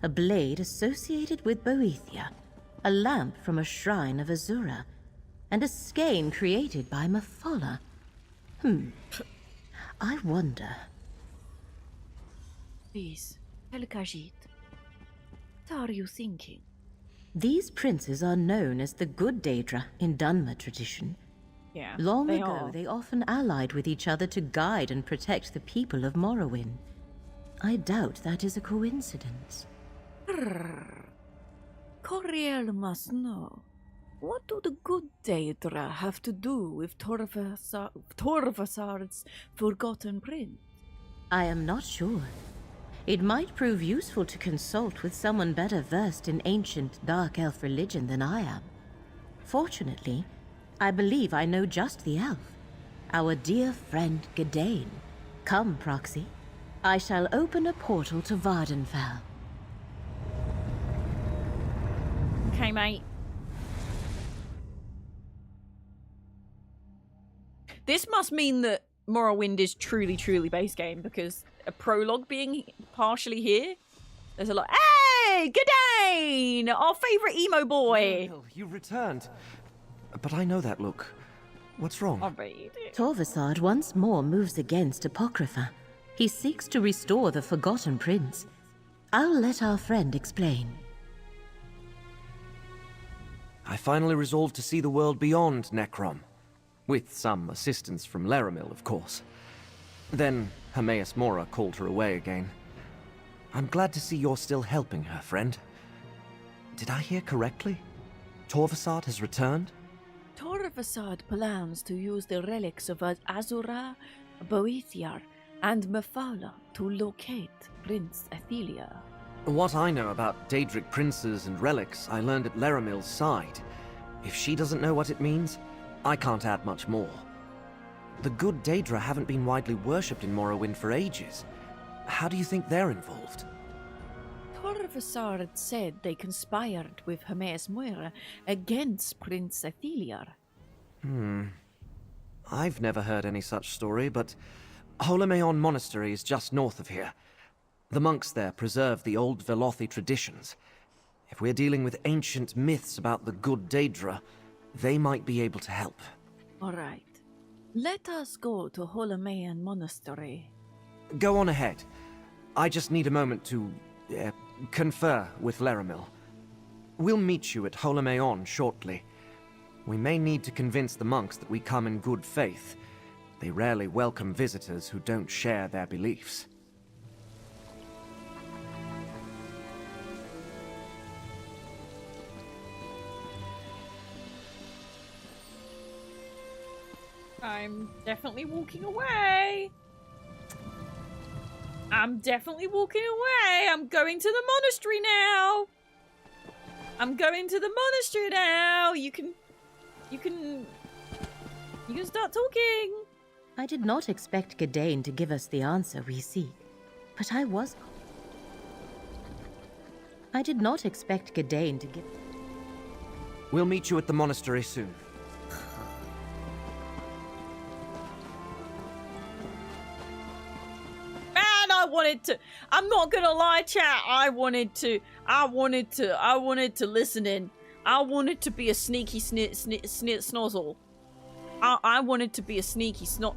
A blade associated with Boethia, a lamp from a shrine of Azura, and a skein created by Mephala. I wonder. please, Helkajit, what are you thinking? These princes are known as the Good Daedra in Dunmer tradition. Yeah, Long they ago, are. they often allied with each other to guide and protect the people of Morrowind. I doubt that is a coincidence. Coriel must know. What do the Good Daedra have to do with Torvasad's Forgotten Prince? I am not sure. It might prove useful to consult with someone better versed in ancient Dark Elf religion than I am. Fortunately, I believe I know just the elf. Our dear friend Gadain. Come, Proxy. I shall open a portal to Vardenfell. Okay, mate. This must mean that Morrowind is truly, truly base game, because a prologue being partially here, there's a lot. Hey, Gadain! Our favourite emo boy! You returned. But I know that look. What's wrong? Torvasad once more moves against Apocrypha. He seeks to restore the Forgotten Prince. I'll let our friend explain. I finally resolved to see the world beyond Necrom. With some assistance from Laramil, of course. Then Hermaeus Mora called her away again. I'm glad to see you're still helping her, friend. Did I hear correctly? Torvasad has returned? Torvasad plans to use the relics of Azura, Boethiar, and Mephala to locate Prince Athelia. What I know about Daedric princes and relics, I learned at Laramil's side. If she doesn't know what it means, I can't add much more. The good Daedra haven't been widely worshipped in Morrowind for ages. How do you think they're involved? Torvasad said they conspired with Hermaeus Mora against Prince Atheliar. I've never heard any such story, but Holomeon Monastery is just north of here. The monks there preserve the old Velothi traditions. If we're dealing with ancient myths about the good Daedra, they might be able to help. All right. Let us go to Holomeon Monastery. Go on ahead. I just need a moment to confer with Laramil. We'll meet you at Holomeon shortly. We may need to convince the monks that we come in good faith. They rarely welcome visitors who don't share their beliefs. I'm definitely walking away. I'm definitely walking away. I'm going to the monastery now. I'm going to the monastery now. You can start talking. I did not expect Gadain to give us the answer we seek, but I did not expect Gadain to give... We'll meet you at the monastery soon. Man, I I'm not gonna lie, chat. I wanted to listen in. I wanted to be a sneaky snozzle. I wanted to be a sneaky snot.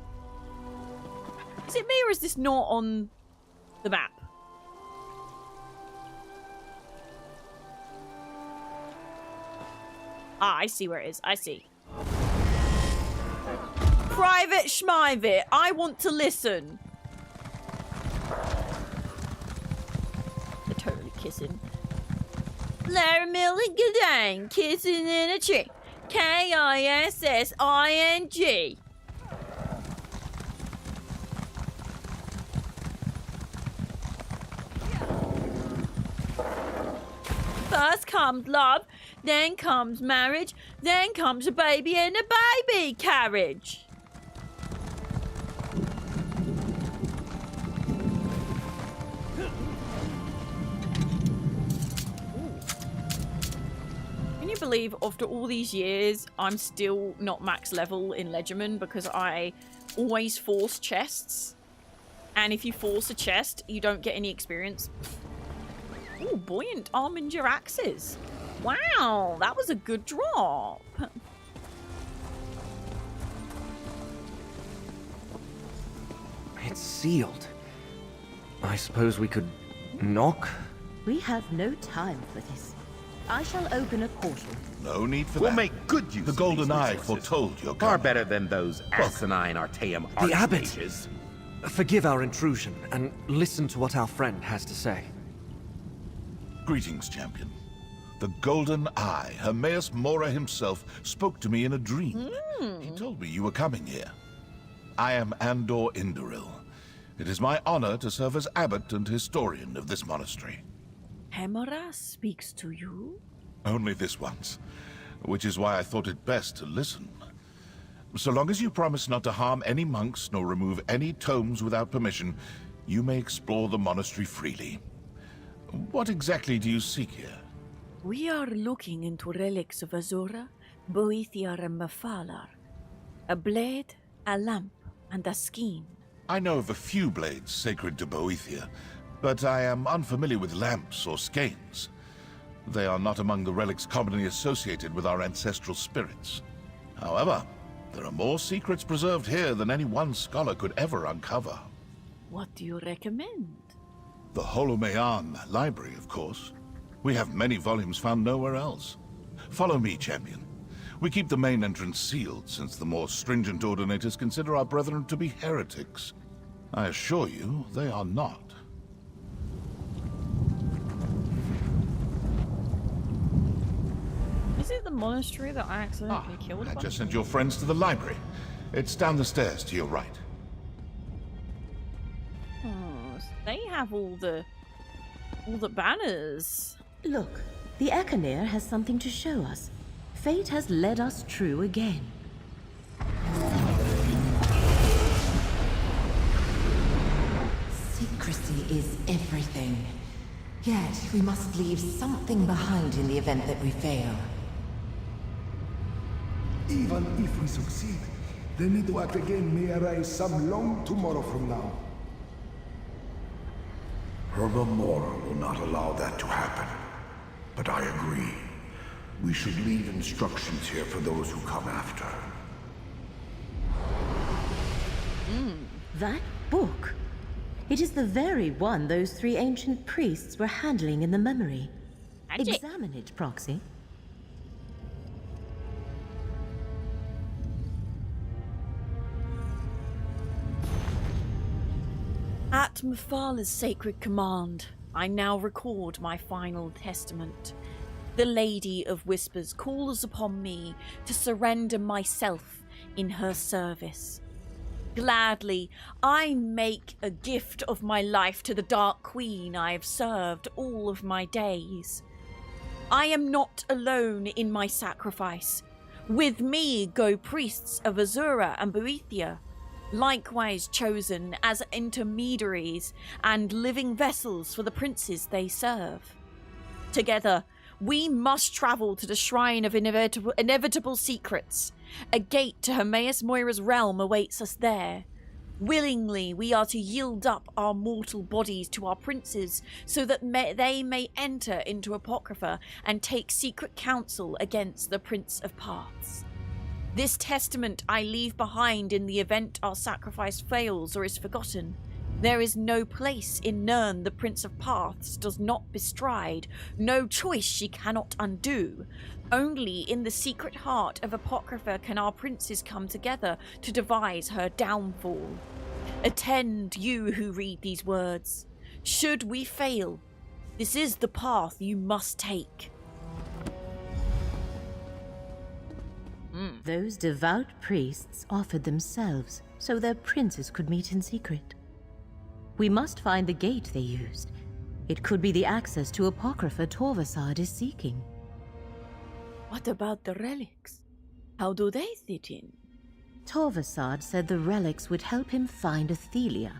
Is it me or is this not on the map? Ah, I see where it is. I see. Private Schmivit, I want to listen. They're totally kissing. Laramil and G'day, kissing in a tree. Kissing. First comes love, then comes marriage, then comes a baby in a baby carriage. Can you believe after all these years, I'm still not max level in Legerdman because I always force chests. And if you force a chest, you don't get any experience. Ooh, buoyant almond axes. Wow, that was a good drop. It's sealed. I suppose we could knock? We have no time for this. I shall open a portal. No need for We'll that. make good use The of Golden these Eye resources. foretold your Far coming. better than those asinine Artaeum The Abbot! archmages. Forgive our intrusion, and listen to what our friend has to say. Greetings, champion. The Golden Eye, Hermaeus Mora himself, spoke to me in a dream. He told me you were coming here. I am Andor Indoril. It is my honor to serve as abbot and historian of this monastery. Hemora speaks to you? Only this once, which is why I thought it best to listen. So long as you promise not to harm any monks nor remove any tomes without permission, you may explore the monastery freely. What exactly do you seek here? We are looking into relics of Azura, Boethiar, and Mafalar. A blade, a lamp, and a skein. I know of a few blades sacred to Boethia, but I am unfamiliar with lamps or skeins. They are not among the relics commonly associated with our ancestral spirits. However, there are more secrets preserved here than any one scholar could ever uncover. What do you recommend? The Holomean Library, of course. We have many volumes found nowhere else. Follow me, champion. We keep the main entrance sealed, since the more stringent ordinators consider our brethren to be heretics. I assure you, they are not. Is it the monastery that I accidentally killed? I just sent your friends to the library. It's down the stairs to your right. Oh, so they have all the banners. Look, the Ekaner has something to show us. Fate has led us true again. Secrecy is everything. Yet, we must leave something behind in the event that we fail. Even if we succeed, the need to act again may arise some long tomorrow from now. Herma Mora will not allow that to happen. But I agree. We should leave instructions here for those who come after. That book. It is the very one those three ancient priests were handling in the memory. Magic. Examine it, Proxy. At Mafala's sacred command, I now record my final testament. The Lady of Whispers calls upon me to surrender myself in her service. Gladly, I make a gift of my life to the Dark Queen I have served all of my days. I am not alone in my sacrifice. With me go priests of Azura and Boethia, likewise chosen as intermediaries and living vessels for the princes they serve. Together, we must travel to the Shrine of Inevitable Secrets. A gate to Hermaeus Moira's realm awaits us there. Willingly, we are to yield up our mortal bodies to our princes, so that they may enter into Apocrypha and take secret counsel against the Prince of Paths. This testament I leave behind in the event our sacrifice fails or is forgotten. There is no place in Nirn the Prince of Paths does not bestride, no choice she cannot undo. Only in the secret heart of Apocrypha can our princes come together to devise her downfall. Attend, you who read these words. Should we fail, this is the path you must take. Those devout priests offered themselves so their princes could meet in secret. We must find the gate they used. It could be the access to Apocrypha Torvasad is seeking. What about the relics? How do they fit in? Torvasad said the relics would help him find Athelia.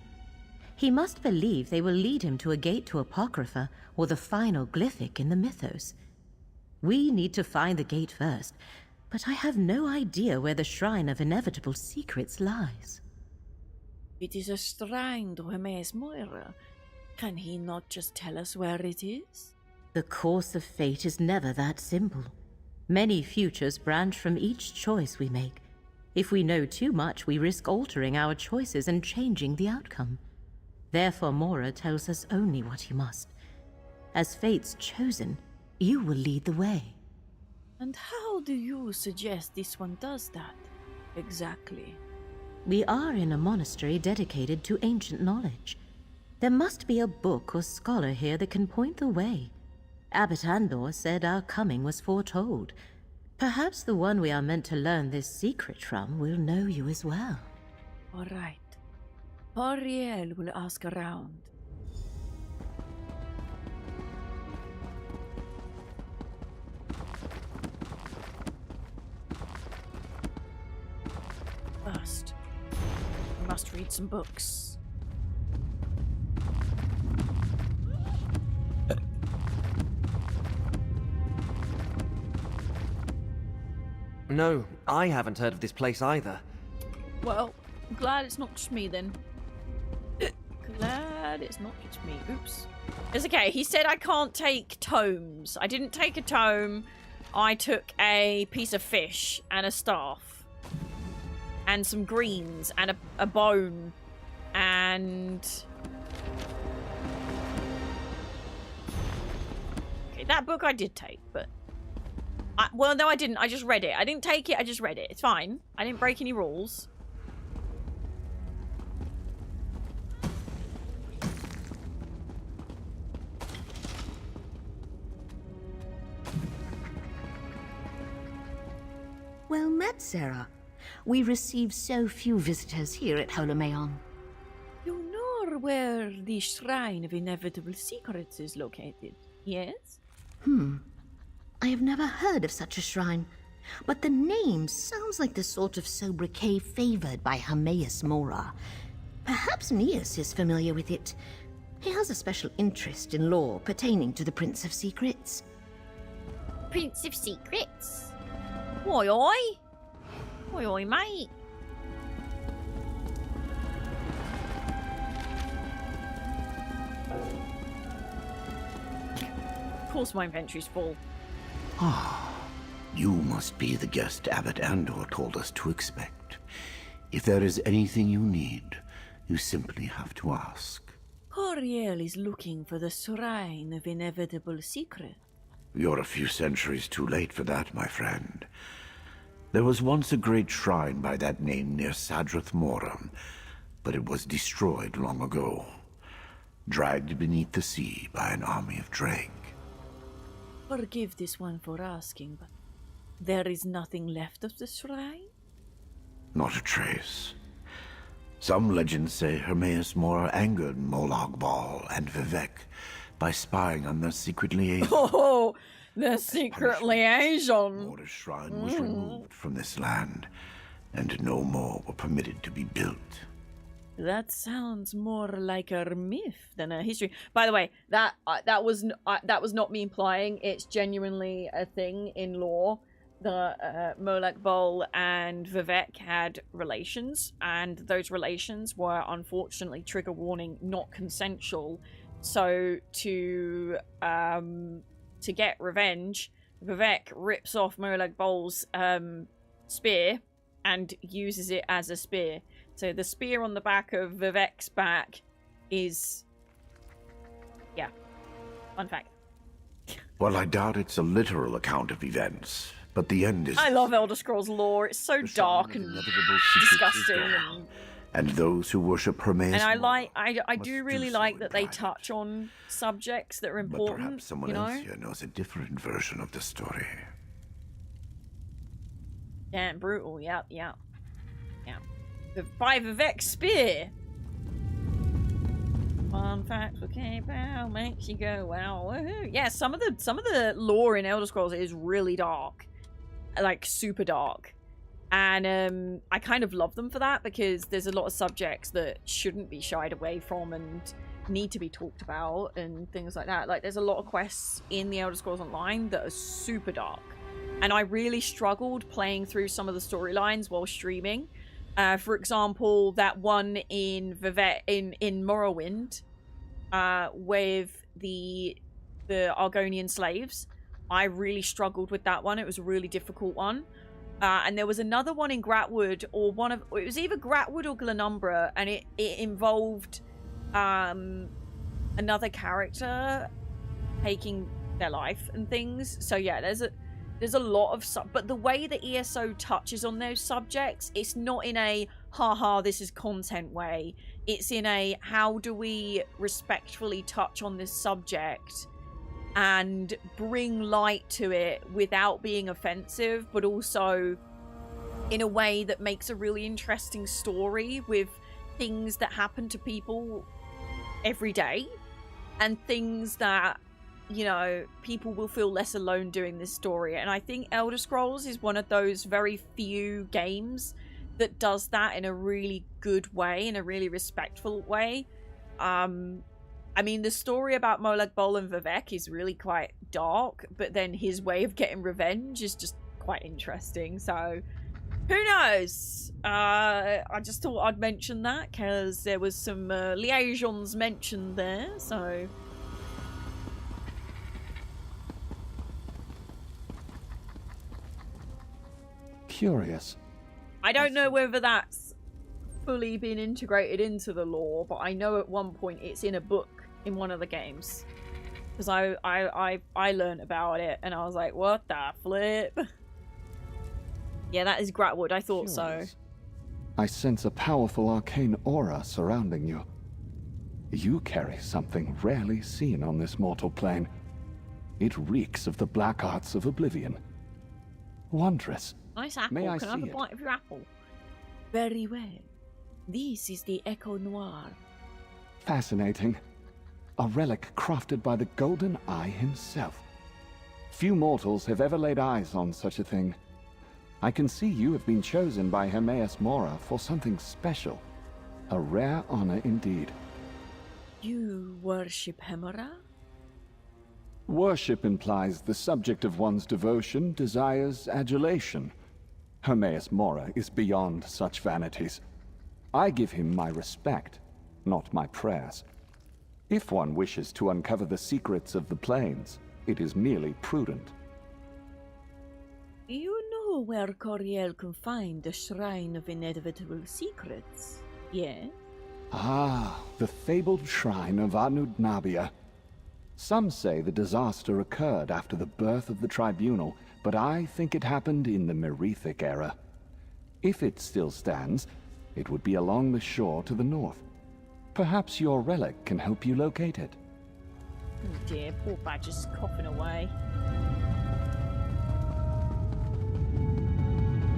He must believe they will lead him to a gate to Apocrypha or the final glyphic in the mythos. We need to find the gate first, but I have no idea where the Shrine of Inevitable Secrets lies. It is a shrine to Hermes Moira. Can he not just tell us where it is? The course of fate is never that simple. Many futures branch from each choice we make. If we know too much, we risk altering our choices and changing the outcome. Therefore, Mora tells us only what he must. As fate's chosen, you will lead the way. And how do you suggest this one does that? Exactly. We are in a monastery dedicated to ancient knowledge. There must be a book or scholar here that can point the way. Abbot Andor said our coming was foretold. Perhaps the one we are meant to learn this secret from will know you as well. All right. Ariel will ask around. First, we must read some books. No, I haven't heard of this place either. Well, I'm glad it's not just me then. Glad it's not just me. Oops. It's okay. He said I can't take tomes. I didn't take a tome. I took a piece of fish and a staff. And some greens and a bone. And... okay, that book I did take, but... well, no, I didn't. I just read it. I didn't take it. I just read it. It's fine. I didn't break any rules. Well met, Sarah. We receive so few visitors here at Holomeon. You know where the Shrine of Inevitable Secrets is located, yes? I have never heard of such a shrine, but the name sounds like the sort of sobriquet favored by Hermes Mora. Perhaps Neas is familiar with it. He has a special interest in lore pertaining to the Prince of Secrets. Prince of Secrets? Oi, oi. Oi, oi, mate. Of course my inventory's full. Ah, you must be the guest Abbot Andor told us to expect. If there is anything you need, you simply have to ask. Ariel is looking for the Shrine of Inevitable Secret. You're a few centuries too late for that, my friend. There was once a great shrine by that name near Sadrith Moram, but it was destroyed long ago, dragged beneath the sea by an army of Drake. Forgive this one for asking, but there is nothing left of the shrine? Not a trace. Some legends say Hermes Mora angered Molag Bal and Vivek by spying on their secret liaison. Oh, the secret liaison. Mora's shrine was removed from this land, and no more were permitted to be built. That sounds more like a myth than a history. By the way, that was not me implying. It's genuinely a thing in lore. Molag Bal and Vivek had relations, and those relations were unfortunately, trigger warning, not consensual. So to get revenge, Vivek rips off Molag Bal's spear and uses it as a spear. So the spear on the back of Vivek's back is, yeah, fun fact. Well, I doubt it's a literal account of events, but the end is... I love Elder Scrolls lore. It's so dark and disgusting. And those who worship Hermes... And I do really like that they touch on subjects that are important, but perhaps someone else here knows a different version of the story. Damn brutal, yeah. By Vivek's spear. Fun fact for K-Pal makes you go wow, woohoo. Yeah, some of the lore in Elder Scrolls is really dark, like super dark, and I kind of love them for that, because there's a lot of subjects that shouldn't be shied away from and need to be talked about and things like that. Like there's a lot of quests in the Elder Scrolls Online that are super dark, and I really struggled playing through some of the storylines while streaming. For example, that one in Morrowind, with the Argonian slaves. I really struggled with that one. It was a really difficult one. And there was another one in Gratwood, it was either Gratwood or Glenumbra, and it involved another character taking their life and things. So yeah, there's a lot of but the way that ESO touches on those subjects, it's not in a haha this is content way. It's in a how do we respectfully touch on this subject and bring light to it without being offensive, but also in a way that makes a really interesting story with things that happen to people every day and things that, you know, people will feel less alone doing this story. And I think Elder Scrolls is one of those very few games that does that in a really good way, in a really respectful way. I mean, the story about Molag Bal and Vivek is really quite dark, but then his way of getting revenge is just quite interesting. So, who knows? I just thought I'd mention that because there was some liaisons mentioned there, so... Curious. I don't know whether that's fully been integrated into the lore, but I know at one point it's in a book in one of the games. Because I learned about it and I was like, what the flip? Yeah, that is Gratwood. I thought so. I sense a powerful arcane aura surrounding you. You carry something rarely seen on this mortal plane. It reeks of the black arts of oblivion. Wondrous. Nice apple. May I Can I have see a bite of your apple? Very well. This is the Echo Noir. Fascinating. A relic crafted by the Golden Eye himself. Few mortals have ever laid eyes on such a thing. I can see you have been chosen by Hermes Mora for something special. A rare honor indeed. You worship Hemora? Worship implies the subject of one's devotion desires adulation. Hermes Mora is beyond such vanities. I give him my respect, not my prayers. If one wishes to uncover the secrets of the plains, it is merely prudent. You know where Coriel can find the Shrine of Inevitable Secrets, yes? Ah, the fabled shrine of Anud Nabia. Some say the disaster occurred after the birth of the tribunal, but I think it happened in the Merethic era. If it still stands, it would be along the shore to the north. Perhaps your relic can help you locate it. Oh dear, poor Badger's coughing away.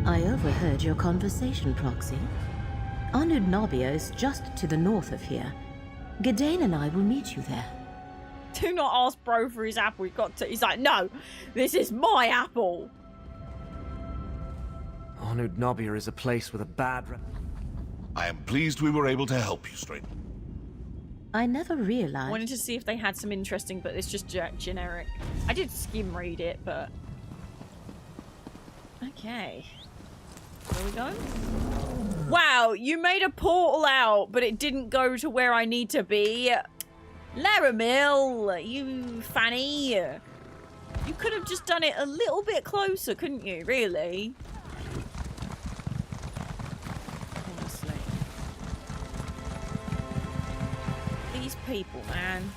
I overheard your conversation, Proxy. Anud Nabia is just to the north of here. Gadain and I will meet you there. Do not ask bro for his apple. He's like, no, this is my apple. Anud Nabia is a place with a bad rep. I am pleased we were able to help you, stranger. I never I realized... wanted to see if they had some interesting, but it's just generic. I did skim read it, but... Okay. Where we go? Wow, you made a portal out, but it didn't go to where I need to be. Laramil, you fanny. You could have just done it a little bit closer, couldn't you? Really? Honestly. These people, man.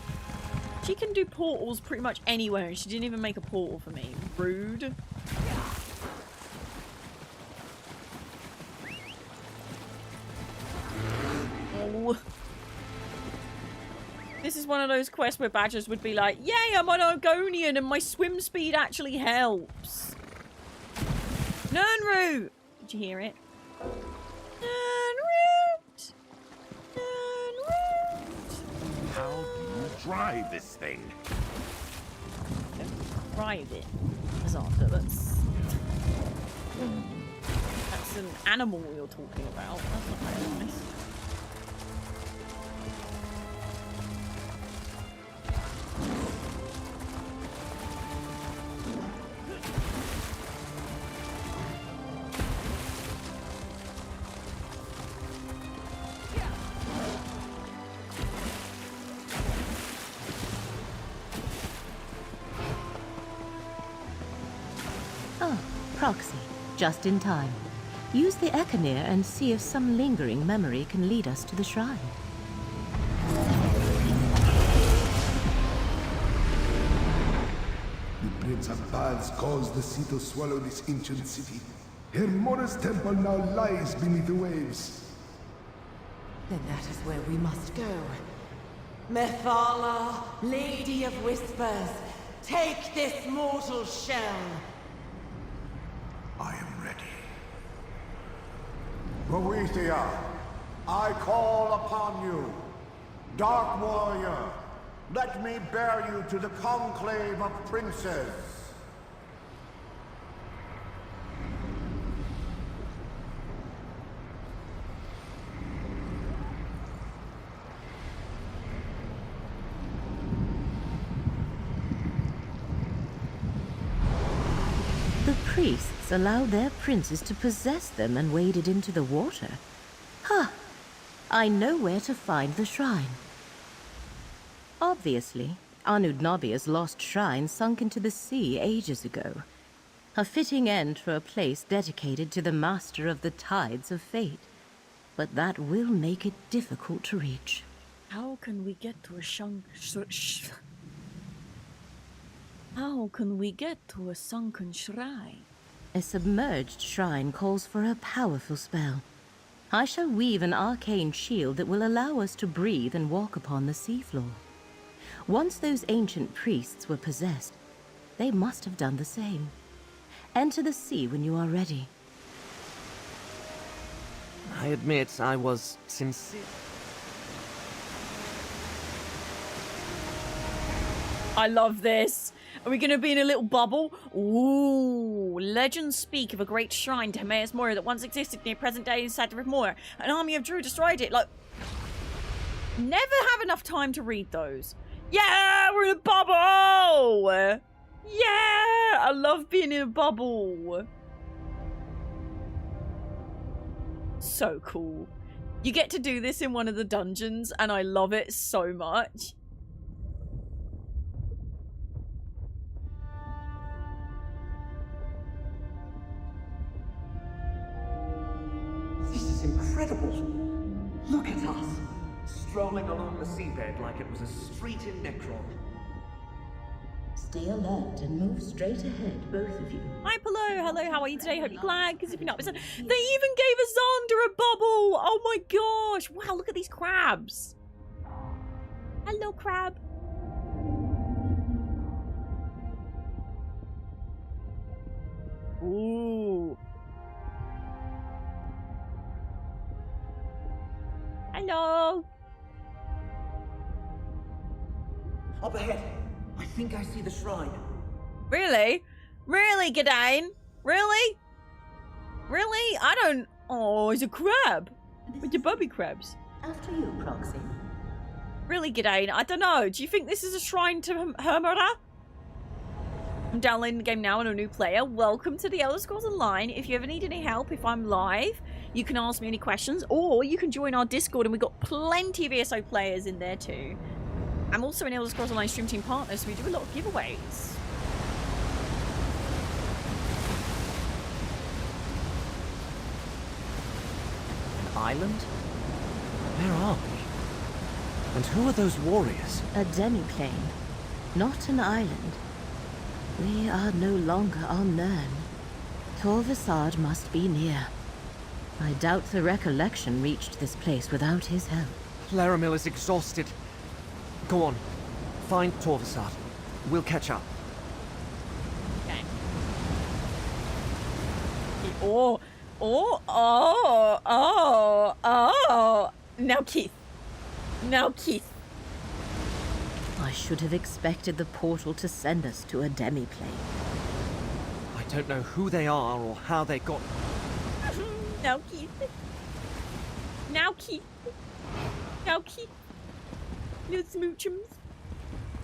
She can do portals pretty much anywhere, and she didn't even make a portal for me. Rude. Oh. This is one of those quests where badgers would be like, yay, I'm an Argonian and my swim speed actually helps. Nernroot! Did you hear it? Nernroot! Nernroot! How do you drive this thing? Drive it. Azarta, that's an animal you're talking about. That's not very nice. Oh, Proxy. Just in time. Use the Echinir and see if some lingering memory can lead us to the shrine. The Prince of Baths caused the sea to swallow this ancient city. Hermora's temple now lies beneath the waves. Then that is where we must go. Methala, Lady of Whispers, take this mortal shell. I am ready. Boethia, I call upon you. Dark warrior, let me bear you to the conclave of princes. The priests allowed their princes to possess them and waded into the water. Huh. I know where to find the shrine. Obviously, Anudnabia's lost shrine sunk into the sea ages ago. A fitting end for a place dedicated to the master of the tides of fate. But that will make it difficult to reach. How can we get to a How can we get to a sunken shrine? A submerged shrine calls for a powerful spell. I shall weave an arcane shield that will allow us to breathe and walk upon the seafloor. Once those ancient priests were possessed, they must have done the same. Enter the sea when you are ready. I admit I was sincere. I love this. Are we going to be in a little bubble? Ooh. Legends speak of a great shrine to Timaeus Mora that once existed near present-day Sadrith Mora. An army of Druid destroyed it. Like, never have enough time to read those. Yeah, we're in a bubble. Yeah, I love being in a bubble. So cool. You get to do this in one of the dungeons, and I love it so much. This is incredible. Look at us, strolling along the seabed like it was a street in Necron. Stay alert and move straight ahead, both of you. Hi, Polo. Hello, how are you today? Hope you're glad, because if you're not, they even gave Xander a bubble. Oh my gosh. Wow, look at these crabs. Hello, crab. Ooh. Hello. Up ahead. I think I see the shrine. Really? Really, Gadain? Really? Really? I don't... Oh, he's a crab. With your bubby crabs. After you, Proxy. Really, Gadain? I don't know. Do you think this is a shrine to Hermera? I'm downloading the game now and a new player. Welcome to the Elder Scrolls Online. If you ever need any help, if I'm live, you can ask me any questions, or you can join our Discord, and we've got plenty of ESO players in there too. I'm also an Elder Scrolls Online stream team partner, so we do a lot of giveaways. An island? Where are we? And who are those warriors? A demiplane, not an island. We are no longer on Nirn. Torvasad must be near. I doubt the recollection reached this place without his help. Laramil is exhausted. Go on. Find Torvasad. We'll catch up. Okay. Oh. Now Keith. I should have expected the portal to send us to a demiplane. I don't know who they are or how they got... Now Keith. Little smoochums.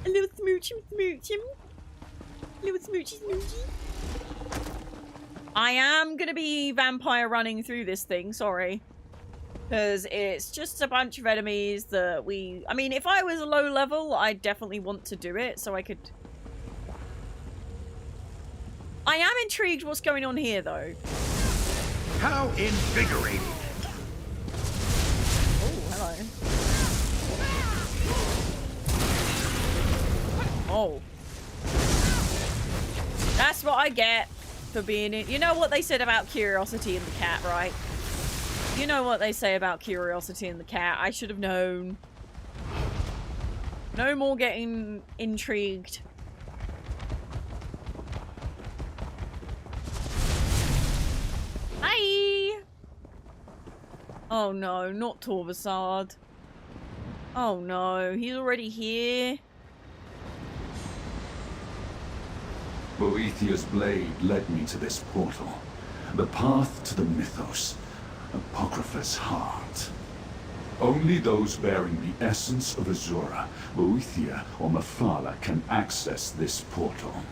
A little smoochum. Little smoochy. I am gonna be vampire running through this thing, sorry. Because it's just a bunch of enemies that we... I mean, if I was a low level, I'd definitely want to do it, so I could... I am intrigued what's going on here, though. How invigorating! Oh, hello. Oh. That's what I get for being in... You know what they said about Curiosity and the cat, right? You know what they say about Curiosity and the cat. I should have known. No more getting intrigued. Hi! Oh no, not Torvasad. Oh no, he's already here. Boethiah's blade led me to this portal. The path to the mythos. Apocrypha's heart. Only those bearing the essence of Azura, Boethiah or Mephala can access this portal.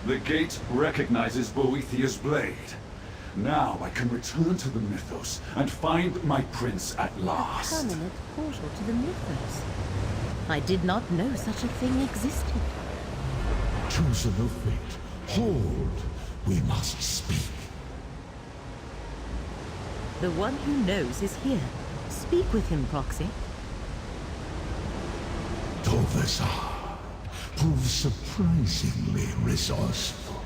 The gate recognizes Boethiah's blade. Now I can return to the mythos and find my prince at last. A permanent portal to the mythos. I did not know such a thing existed. Chosen of fate, hold. We must speak. The one who knows is here. Speak with him, Proxy. Torvasad proves surprisingly resourceful.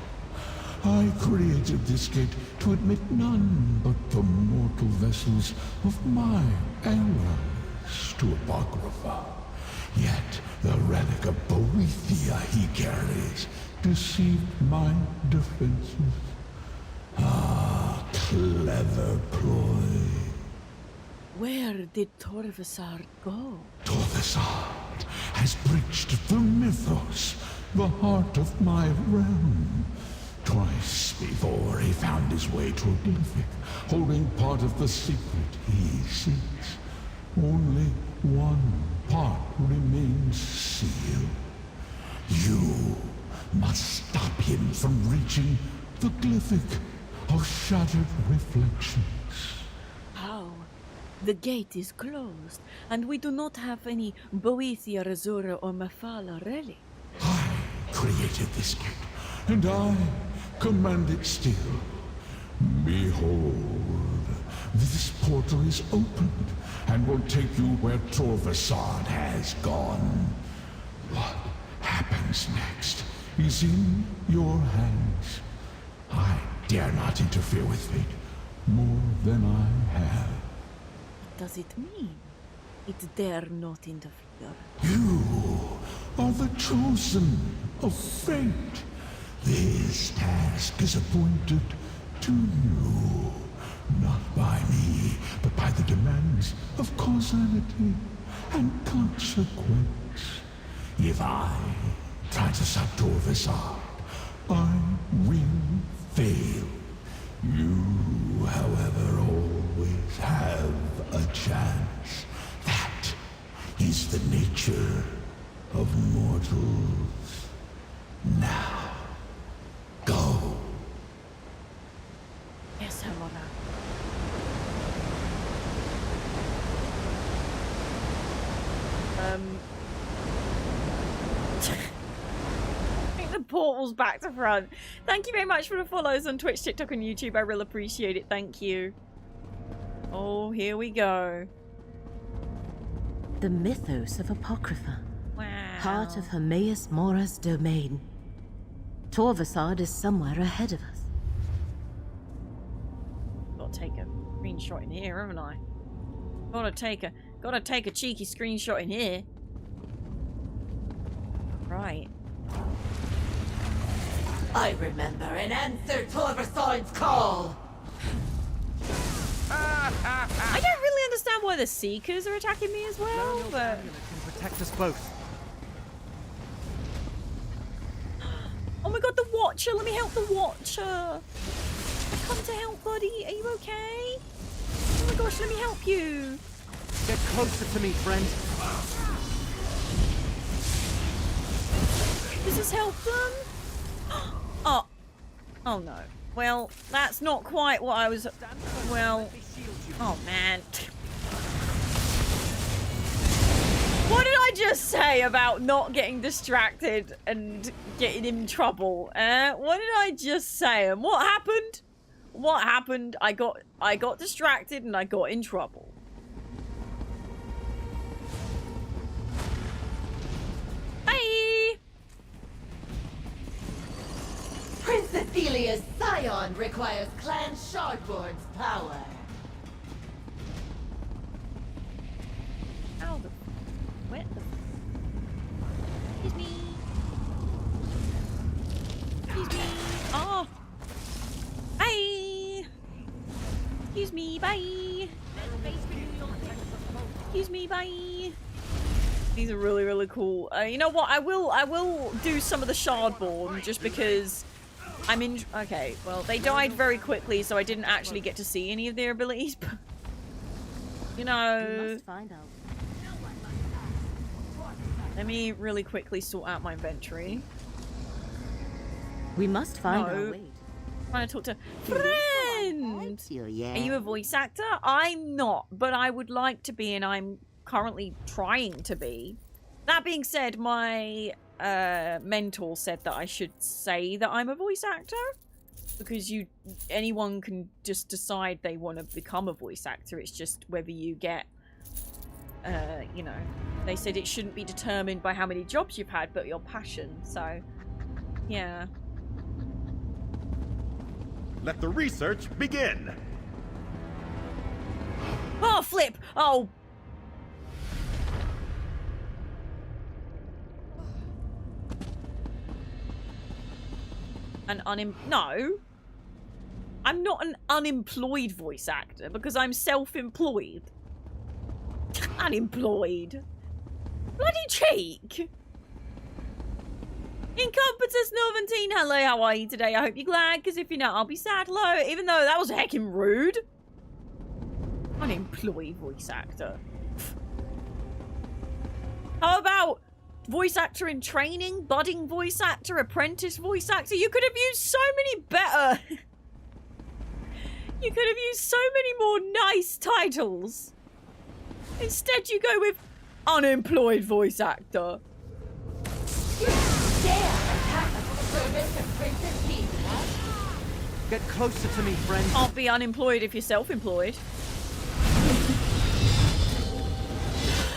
I created this gate to admit none but the mortal vessels of my allies to Apocrypha. Yet the relic of Boethiah he carries deceived my defenses. Ah, clever ploy. Where did Torvasad go? Torvasad has breached the mythos, the heart of my realm. Twice before he found his way to a glyphic, holding part of the secret he seeks. Only one part remains sealed. You must stop him from reaching the glyphic of shattered reflections. How? The gate is closed, and we do not have any Boethiah, Azura, or Mephala relic. I created this gate, and I command it still. Behold, this portal is opened, and will take you where Torvasad has gone. What happens next is in your hands. I dare not interfere with fate more than I have. What does it mean? It dare not interfere. You are the chosen of fate. This task is appointed to you, not by me, but by the demands of causality and consequence. If I try to stop Torvasad, I will fail. You, however, always have a chance. That is the nature of mortals. Now, go. Yes, Hermona. The portal's back to front. Thank you very much for the follows on Twitch, TikTok, and YouTube. I really appreciate it. Thank you. Oh, here we go. The mythos of Apocrypha. Wow. Heart of Hermaeus Mora's domain. Torvasad is somewhere ahead of us. Gotta take a screenshot in here, haven't I? Gotta take a cheeky screenshot in here. Right. I remember and answer Torvasad's call. I don't really understand why the Seekers are attacking me as well, but Can protect us both. oh my god, the Watcher! Let me help the Watcher. I've come to help, buddy. Are you okay? Oh my gosh, let me help you. Get closer to me, friend. Does this help them? Oh. Oh no. Well, that's not quite what I was... Well... Oh man. What did I just say about not getting distracted and getting in trouble? What did I just say? And what happened? What happened? I got distracted and I got in trouble. Bye! Prince Athelia's scion requires Clan Shardborn's power. How the... Where the... Excuse me. Excuse me. Oh! Bye! Excuse me, bye! Excuse me, bye! These are really, really cool. You know what? I will do some of the Shardborn just because I'm in... Okay, well, they died very quickly, so I didn't actually get to see any of their abilities, but... You know... We must find out. Let me really quickly sort out my inventory. We must find our way. Trying to talk to... Friend! Are you a voice actor? I'm not, but I would like to be, and I'm currently trying to be. That being said, my mentor said that I should say that I'm a voice actor, because anyone can just decide they want to become a voice actor. It's just whether you get, you know, they said it shouldn't be determined by how many jobs you've had, but your passion. So, yeah. Let the research begin. Oh, flip! Oh. No. I'm not an unemployed voice actor because I'm self-employed. Unemployed. Bloody cheek. Incompetence Norventine, hello, how are you today? I hope you're glad, because if you're not, I'll be sad. Hello, even though that was heckin' rude. Unemployed voice actor. How about voice actor in training, budding voice actor, apprentice voice actor? You could have used so many better. You could have used so many more nice titles. Instead, you go with unemployed voice actor. Get closer to me, friend. Can't be unemployed if you're self-employed.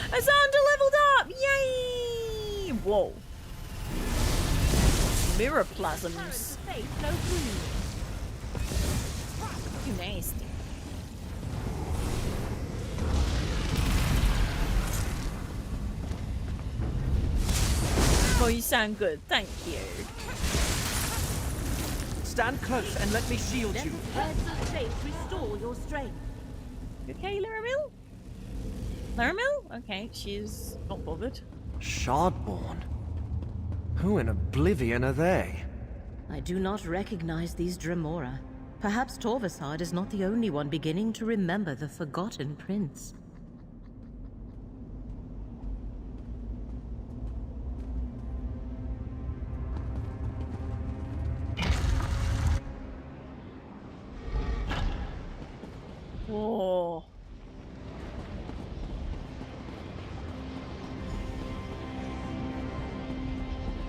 Azanda leveled up! Yay! Whoa. Mirror plasms. You nasty. Oh, you sound good. Thank you. Stand close and let me shield you. Restore your strength. Okay, Laramil? Laramil? Okay, she's not bothered. Shardborn? Who in oblivion are they? I do not recognize these Dremora. Perhaps Torvasad is not the only one beginning to remember the Forgotten Prince.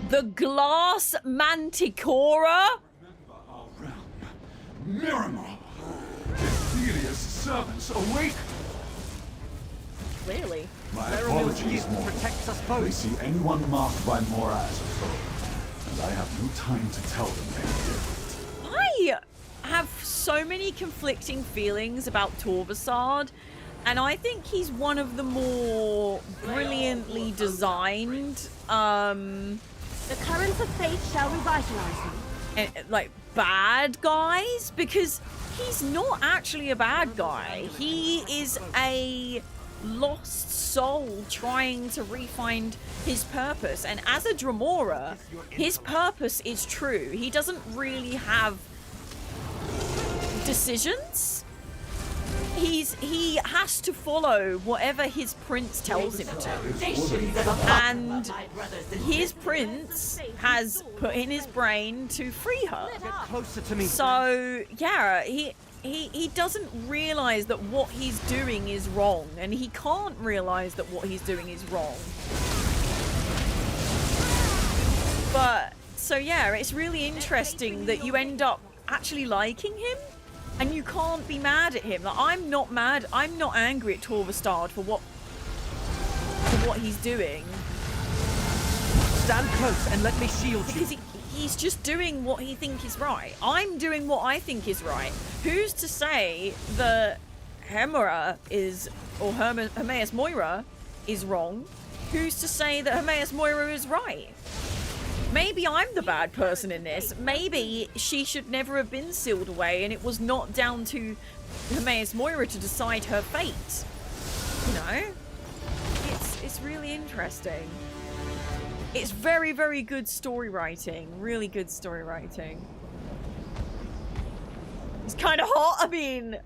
The glass manticora? Miramar! Ephelia's servants awake! Clearly. My apologies, Mora. protects us They both. see anyone marked by Mora as a foe, and I have no time to tell them they're different. I have so many conflicting feelings about Torvasad, and I think he's one of the more brilliantly designed, The currents of fate shall revitalize you. like, bad guys, because he's not actually a bad guy. He is a lost soul trying to refine his purpose, and as a Dremora, his purpose is true. He doesn't really have decisions. He has to follow whatever his prince tells him to, and his prince has put in his brain to free her. Closer to me. So yeah, he doesn't realize that what he's doing is wrong, and he can't realize that what he's doing is wrong. But so yeah, it's really interesting that you end up actually liking him. And you can't be mad at him. Like, I'm not mad. I'm not angry at Torvastad for what he's doing. Stand close and let me shield you. Because he's just doing what he thinks is right. I'm doing what I think is right. Who's to say that Hemera is, or Hermaeus Moira is wrong? Who's to say that Hermaeus Moira is right? Maybe I'm the bad person in this. Maybe she should never have been sealed away, and it was not down to Hermaeus Moira to decide her fate. You know? It's really interesting. It's very, very good story writing. Really good story writing. It's kind of hot. I mean,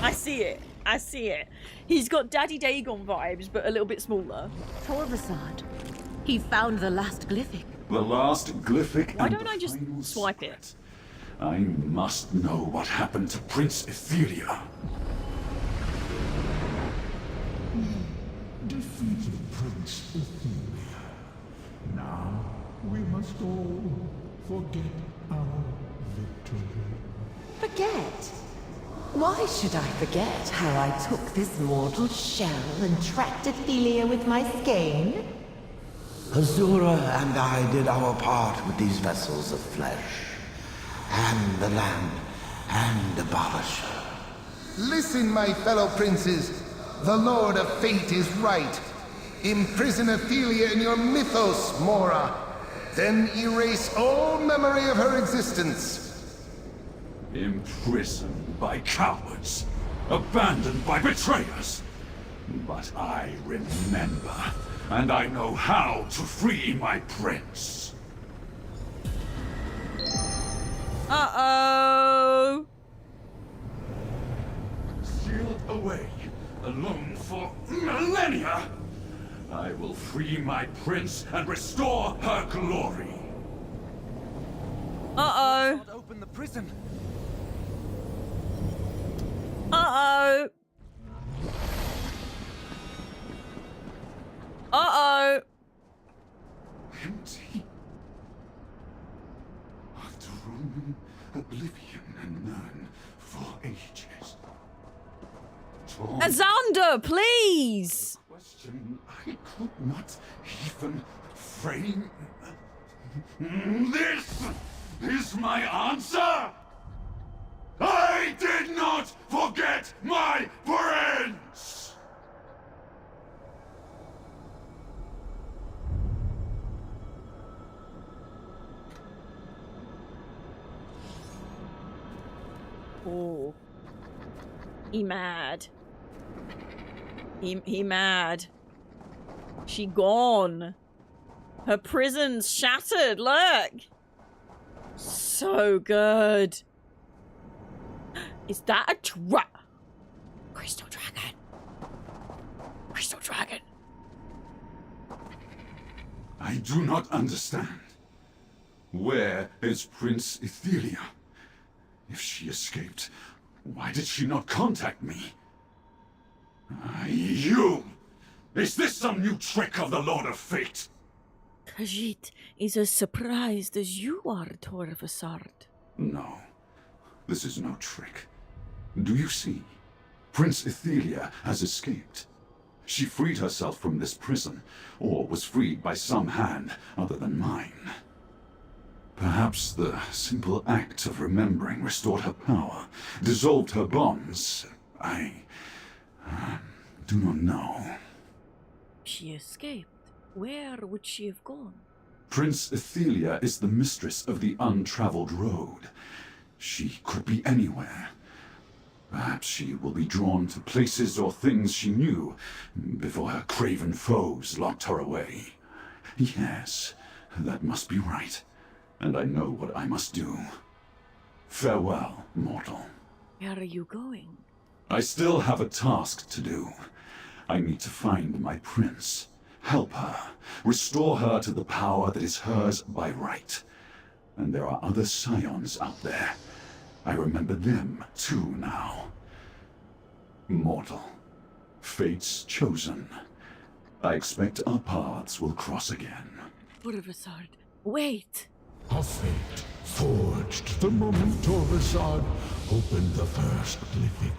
I see it. I see it. He's got Daddy Dagon vibes, but a little bit smaller. Torvasad. He found the last glyphic. The last glyphic. Why and don't I just final swipe it? I must know what happened to Prince Ethelia. Defeated Prince Ethelia. Now we must all forget our victory. Forget? Why should I forget how I took this mortal shell and tracked Ethelia with my skein? Azura and I did our part with these vessels of flesh, and the land, and Abolisher. Listen, my fellow princes. The Lord of Fate is right. Imprison Ethelia in your mythos, Mora. Then erase all memory of her existence. Imprisoned by cowards, abandoned by betrayers. But I remember, and I know how to free my prince. Uh-oh. Sealed away, alone for millennia, I will free my prince and restore her glory. Uh-oh. Open the prison. Uh-oh. Uh-oh. Empty. After roaming oblivion and none for ages. Azander, please! Question I could not even frame. This is my answer! I did not forget my prince! Oh. He mad. He mad. She gone. Her prison's shattered, look! So good. Is that a Crystal Dragon? Crystal Dragon. I do not understand. Where is Prince Ethelia? If she escaped, why did she not contact me? You! Is this some new trick of the Lord of Fate? Khajiit is as surprised as you are, Torvasard. No, this is no trick. Do you see? Prince Ethelia has escaped. She freed herself from this prison, or was freed by some hand other than mine. Perhaps the simple act of remembering restored her power, dissolved her bonds. I do not know. She escaped. Where would she have gone? Prince Ethelia is the mistress of the untraveled road. She could be anywhere. Perhaps she will be drawn to places or things she knew before her craven foes locked her away. Yes, that must be right. And I know what I must do. Farewell, mortal. Where are you going? I still have a task to do. I need to find my prince, help her, restore her to the power that is hers by right. And there are other scions out there. I remember them too now. Mortal, fate's chosen. I expect our paths will cross again. Torvasard, wait! A fate forged the moment Torvasard opened the first glyphic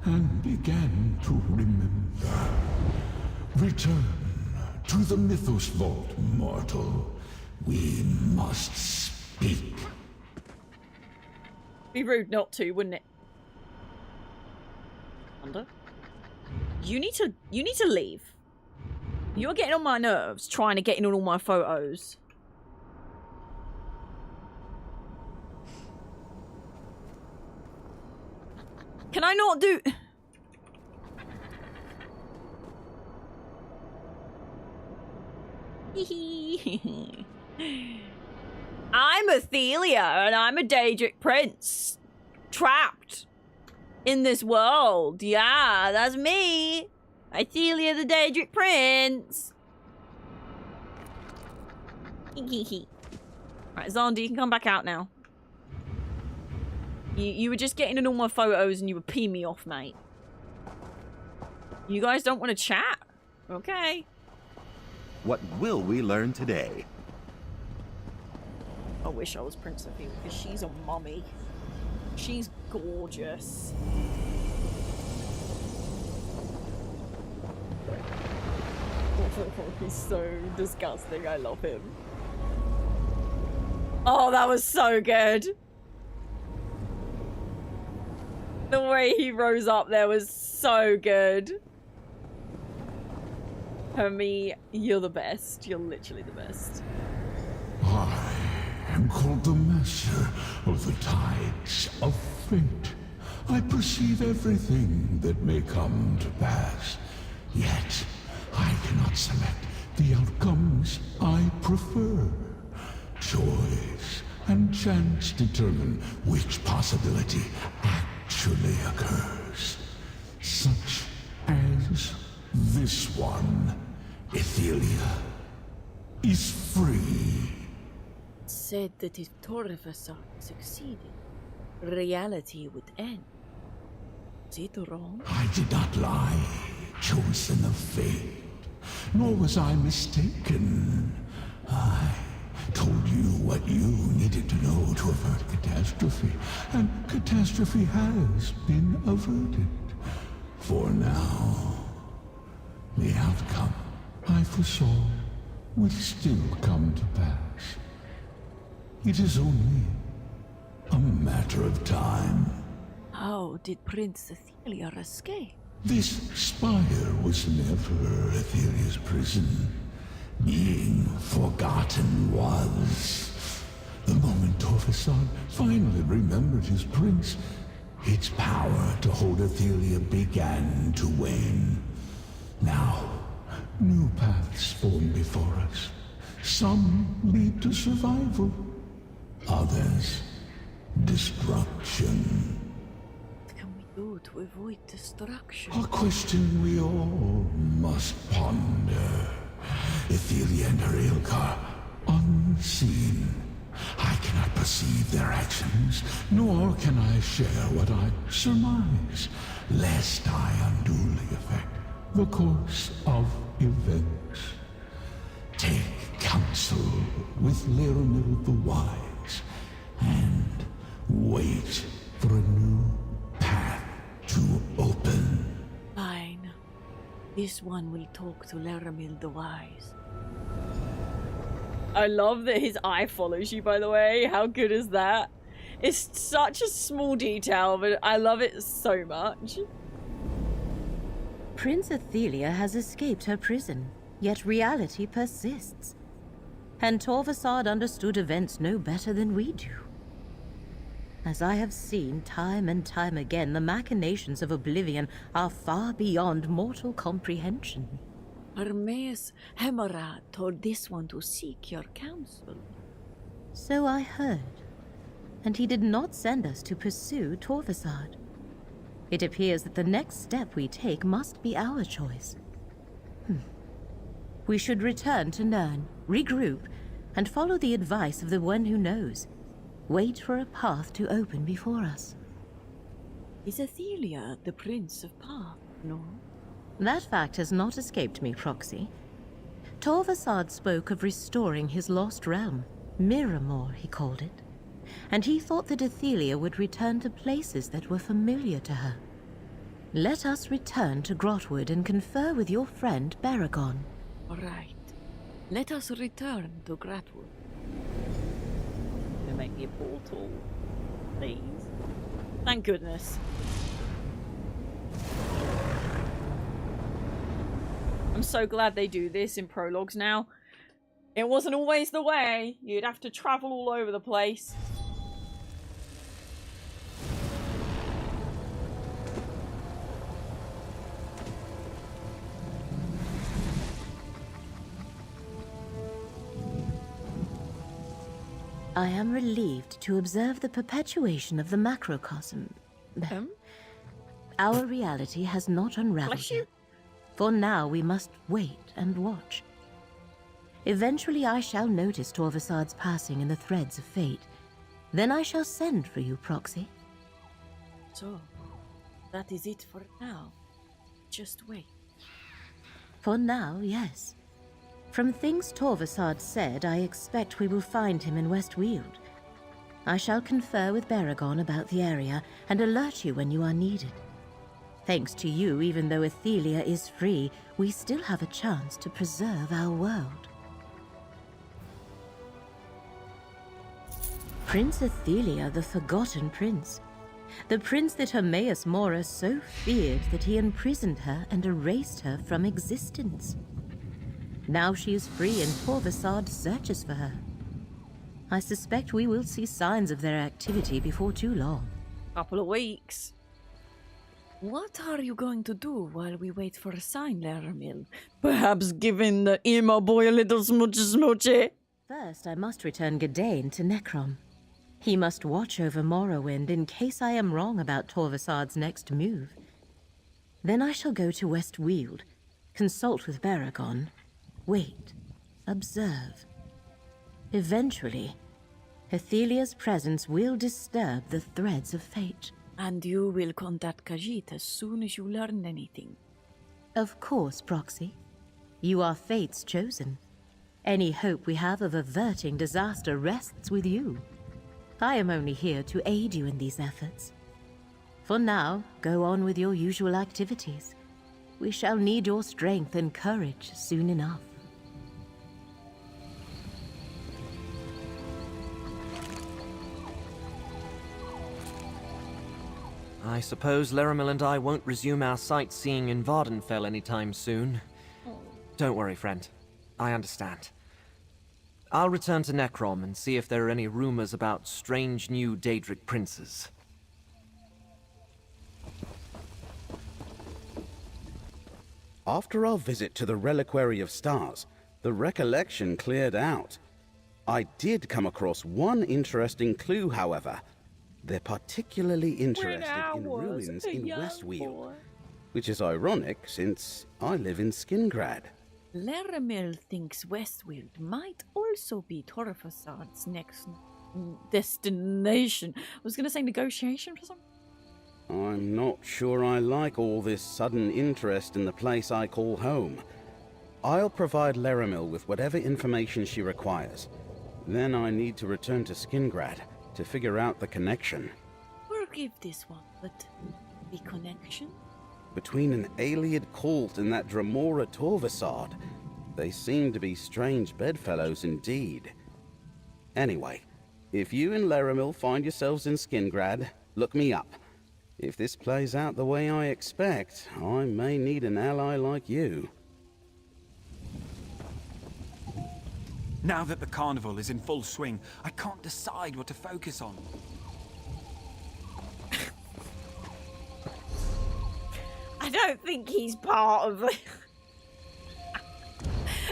and began to remember. Return to the Mythos Vault, mortal. We must speak. Be rude not to, wouldn't it? Under? You need to leave. You're getting on my nerves trying to get in on all my photos. Can I not do... I'm Ethelia, and I'm a Daedric prince. Trapped in this world. Yeah, that's me. Ethelia the Daedric prince. Right, Xander, you can come back out now. You were just getting in all my photos and you were peeing me off, mate. You guys don't want to chat? Okay. What will we learn today? I wish I was Prince Sophia because she's a mummy. She's gorgeous. He's so disgusting. I love him. Oh, that was so good. The way he rose up there was so good. Hermie, you're the best. You're literally the best. I am called the Master of the Tides of Fate. I perceive everything that may come to pass. Yet, I cannot select the outcomes I prefer. Choice and chance determine which possibility actually occurs. Such as this one. Ethelia is free. Said that if Torvasard succeeded, reality would end. Is it wrong? I did not lie, chosen of fate. Nor was I mistaken. I told you what you needed to know to avert catastrophe, and catastrophe has been averted. For now, the outcome I foresaw will still come to pass. It is only a matter of time. How did Prince Ethelia escape? This spire was never Ethelia's prison. Being forgotten was. The moment Torvasard finally remembered his prince, its power to hold Ethelia began to wane. Now, new paths form before us. Some lead to survival. Others, destruction. What can we do to avoid destruction? A question we all must ponder. Ethelia and her Ilkar, unseen. I cannot perceive their actions, nor can I share what I surmise, lest I unduly affect the course of events. Take counsel with Laramil the Wise and wait for a new path to open. Fine. This one will talk to Laramil the Wise. I love that his eye follows you, by the way. How good is that? It's such a small detail, but I love it so much. Prince Athelia has escaped her prison, yet reality persists. And Torvasad understood events no better than we do. As I have seen time and time again, the machinations of Oblivion are far beyond mortal comprehension. Hermes Hemora told this one to seek your counsel. So I heard. And he did not send us to pursue Torvasad. It appears that the next step we take must be our choice. We should return to Nirn, regroup, and follow the advice of the one who knows. Wait for a path to open before us. Is Athelia the Prince of Path, no? That fact has not escaped me, Proxy. Torvasad spoke of restoring his lost realm. Miramor, he called it. And he thought that Athelia would return to places that were familiar to her. Let us return to Grotwood and confer with your friend Baragon. All right. Let us return to Grotwood. Gonna make me a portal, please. Thank goodness. I'm so glad they do this in prologues now. It wasn't always the way. You'd have to travel all over the place. I am relieved to observe the perpetuation of the macrocosm. Our reality has not unraveled yet. For now we must wait and watch. Eventually I shall notice Torvasad's passing in the threads of fate. Then I shall send for you, Proxy. So, that is it for now. Just wait. For now, yes. From things Torvasad said, I expect we will find him in Westweald. I shall confer with Baragon about the area and alert you when you are needed. Thanks to you, even though Athelia is free, we still have a chance to preserve our world. Prince Athelia, the Forgotten Prince. The prince that Hermaeus Mora so feared that he imprisoned her and erased her from existence. Now she is free and Torvasad searches for her. I suspect we will see signs of their activity before too long. Couple of weeks. What are you going to do while we wait for a sign, Laramil? Perhaps giving the emo boy a little smoochy. First, I must return Gadain to Necrom. He must watch over Morrowind in case I am wrong about Torvasad's next move. Then I shall go to Westweald, consult with Baragon, wait, observe. Eventually, Athelia's presence will disturb the threads of fate. And you will contact Khajiit as soon as you learn anything. Of course, Proxy. You are fate's chosen. Any hope we have of averting disaster rests with you. I am only here to aid you in these efforts. For now, go on with your usual activities. We shall need your strength and courage soon enough. I suppose Laramil and I won't resume our sightseeing in Vardenfell anytime soon. Don't worry, friend. I understand. I'll return to Necrom and see if there are any rumors about strange new Daedric princes. After our visit to the Reliquary of Stars, the recollection cleared out. I did come across one interesting clue, however. They're particularly interested in ruins in Westweald, which is ironic since I live in Skingrad. Laramil thinks Westweald might also be Torvasad's next destination. I was going to say negotiation for something. I'm not sure I like all this sudden interest in the place I call home. I'll provide Laramil with whatever information she requires. Then I need to return to Skingrad to figure out the connection. Forgive this one, but the connection? Between an Ayleid cult and that Dremora Torvasard, they seem to be strange bedfellows indeed. Anyway, if you and Laramil find yourselves in Skingrad, look me up. If this plays out the way I expect, I may need an ally like you. Now that the carnival is in full swing, I can't decide what to focus on. I don't think he's part of it.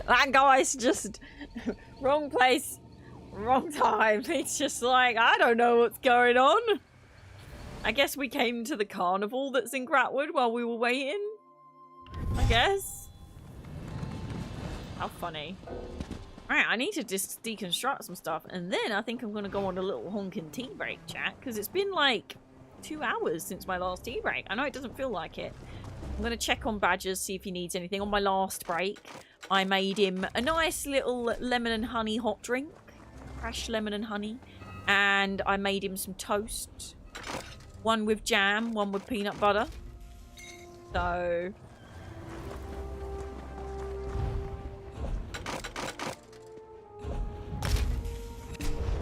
That guy's just wrong place, wrong time. It's just like, I don't know what's going on. I guess we came to the carnival that's in Gratwood while we were waiting. I guess. How funny. Alright, I need to just deconstruct some stuff, and then I think I'm going to go on a little honking tea break, chat, because it's been like 2 hours since my last tea break. I know it doesn't feel like it. I'm going to check on Badgers, see if he needs anything. On my last break, I made him a nice little lemon and honey hot drink. Fresh lemon and honey. And I made him some toast. One with jam, one with peanut butter. So...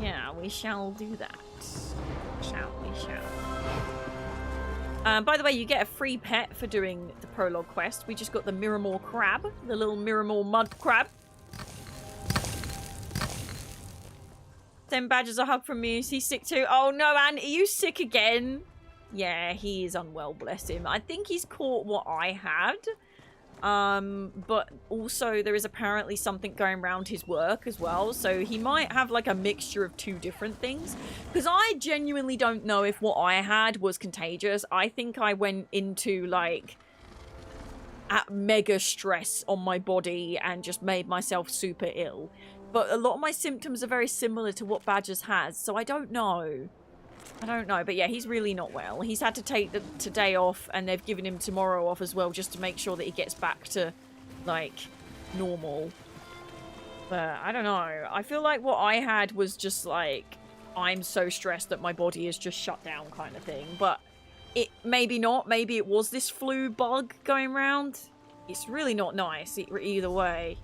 yeah, we shall do that. Shall we? By the way, you get a free pet for doing the prologue quest. We just got the Miramore crab, the little Miramore mud crab. Send Badgers a hug from me. Is he sick too? Oh no, Anne, are you sick again? Yeah, he is unwell, bless him. I think he's caught what I had. But also there is apparently something going around his work as well, so he might have like a mixture of two different things, because I genuinely don't know if what I had was contagious. I think I went into like mega stress on my body and just made myself super ill, but a lot of my symptoms are very similar to what Badgers has, so I don't know. But yeah, he's really not well. He's had to take today off, and they've given him tomorrow off as well, just to make sure that he gets back to, like, normal. But I don't know. I feel like what I had was just, like, I'm so stressed that my body is just shut down kind of thing. But it maybe not. Maybe it was this flu bug going around. It's really not nice either way.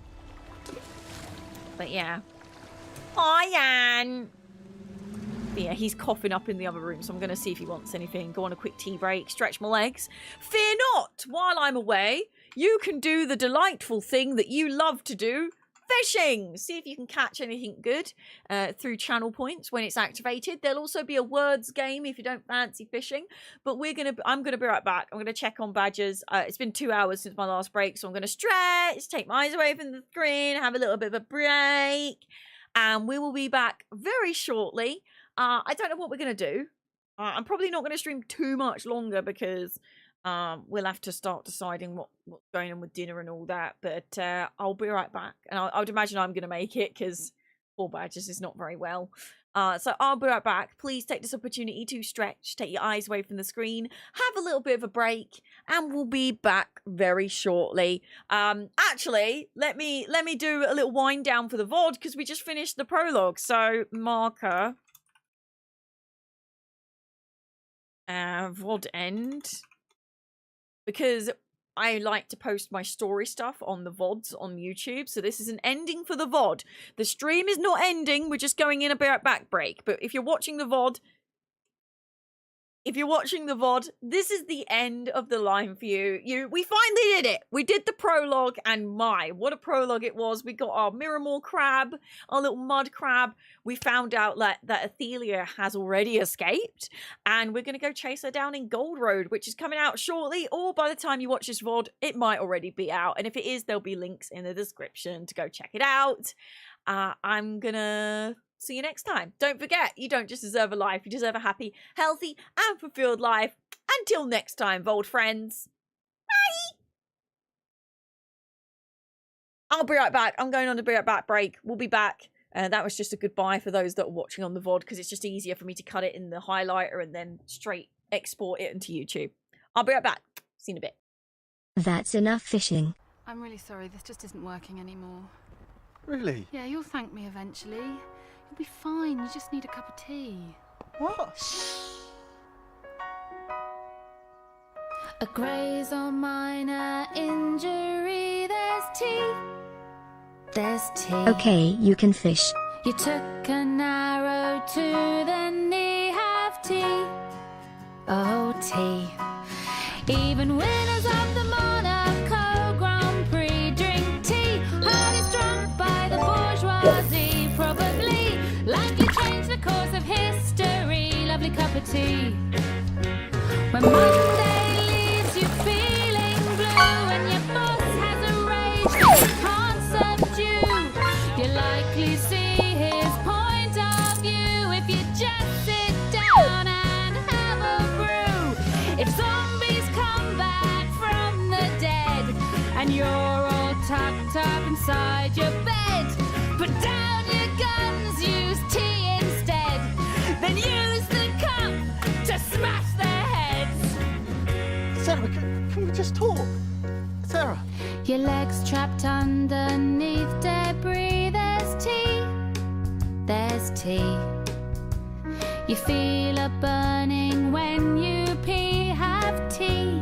But yeah. Hi, Anne! But yeah, he's coughing up in the other room, so I'm going to see if he wants anything. Go on a quick tea break, stretch my legs. Fear not! While I'm away, you can do the delightful thing that you love to do, fishing! See if you can catch anything good through channel points when it's activated. There'll also be a words game if you don't fancy fishing. But I'm going to be right back. I'm going to check on Badgers. It's been 2 hours since my last break, so I'm going to stretch, take my eyes away from the screen, have a little bit of a break. And we will be back very shortly. I don't know what we're going to do. I'm probably not going to stream too much longer because we'll have to start deciding what's going on with dinner and all that. But I'll be right back. And I would imagine I'm going to make it because poor Badgers is not very well. So I'll be right back. Please take this opportunity to stretch, take your eyes away from the screen, have a little bit of a break, and we'll be back very shortly. Actually, let me do a little wind down for the VOD because we just finished the prologue. So marker. VOD end, because I like to post my story stuff on the VODs on YouTube, so this is an ending for the VOD. The stream is not ending, we're just going in a back break, but if you're watching the VOD, this is the end of the line for you. We finally did it. We did the prologue, and my, what a prologue it was. We got our Miramore crab, our little mud crab. We found out that Athelia has already escaped, and we're going to go chase her down in Gold Road, which is coming out shortly, or by the time you watch this VOD, it might already be out. And if it is, there'll be links in the description to go check it out. I'm gonna see you next time. Don't forget, you don't just deserve a life, you deserve a happy, healthy, and fulfilled life. Until next time, Vold friends. Bye! I'll be right back. I'm going on a be right back break. We'll be back. That was just a goodbye for those that are watching on the VOD, because it's just easier for me to cut it in the highlighter and then straight export it into YouTube. I'll be right back. See you in a bit. That's enough fishing. I'm really sorry, this just isn't working anymore. Really? Yeah, you'll thank me eventually. You'll be fine, you just need a cup of tea. What? A graze or minor injury, there's tea. There's tea. Okay, you can fish. You took an arrow to the knee, have tea. Oh, tea. Even winners of the Monaco Grand Prix drink tea. Hardest drunk by the bourgeoisie, probably. Like you changed the course of history. Lovely cup of tea. When Monday leaves you feeling blue and your boss has a rage that you can't subdue, you likely see his point of view if you just sit down and have a brew. If zombies come back from the dead and you're all tucked up inside your bed, put down your guns, use tea instead, then use the cup to smash their heads. Sarah, can we just talk? Sarah. Your legs trapped underneath debris, there's tea. There's tea. You feel a burning when you pee, have tea.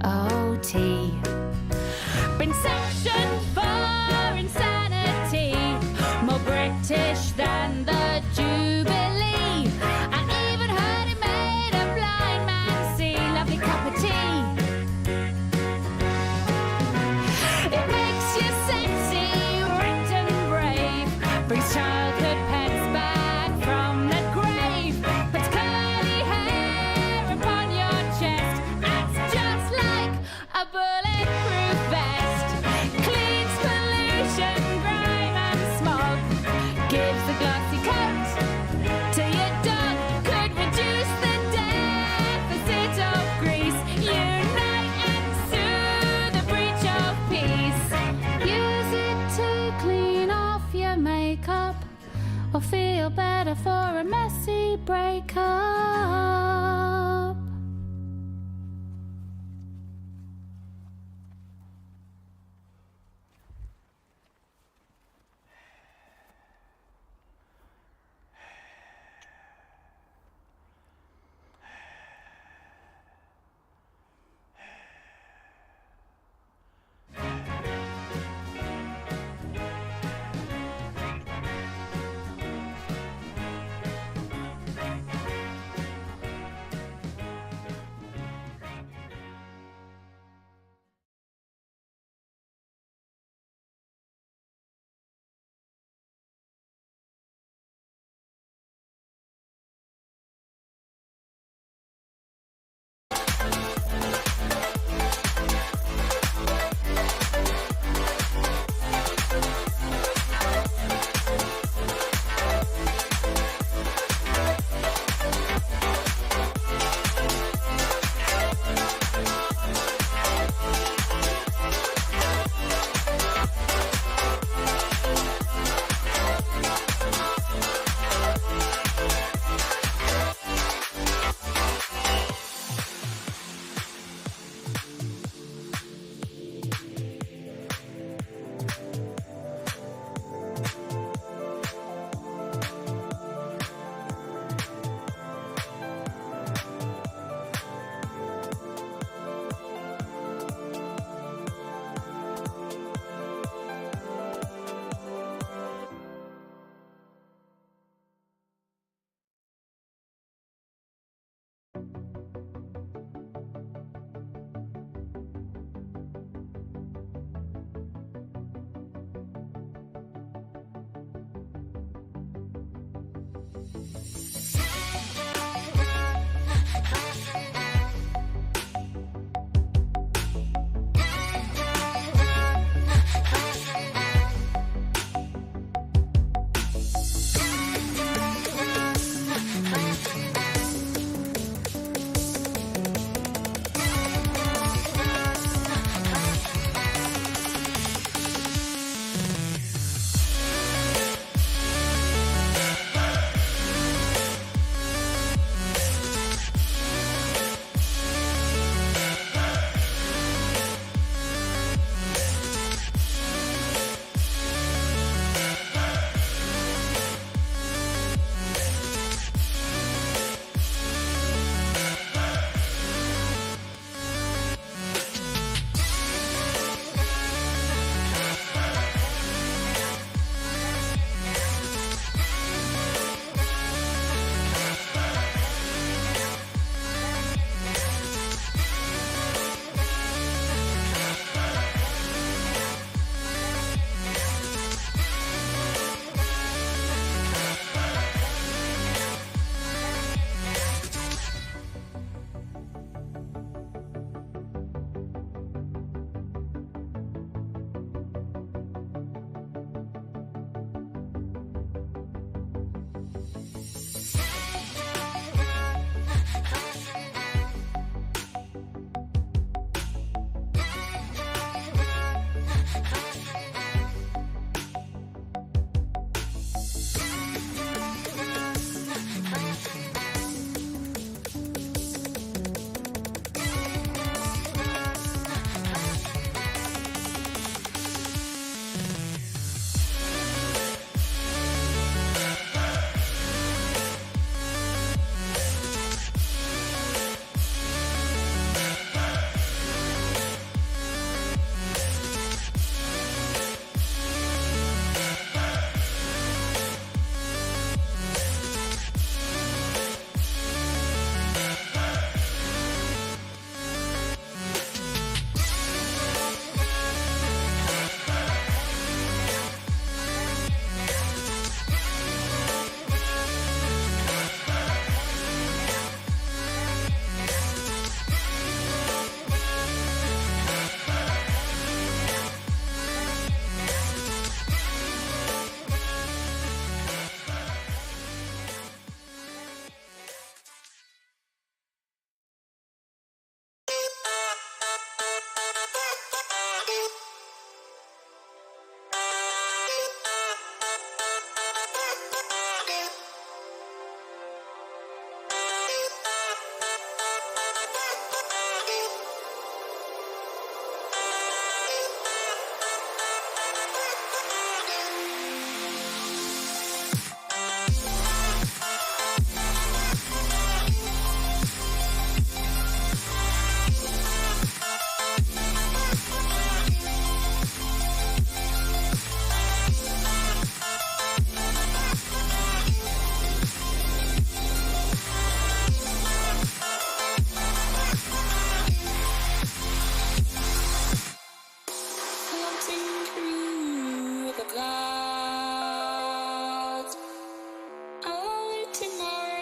Oh, tea. Been sanctioned for insanity, more British than the Jubilee. I even heard it made a blind man see. Lovely cup of tea. It makes you sexy, rich and brave, brings childhood pets back from the grave, puts curly hair upon your chest, acts just like a bulletproof vest, cleans pollution, grime and smog, gives a glossy coat to your dog, could reduce the deficit of grease, unite and soothe the breach of peace. Use it to clean off your makeup or feel better for a messy breakup.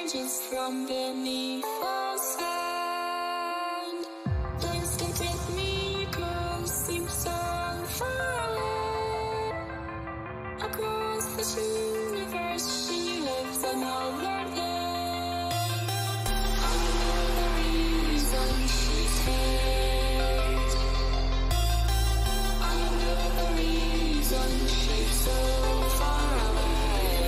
emerges from beneath the sand. The instant miracles seem so far away. Across this universe, she lives another day. I know the reason she's here. I know the reason she's so far away.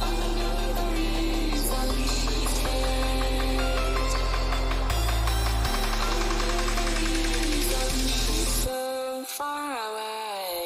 I know the reason she's here. I know the reason she's so far away.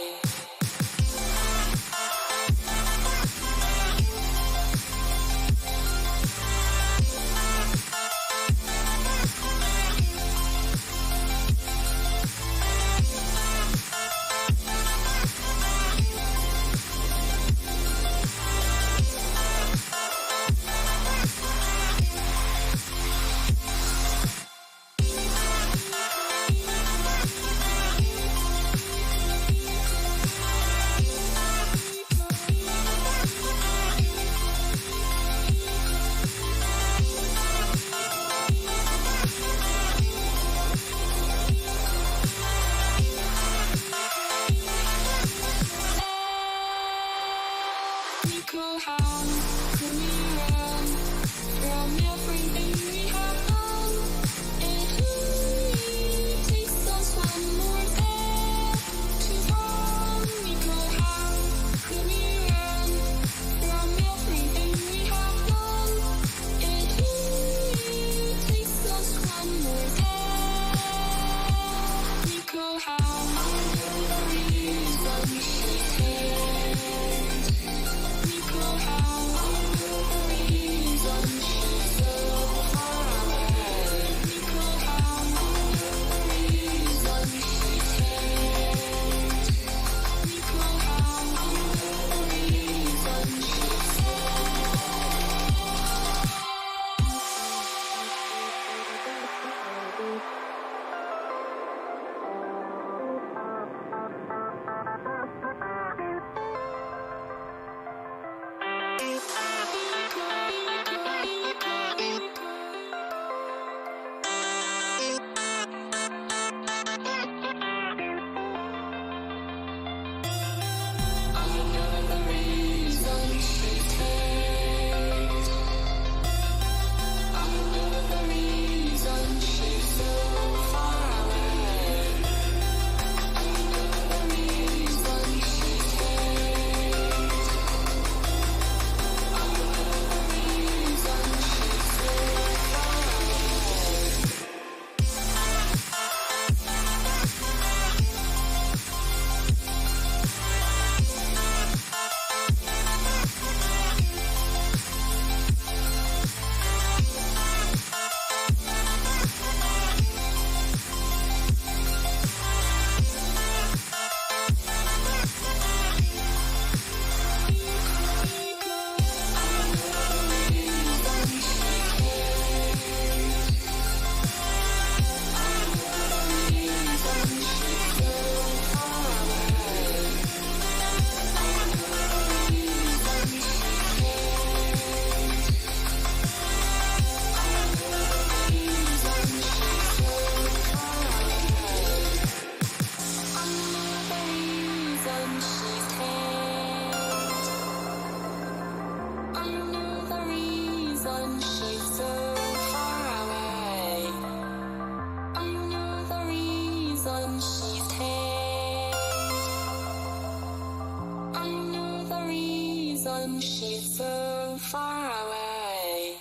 She's so far away.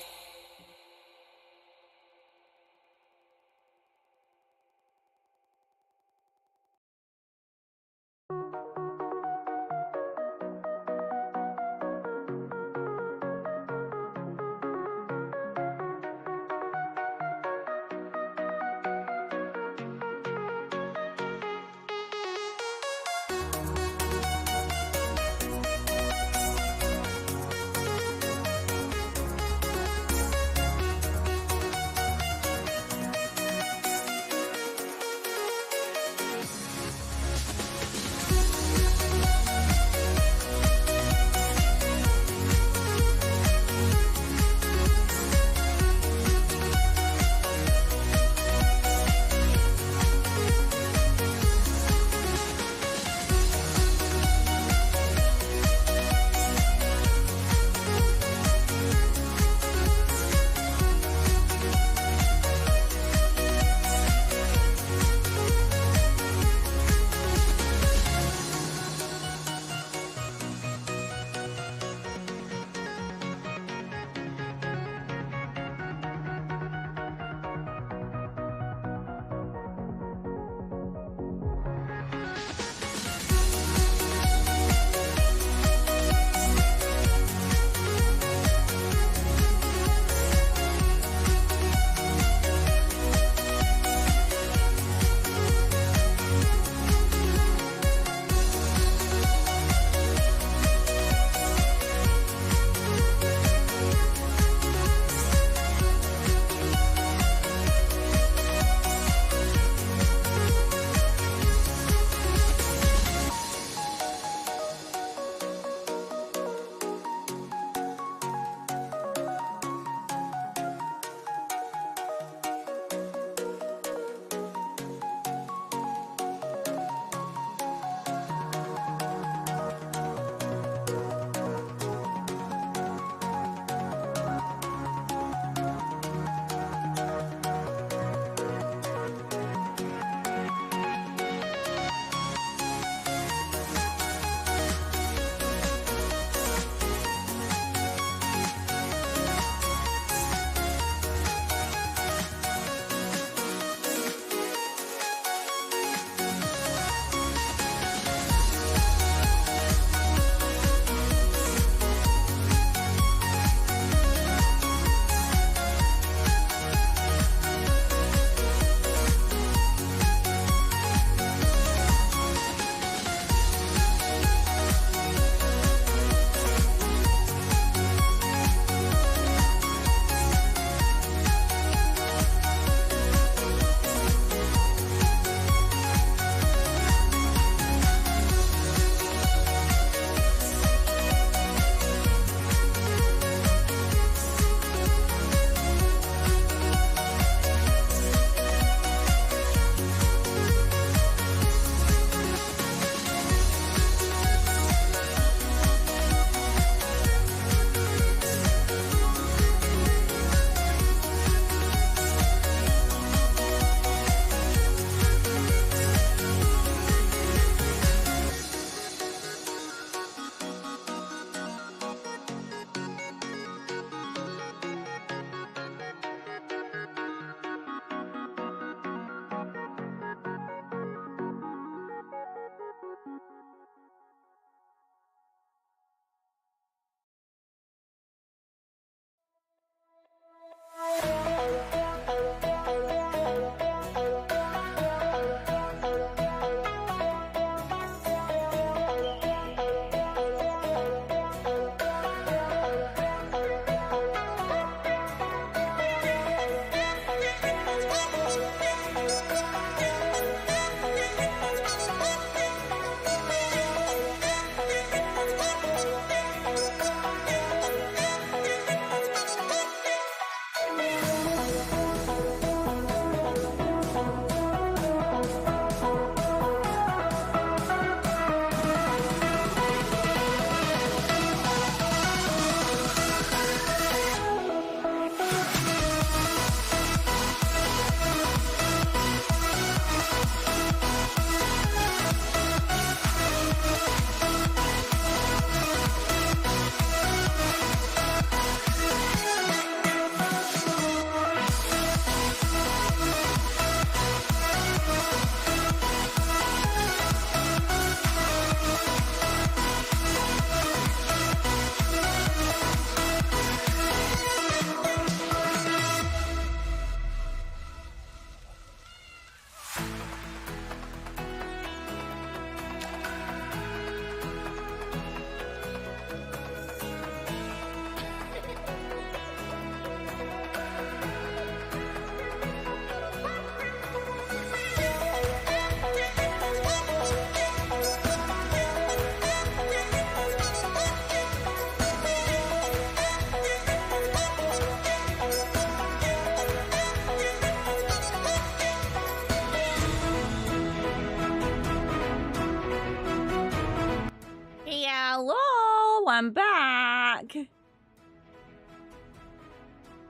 I'm back.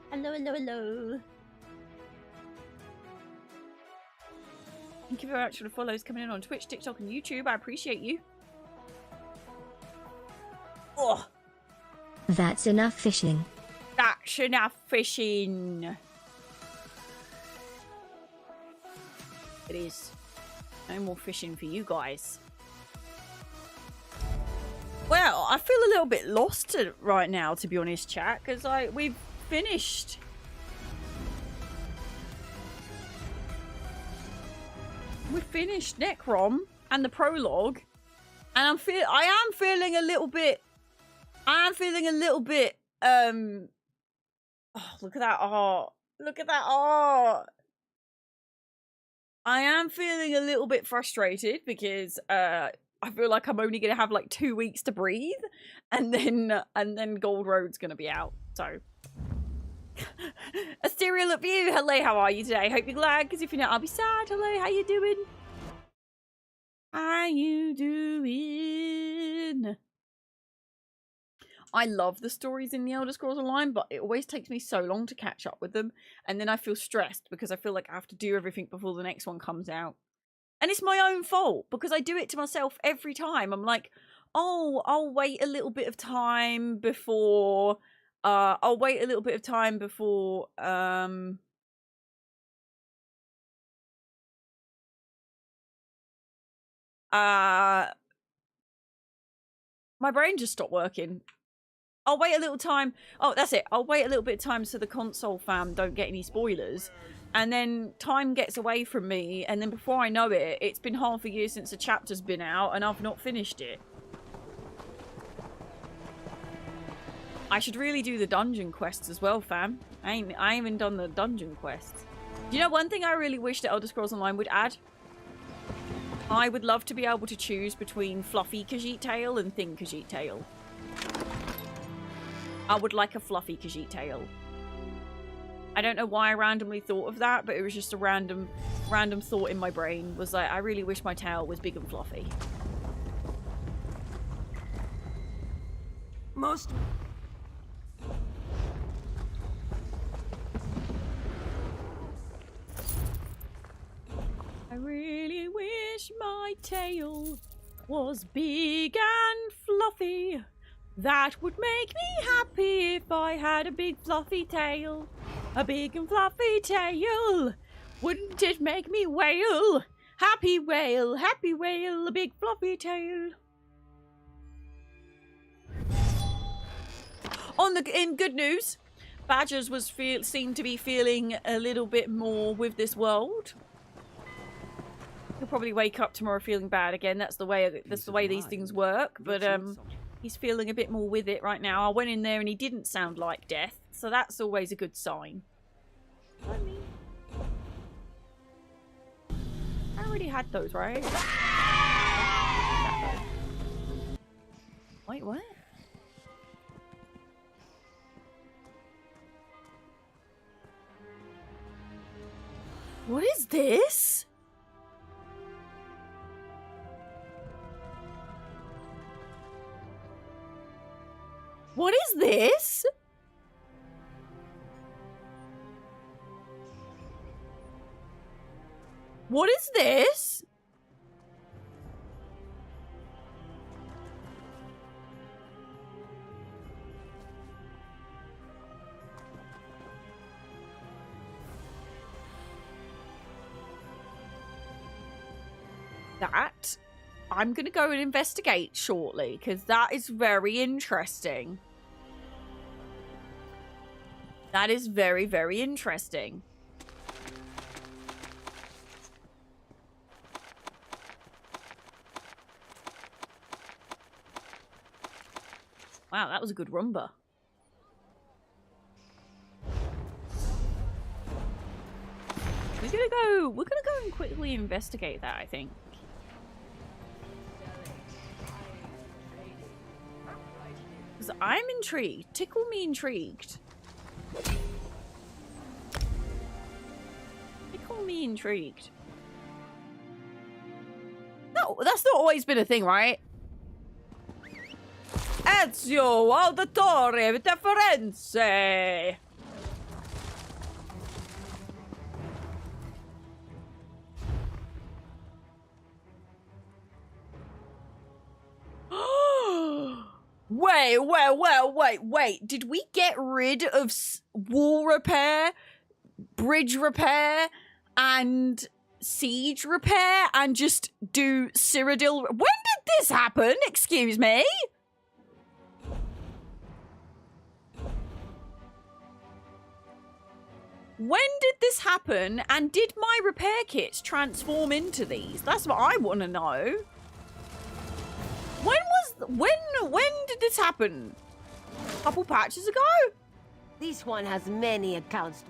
Hello, hello, hello. Thank you very much for the follows coming in on Twitch, TikTok, and YouTube. I appreciate you. Oh, That's enough fishing. that's enough fishing. It is. No more fishing for you guys. Well, I feel a little bit lost right now, to be honest, chat, because we've finished. We finished Necrom and the prologue, and I am feeling a little bit. Oh, look at that art! Look at that art! I am feeling a little bit frustrated because I feel like I'm only gonna have like 2 weeks to breathe, and then Gold Road's gonna be out. So, Asteria, look you. Hello, how are you today? Hope you're glad, because if you're not, I'll be sad. Hello, how you doing? How you doing? I love the stories in the Elder Scrolls Online, but it always takes me so long to catch up with them, and then I feel stressed because I feel like I have to do everything before the next one comes out. And it's my own fault because I do it to myself every time. I'm like, oh, I'll wait a little bit of time before my brain just stopped working. I'll wait a little time. Oh, that's it. I'll wait a little bit of time so the console fam don't get any spoilers. And then time gets away from me. And then before I know it, it's been half a year since the chapter's been out and I've not finished it. I should really do the dungeon quests as well, fam. I haven't done the dungeon quests. Do you know one thing I really wish that Elder Scrolls Online would add? I would love to be able to choose between fluffy Khajiit tail and thin Khajiit tail. I would like a fluffy Khajiit tail. I don't know why I randomly thought of that, but it was just a random thought in my brain. Was like, I really wish my tail was big and fluffy. I really wish my tail was big and fluffy. That would make me happy if I had a big fluffy tail. A big and fluffy tail. Wouldn't it make me wail? Happy wail, a big fluffy tail. In good news, Badgers seemed to be feeling a little bit more with this world. He'll probably wake up tomorrow feeling bad again. That's the way these things work. But he's feeling a bit more with it right now. I went in there and he didn't sound like death, so that's always a good sign. I already had those, right? Wait, what? What is this? What is this? What is this? That I'm gonna go and investigate shortly, because that is very interesting. That is very, very interesting. Wow, that was a good rumba. We're gonna go and quickly investigate that, I think. Because I'm intrigued. Tickle me intrigued. Tickle me intrigued. No, that's not always been a thing, right? Ezio Auditore Deferenze. Wait. Did we get rid of wall repair, bridge repair, and siege repair and just do Cyrodiil? When did this happen? Excuse me? When did this happen? And did my repair kits transform into these? That's what I want to know. When did this happen? A couple patches ago? This one has many accounts.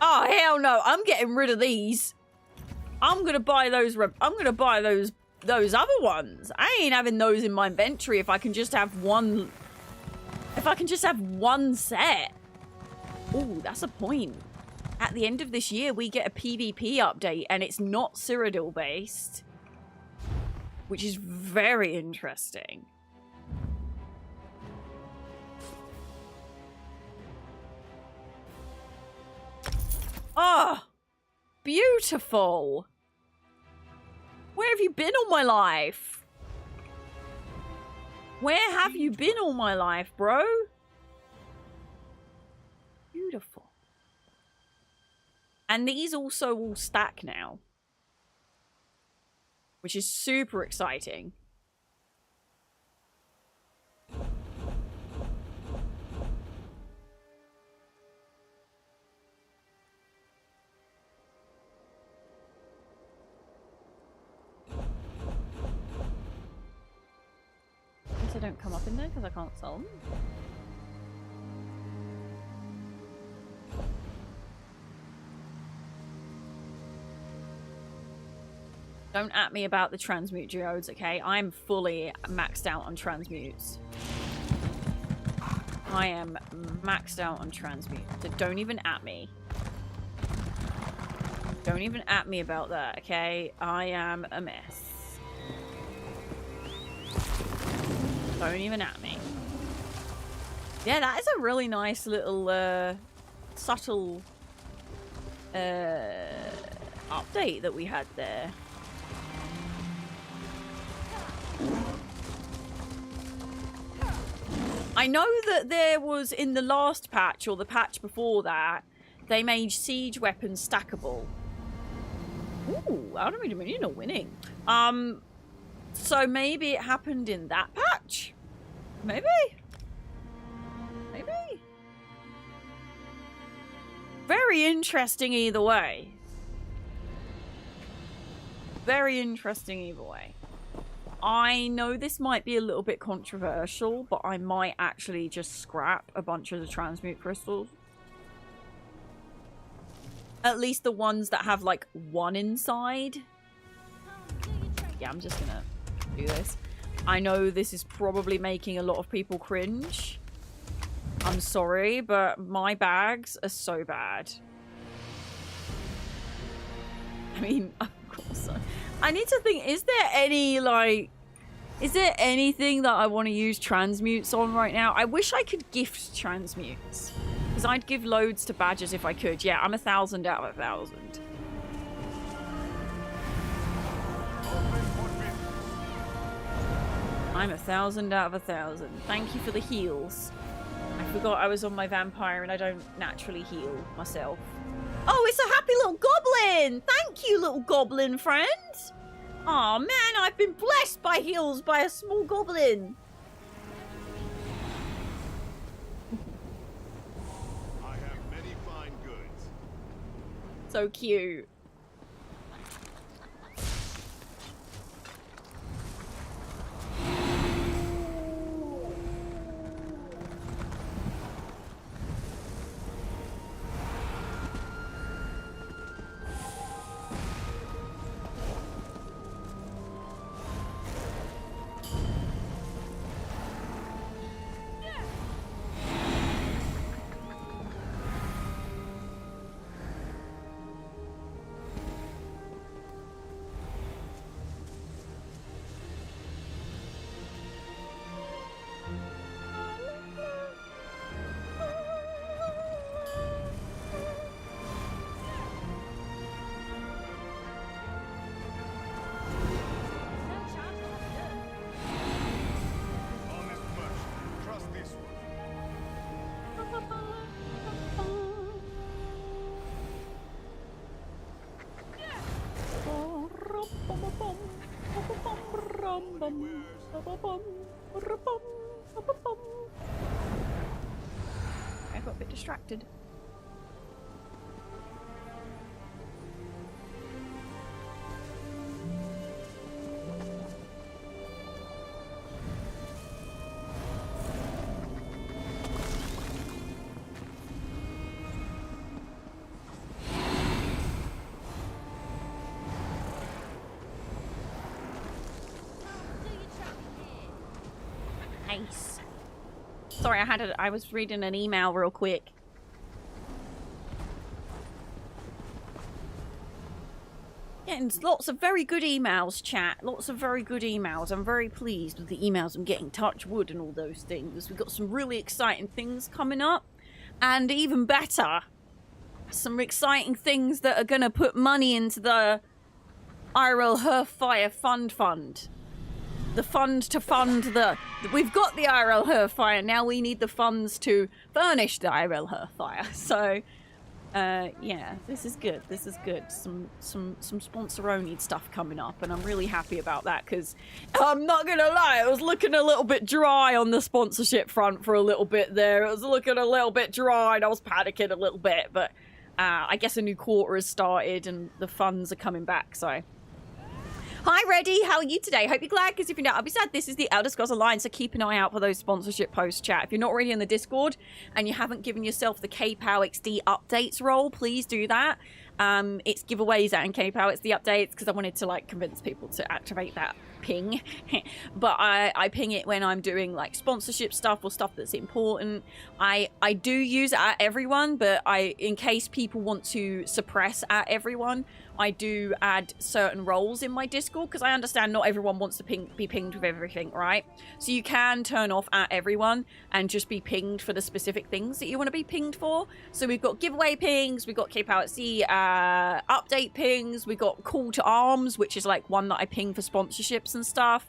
Oh hell no! I'm getting rid of these. I'm gonna buy those. I'm gonna buy those other ones. I ain't having those in my inventory if I can just have one. If I can just have one set. Ooh, that's a point. At the end of this year, we get a PvP update, and it's not Cyrodiil based, which is very interesting. Oh, beautiful. Where have you been all my life? Where have you been all my life, bro? Beautiful. And these also all stack now, which is super exciting. They don't come up in there because I can't sell them. Don't at me about the transmute geodes, okay? I'm fully maxed out on transmutes. I am maxed out on transmute. So don't even at me. Don't even at me about that, okay? I am a mess. Don't even at me. Yeah, that is a really nice little subtle update that we had there. I know that there was in the last patch or the patch before that, they made siege weapons stackable. Ooh, I don't mean you're winning. So maybe it happened in that patch? Maybe? Maybe? Very interesting either way. Very interesting either way. I know this might be a little bit controversial, but I might actually just scrap a bunch of the transmute crystals. At least the ones that have like one inside. Yeah, I'm just gonna do this. I know this is probably making a lot of people cringe. I'm sorry, but my bags are so bad. I mean, of course. I need to think, is there any, like... Is there anything that I want to use transmutes on right now? I wish I could gift transmutes. Because I'd give loads to badgers if I could. Yeah, I'm 1,000 out of 1,000. I'm 1,000 out of 1,000. Thank you for the heals. I forgot I was on my vampire and I don't naturally heal myself. Oh, it's a happy little goblin! Thank you, little goblin friend! Aw, man, I've been blessed by heals by a small goblin. I have many fine goods. So cute. I got a bit distracted. Nice. Sorry, I was reading an email real quick. Getting lots of very good emails, chat. Lots of very good emails. I'm very pleased with the emails I'm getting. Touch wood and all those things. We've got some really exciting things coming up. And even better, some exciting things that are going to put money into the IRL Hearthfire Fund. The fund to fund the... We've got the IRL Hearthfire, now we need the funds to furnish the IRL Hearthfire. So, yeah, this is good. This is good. Some sponsor-only stuff coming up, and I'm really happy about that, because I'm not going to lie, it was looking a little bit dry on the sponsorship front for a little bit there. It was looking a little bit dry, and I was panicking a little bit, but I guess a new quarter has started, and the funds are coming back, so... Hi, Reddy. How are you today? Hope you're glad, because if you're not, I'll be sad. This is the Elder Scrolls Alliance, so keep an eye out for those sponsorship posts, chat. If you're not already in the Discord and you haven't given yourself the KPOW XD updates role, please do that. It's giveaways out in KPOW. It's the updates, because I wanted to, like, convince people to activate that ping. But I ping it when I'm doing, like, sponsorship stuff or stuff that's important. I do use it at everyone, but in case people want to suppress at everyone, I do add certain roles in my Discord, because I understand not everyone wants to be pinged with everything, right? So you can turn off at everyone and just be pinged for the specific things that you want to be pinged for. So we've got giveaway pings, we've got KPOW at Sea update pings, we've got call to arms, which is like one that I ping for sponsorships and stuff.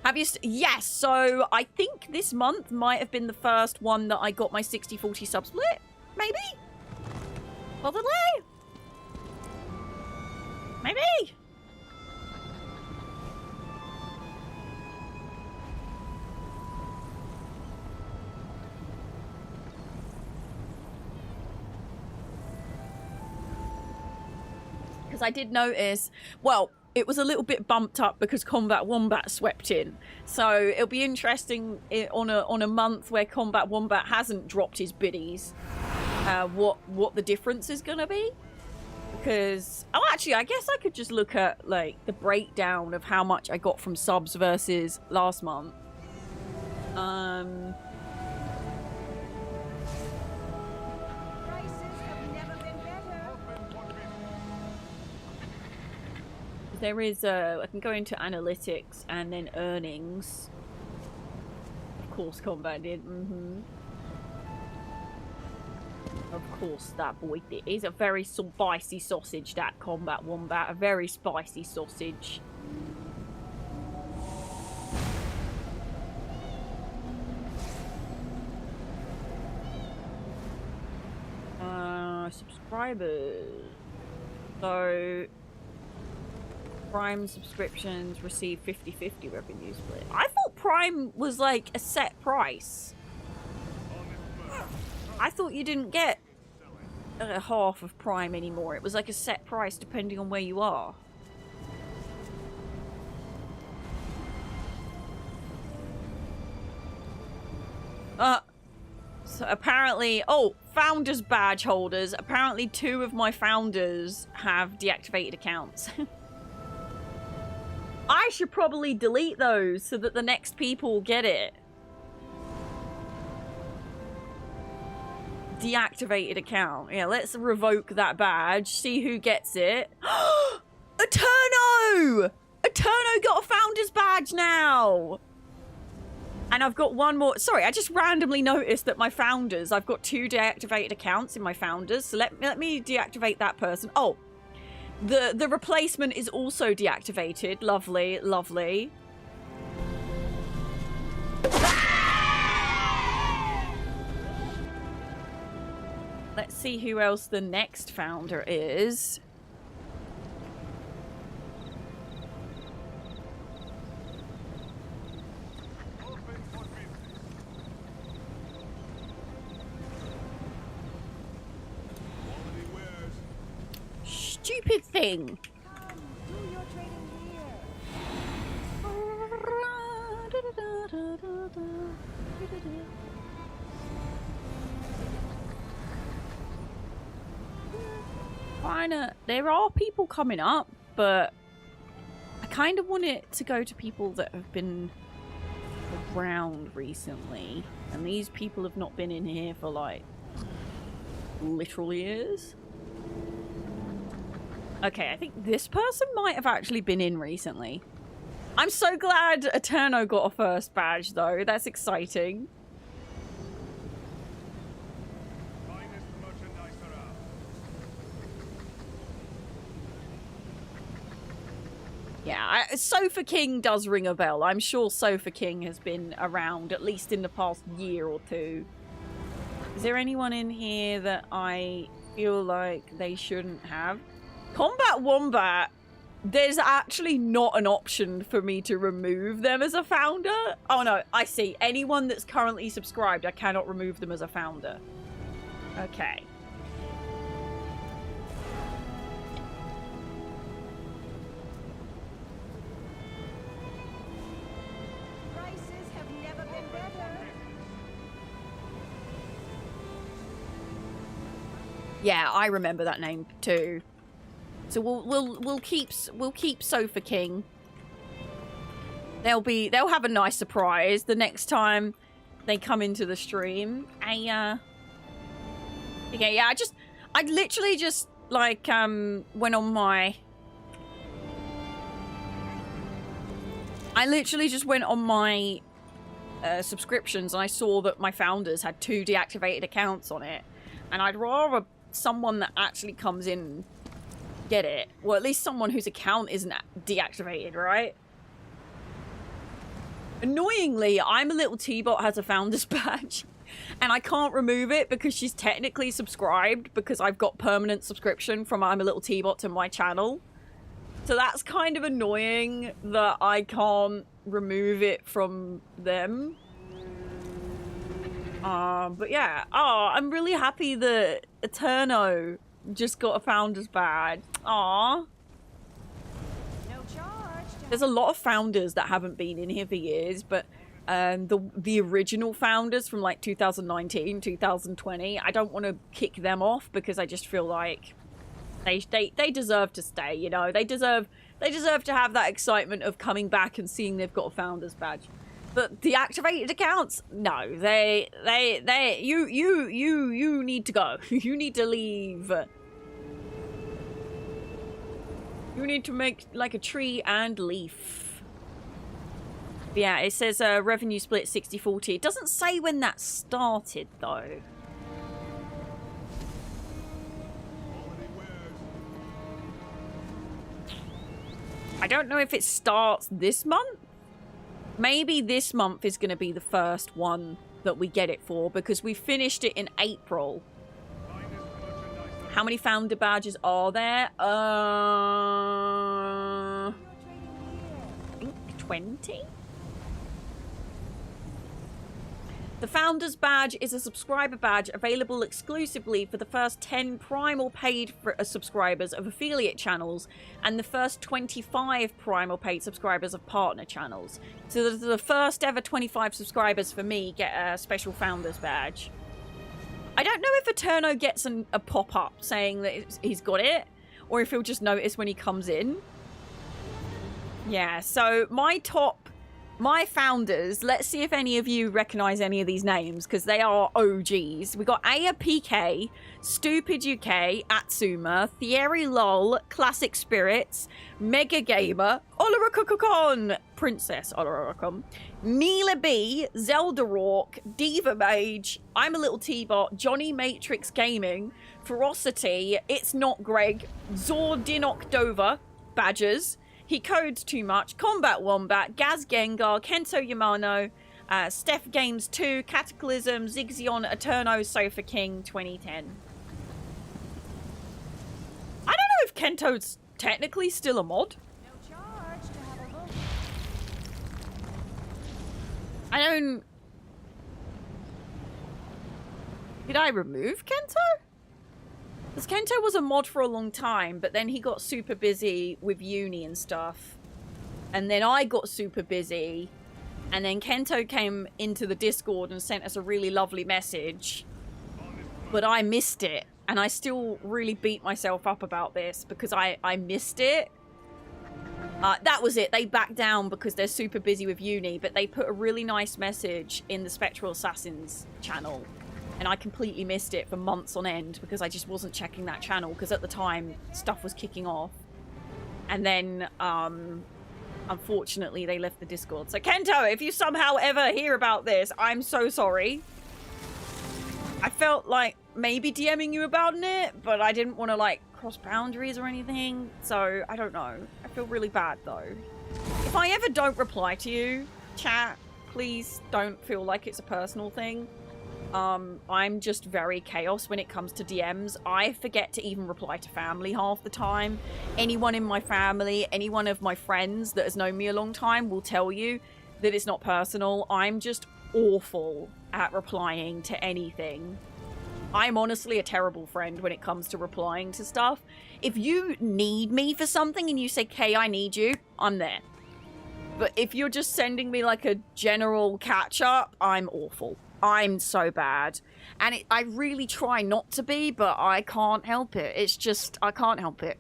Have you... Yes, so I think this month might have been the first one that I got my 60-40 sub split, maybe? Probably? Maybe. Because I did notice, well, it was a little bit bumped up because Combat Wombat swept in. So it'll be interesting on a month where Combat Wombat hasn't dropped his biddies, what the difference is gonna be. Because, oh, actually, I guess I could just look at, like, the breakdown of how much I got from subs versus last month. There is I can go into analytics and then earnings. Of course, Combat did. Of course, that boy did. He's a very spicy sausage, that Combat Wombat. A very spicy sausage. Subscribers. So, Prime subscriptions receive 50-50 revenue split. I thought Prime was like a set price. I thought you didn't get half of Prime anymore. It was like a set price depending on where you are. So apparently, oh, founders badge holders. Apparently 2 of my founders have deactivated accounts. I should probably delete those so that the next people get it. Deactivated account. Yeah, let's revoke that badge. See who gets it. Eterno! Eterno got a founder's badge now! And I've got one more. Sorry, I just randomly noticed that my founders, I've got 2 deactivated accounts in my founders. So let me deactivate that person. Oh, the replacement is also deactivated. Lovely, lovely. Let's see who else the next founder is. thing. There are people coming up, but I kind of want it to go to people that have been around recently, and these people have not been in here for like literal years. Okay, I think this person might have actually been in recently. I'm so glad Eterno got a first badge though. That's exciting. Yeah, Sofa King does ring a bell. I'm sure Sofa King has been around at least in the past year or two. Is there anyone in here that I feel like they shouldn't have? Combat Wombat, there's actually not an option for me to remove them as a founder. Oh no, I see. Anyone that's currently subscribed, I cannot remove them as a founder. Okay. Yeah, I remember that name too. So we'll keep Sofa King. They'll have a nice surprise the next time they come into the stream. Okay, yeah, I literally just like went on my subscriptions and I saw that my founders had 2 deactivated accounts on it, and I'd rather someone that actually comes in get it, or at least someone whose account isn't deactivated, right? Annoyingly, I'm a Little T-Bot has a founder's badge and I can't remove it because she's technically subscribed, because I've got permanent subscription from I'm a Little T-Bot to my channel. So that's kind of annoying that I can't remove it from them. But yeah, I'm really happy that Eterno just got a founder's badge. Aww. No charge. There's a lot of founders that haven't been in here for years, but the original founders from like 2019, 2020, I don't want to kick them off because I just feel like they deserve to stay, you know. They deserve to have that excitement of coming back and seeing they've got a founder's badge. But deactivated accounts, no, you need to go. You need to leave. You need to make like a tree and leaf. Yeah, it says revenue split 60-40. It doesn't say when that started though. I don't know if it starts this month. Maybe this month is going to be the first one that we get it for, because we finished it in April. How many founder badges are there? I think 20? The Founder's Badge is a subscriber badge available exclusively for the first 10 Prime or paid subscribers of affiliate channels and the first 25 Prime or paid subscribers of partner channels. So the first ever 25 subscribers for me get a special Founder's Badge. I don't know if Eterno gets a pop-up saying that he's got it, or if he'll just notice when he comes in. Yeah, so my founders, let's see if any of you recognize any of these names, because they are OGs. We got Aya PK, Stupid UK, Atsuma, Thierry Lol, Classic Spirits, Mega Gamer, Olarakukukon, Princess Olarakukon, Neela B, Zelda Rourke, Diva Mage, I'm a Little T-Bot, Johnny Matrix Gaming, Ferocity, It's Not Greg, Zordinok Dover, Badgers, He Codes Too Much, Combat Wombat, Gaz Gengar, Kento Yamano, Steph Games 2, Cataclysm, Zigzion, Eterno, Sofa King, 2010. I don't know if Kento's technically still a mod. No charge to have a look. I don't... Did I remove Kento? Because Kento was a mod for a long time, but then he got super busy with uni and stuff. And then I got super busy. And then Kento came into the Discord and sent us a really lovely message. But I missed it. And I still really beat myself up about this because I missed it. That was it. They backed down because they're super busy with uni. But they put a really nice message in the Spectral Assassins channel. And I completely missed it for months on end because I just wasn't checking that channel. Because at the time, stuff was kicking off. And then, unfortunately, they left the Discord. So, Kento, if you somehow ever hear about this, I'm so sorry. I felt like maybe DMing you about it, but I didn't want to, like, cross boundaries or anything. So, I don't know. I feel really bad, though. If I ever don't reply to you, chat, please don't feel like it's a personal thing. I'm just very chaos when it comes to DMs. I forget to even reply to family half the time. Anyone in my family, any one of my friends that has known me a long time will tell you that it's not personal. I'm just awful at replying to anything. I'm honestly a terrible friend when it comes to replying to stuff. If you need me for something and you say, Kay, I need you, I'm there. But if you're just sending me like a general catch-up, I'm awful. I'm so bad. And I really try not to be, but I can't help it. It's just, I can't help it.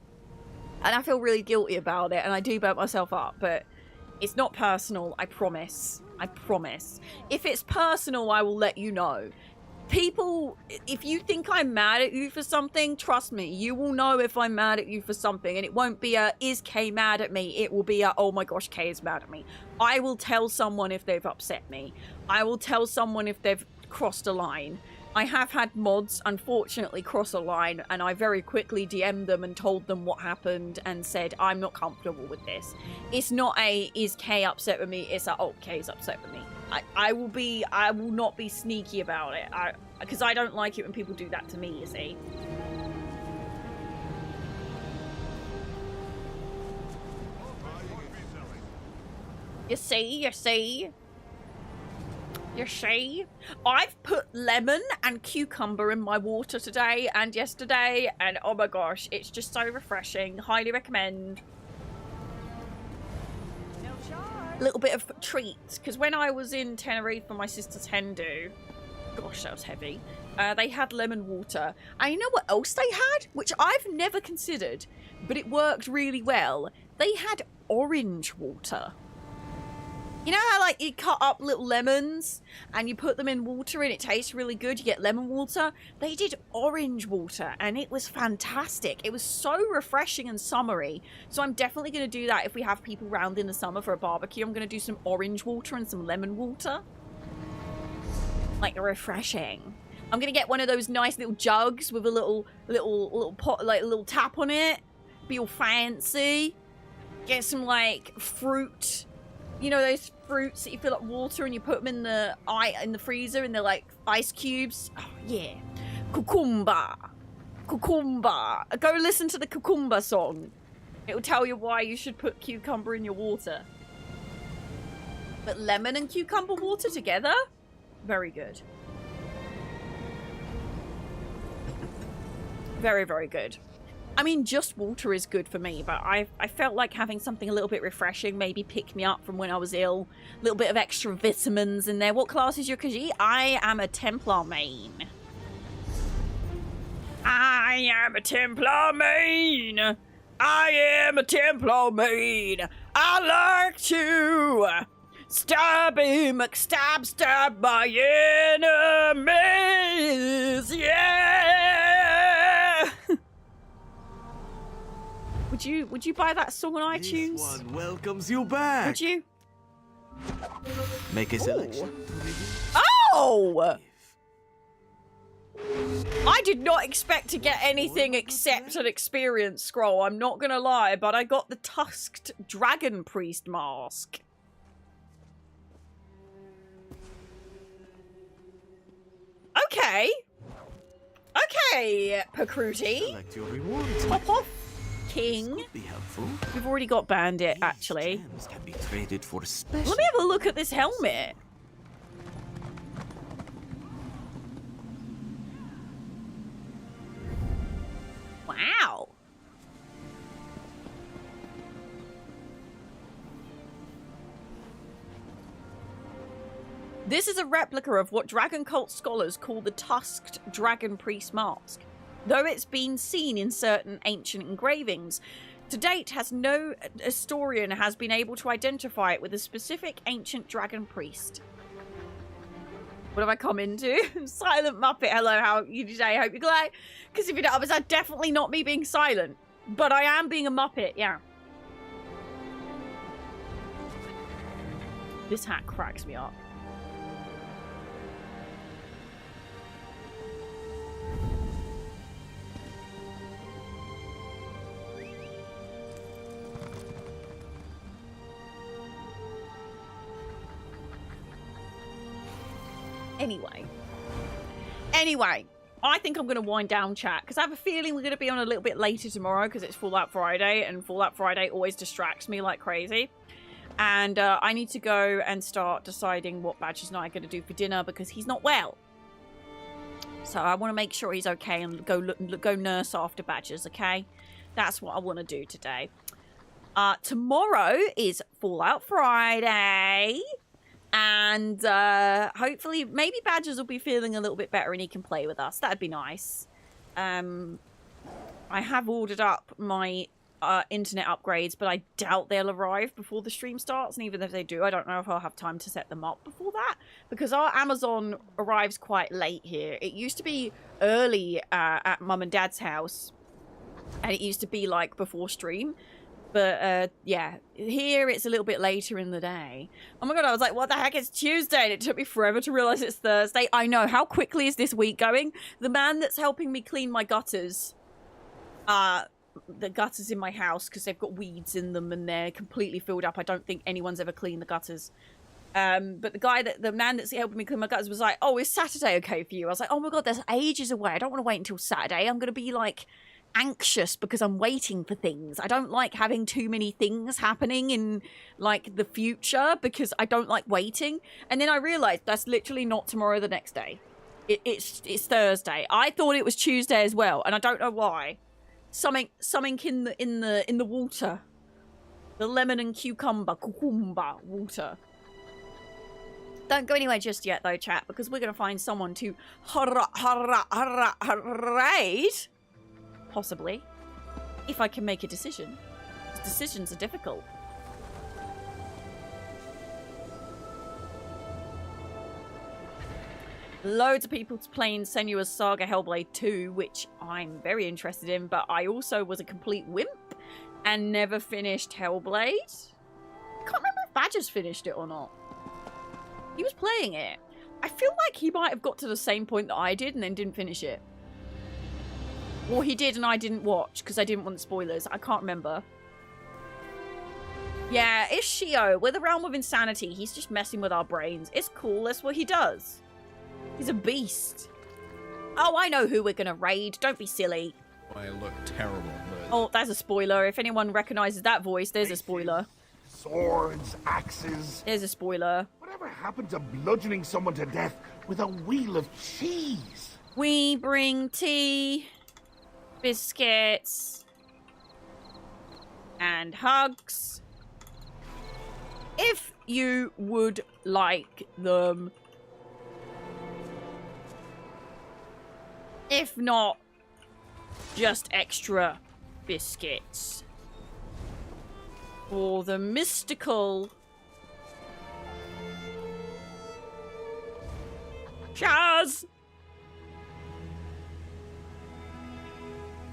And I feel really guilty about it, and I do beat myself up, but it's not personal, I promise. I promise. If it's personal, I will let you know. People, if you think I'm mad at you for something, trust me, you will know if I'm mad at you for something, and it won't be a, is Kay mad at me? It will be a, oh my gosh, Kay is mad at me. I will tell someone if they've upset me. I will tell someone if they've crossed a line. I have had mods, unfortunately, cross a line, and I very quickly DM'd them and told them what happened and said, I'm not comfortable with this. It's not a, is Kay upset with me? It's a, oh, Kay's upset with me. I will not be sneaky about it. Because I don't like it when people do that to me, you see. You see? I've put lemon and cucumber in my water today and yesterday, and oh my gosh, it's just so refreshing. Highly recommend. A little bit of treats, because when I was in Tenerife for my sister's hen do, gosh, that was heavy. They had lemon water. And you know what else they had? Which I've never considered, but it worked really well. They had orange water. You know how, like, you cut up little lemons and you put them in water and it tastes really good? You get lemon water. They did orange water and it was fantastic. It was so refreshing and summery. So I'm definitely going to do that if we have people round in the summer for a barbecue. I'm going to do some orange water and some lemon water. Like, refreshing. I'm going to get one of those nice little jugs with a little pot, like a little tap on it. Be all fancy. Get some, like, fruit. You know those fruits that you fill up water and you put them in the freezer and they're like ice cubes? Oh, yeah. Cucumber. Go listen to the Cucumber song. It will tell you why you should put cucumber in your water. But lemon and cucumber water together? Very good. Very, very good. I mean, just water is good for me, but I felt like having something a little bit refreshing, maybe pick me up from when I was ill. A little bit of extra vitamins in there. What class is your Khajiit? I am a Templar main. I am a Templar main. I like to stab my enemies. Yeah. Would you buy that song on iTunes? This one welcomes you back. Would you? Make a selection. Oh! I did not expect to get anything except an experience scroll, I'm not gonna lie, but I got the tusked dragon priest mask. Okay. Okay, Pakruti. Select your reward. Top off. King. Be helpful. We've already got Bandit, actually. Can be traded for special. Let me have a look at this helmet. Wow. This is a replica of what dragon cult scholars call the tusked dragon priest mask. Though it's been seen in certain ancient engravings, to date no historian has been able to identify it with a specific ancient dragon priest. What have I come into? Silent Muppet, hello, how are you today? Hope you're glad. Because if you don't, it's definitely not me being silent. But I am being a Muppet, yeah. This hat cracks me up. Anyway, I think I'm going to wind down, chat, because I have a feeling we're going to be on a little bit later tomorrow because it's Fallout Friday, and Fallout Friday always distracts me like crazy. And I need to go and start deciding what Badger's and I are going to do for dinner because he's not well. So I want to make sure he's okay and go nurse after Badger's, okay? That's what I want to do today. Tomorrow is Fallout Friday. And hopefully, maybe Badgers will be feeling a little bit better and he can play with us. That'd be nice. I have ordered up my internet upgrades, but I doubt they'll arrive before the stream starts. And even if they do, I don't know if I'll have time to set them up before that. Because our Amazon arrives quite late here. It used to be early at Mum and Dad's house. And it used to be like before stream. But, yeah, here it's a little bit later in the day. Oh my god, I was like, what the heck, it's Tuesday, and it took me forever to realise it's Thursday. I know, how quickly is this week going? The man that's helping me clean my gutters, the gutters in my house, because they've got weeds in them and they're completely filled up. I don't think anyone's ever cleaned the gutters. But the man that's helping me clean my gutters was like, oh, is Saturday okay for you? I was like, oh my god, there's ages away. I don't want to wait until Saturday. I'm going to be, like, anxious because I'm waiting for things. I don't like having too many things happening in like the future because I don't like waiting. And then I realized that's literally not tomorrow, the next day. It's Thursday. I thought it was Tuesday as well, and I don't know why. Something in the water. The lemon and cucumber water. Don't go anywhere just yet though, chat, because we're gonna find someone to raid. Possibly. If I can make a decision. Decisions are difficult. Loads of people playing Senua's Saga Hellblade 2, which I'm very interested in, but I also was a complete wimp and never finished Hellblade. I can't remember if Badger's finished it or not. He was playing it. I feel like he might have got to the same point that I did and then didn't finish it. Or he did and I didn't watch because I didn't want spoilers. I can't remember. Yeah, it's Shio. We're the realm of insanity. He's just messing with our brains. It's cool. That's what he does. He's a beast. Oh, I know who we're going to raid. Don't be silly. I look terrible. But... Oh, that's a spoiler. If anyone recognizes that voice, there's a spoiler. Swords, axes. There's a spoiler. Whatever happened to bludgeoning someone to death with a wheel of cheese? We bring tea, biscuits, and hugs. If you would like them. If not, just extra biscuits. For the mystical Shaz!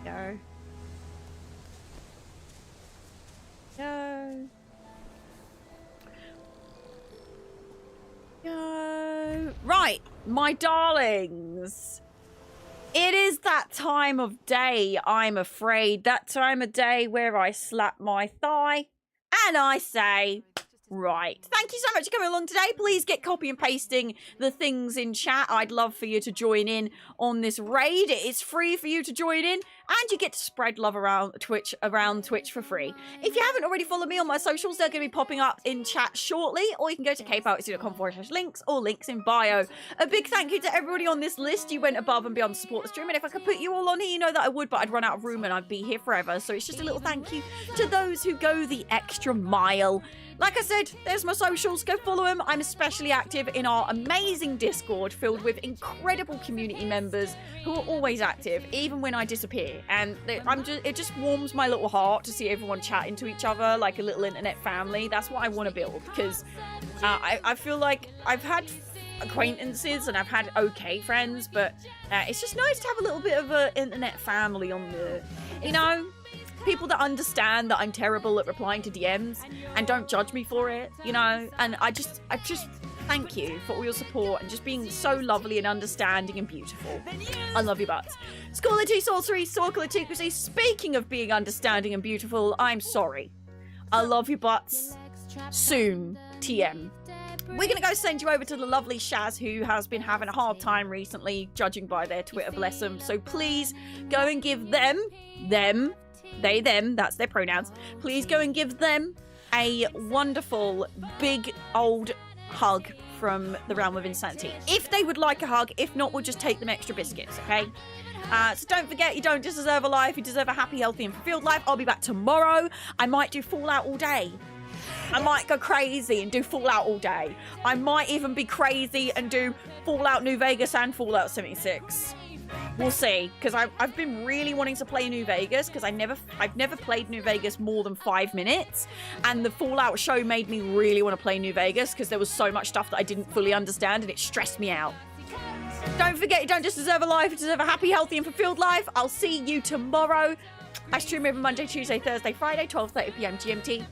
Go. Go. Go. Right, my darlings. It is that time of day, I'm afraid. That time of day where I slap my thigh and I say, right. Thank you so much for coming along today. Please get copy and pasting the things in chat. I'd love for you to join in on this raid. It is free for you to join in. and you get to spread love around Twitch for free. If you haven't already followed me on my socials, they're going to be popping up in chat shortly, or you can go to capeoutc.com/links or links in bio. A big thank you to everybody on this list. You went above and beyond to support the stream, and if I could put you all on here, you know that I would, but I'd run out of room and I'd be here forever. So it's just a little thank you to those who go the extra mile. Like I said, there's my socials. Go follow them. I'm especially active in our amazing Discord filled with incredible community members who are always active, even when I disappear. And it just warms my little heart to see everyone chatting to each other like a little internet family. That's what I want to build, because I feel like I've had acquaintances and I've had okay friends, but it's just nice to have a little bit of an internet family on the, you know, people that understand that I'm terrible at replying to DMs and don't judge me for it, you know. And I just thank you for all your support and just being so lovely and understanding and beautiful. I love you butts. Scholar2 Sorcery, Sorcerer2. Speaking of being understanding and beautiful, I'm sorry. I love you butts. Soon, TM. We're going to go send you over to the lovely Shaz, who has been having a hard time recently, judging by their Twitter, bless them. So please go and give them, they, them, that's their pronouns. Please go and give them a wonderful, big, old hug from the realm of insanity. If they would like a hug, if not, we'll just take them extra biscuits, okay? So don't forget, you don't just deserve a life, you deserve a happy, healthy, and fulfilled life. I'll be back tomorrow. I might do Fallout all day. I might go crazy and do Fallout all day. I might even be crazy and do Fallout New Vegas and Fallout 76. We'll see, because I've been really wanting to play New Vegas, because I've never played New Vegas more than 5 minutes, and the Fallout show made me really want to play New Vegas because there was so much stuff that I didn't fully understand and it stressed me out. Don't forget, you don't just deserve a life, you deserve a happy, healthy, and fulfilled life. I'll see you tomorrow. I stream every Monday, Tuesday, Thursday, Friday, 12:30 PM GMT.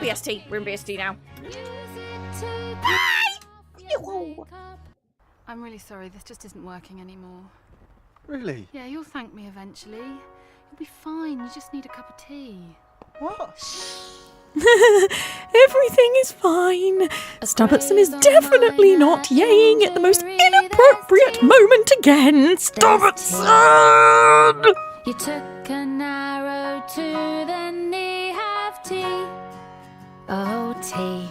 BST. We're in BST now. Bye! I'm really sorry, this just isn't working anymore. Really? Yeah, you'll thank me eventually. You'll be fine, you just need a cup of tea. What? Everything is fine. Stubbertson is definitely not yaying at the most inappropriate moment again. Stubbertson! You took an arrow to the knee, have tea. Oh, tea.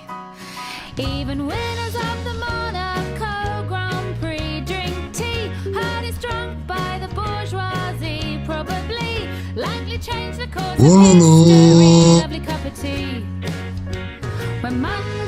Even winners of the Monaco Grand Prix drink tea. Heard it's drunk by the bourgeoisie, probably. Likely change the course of history. Lovely cup of tea. When Monday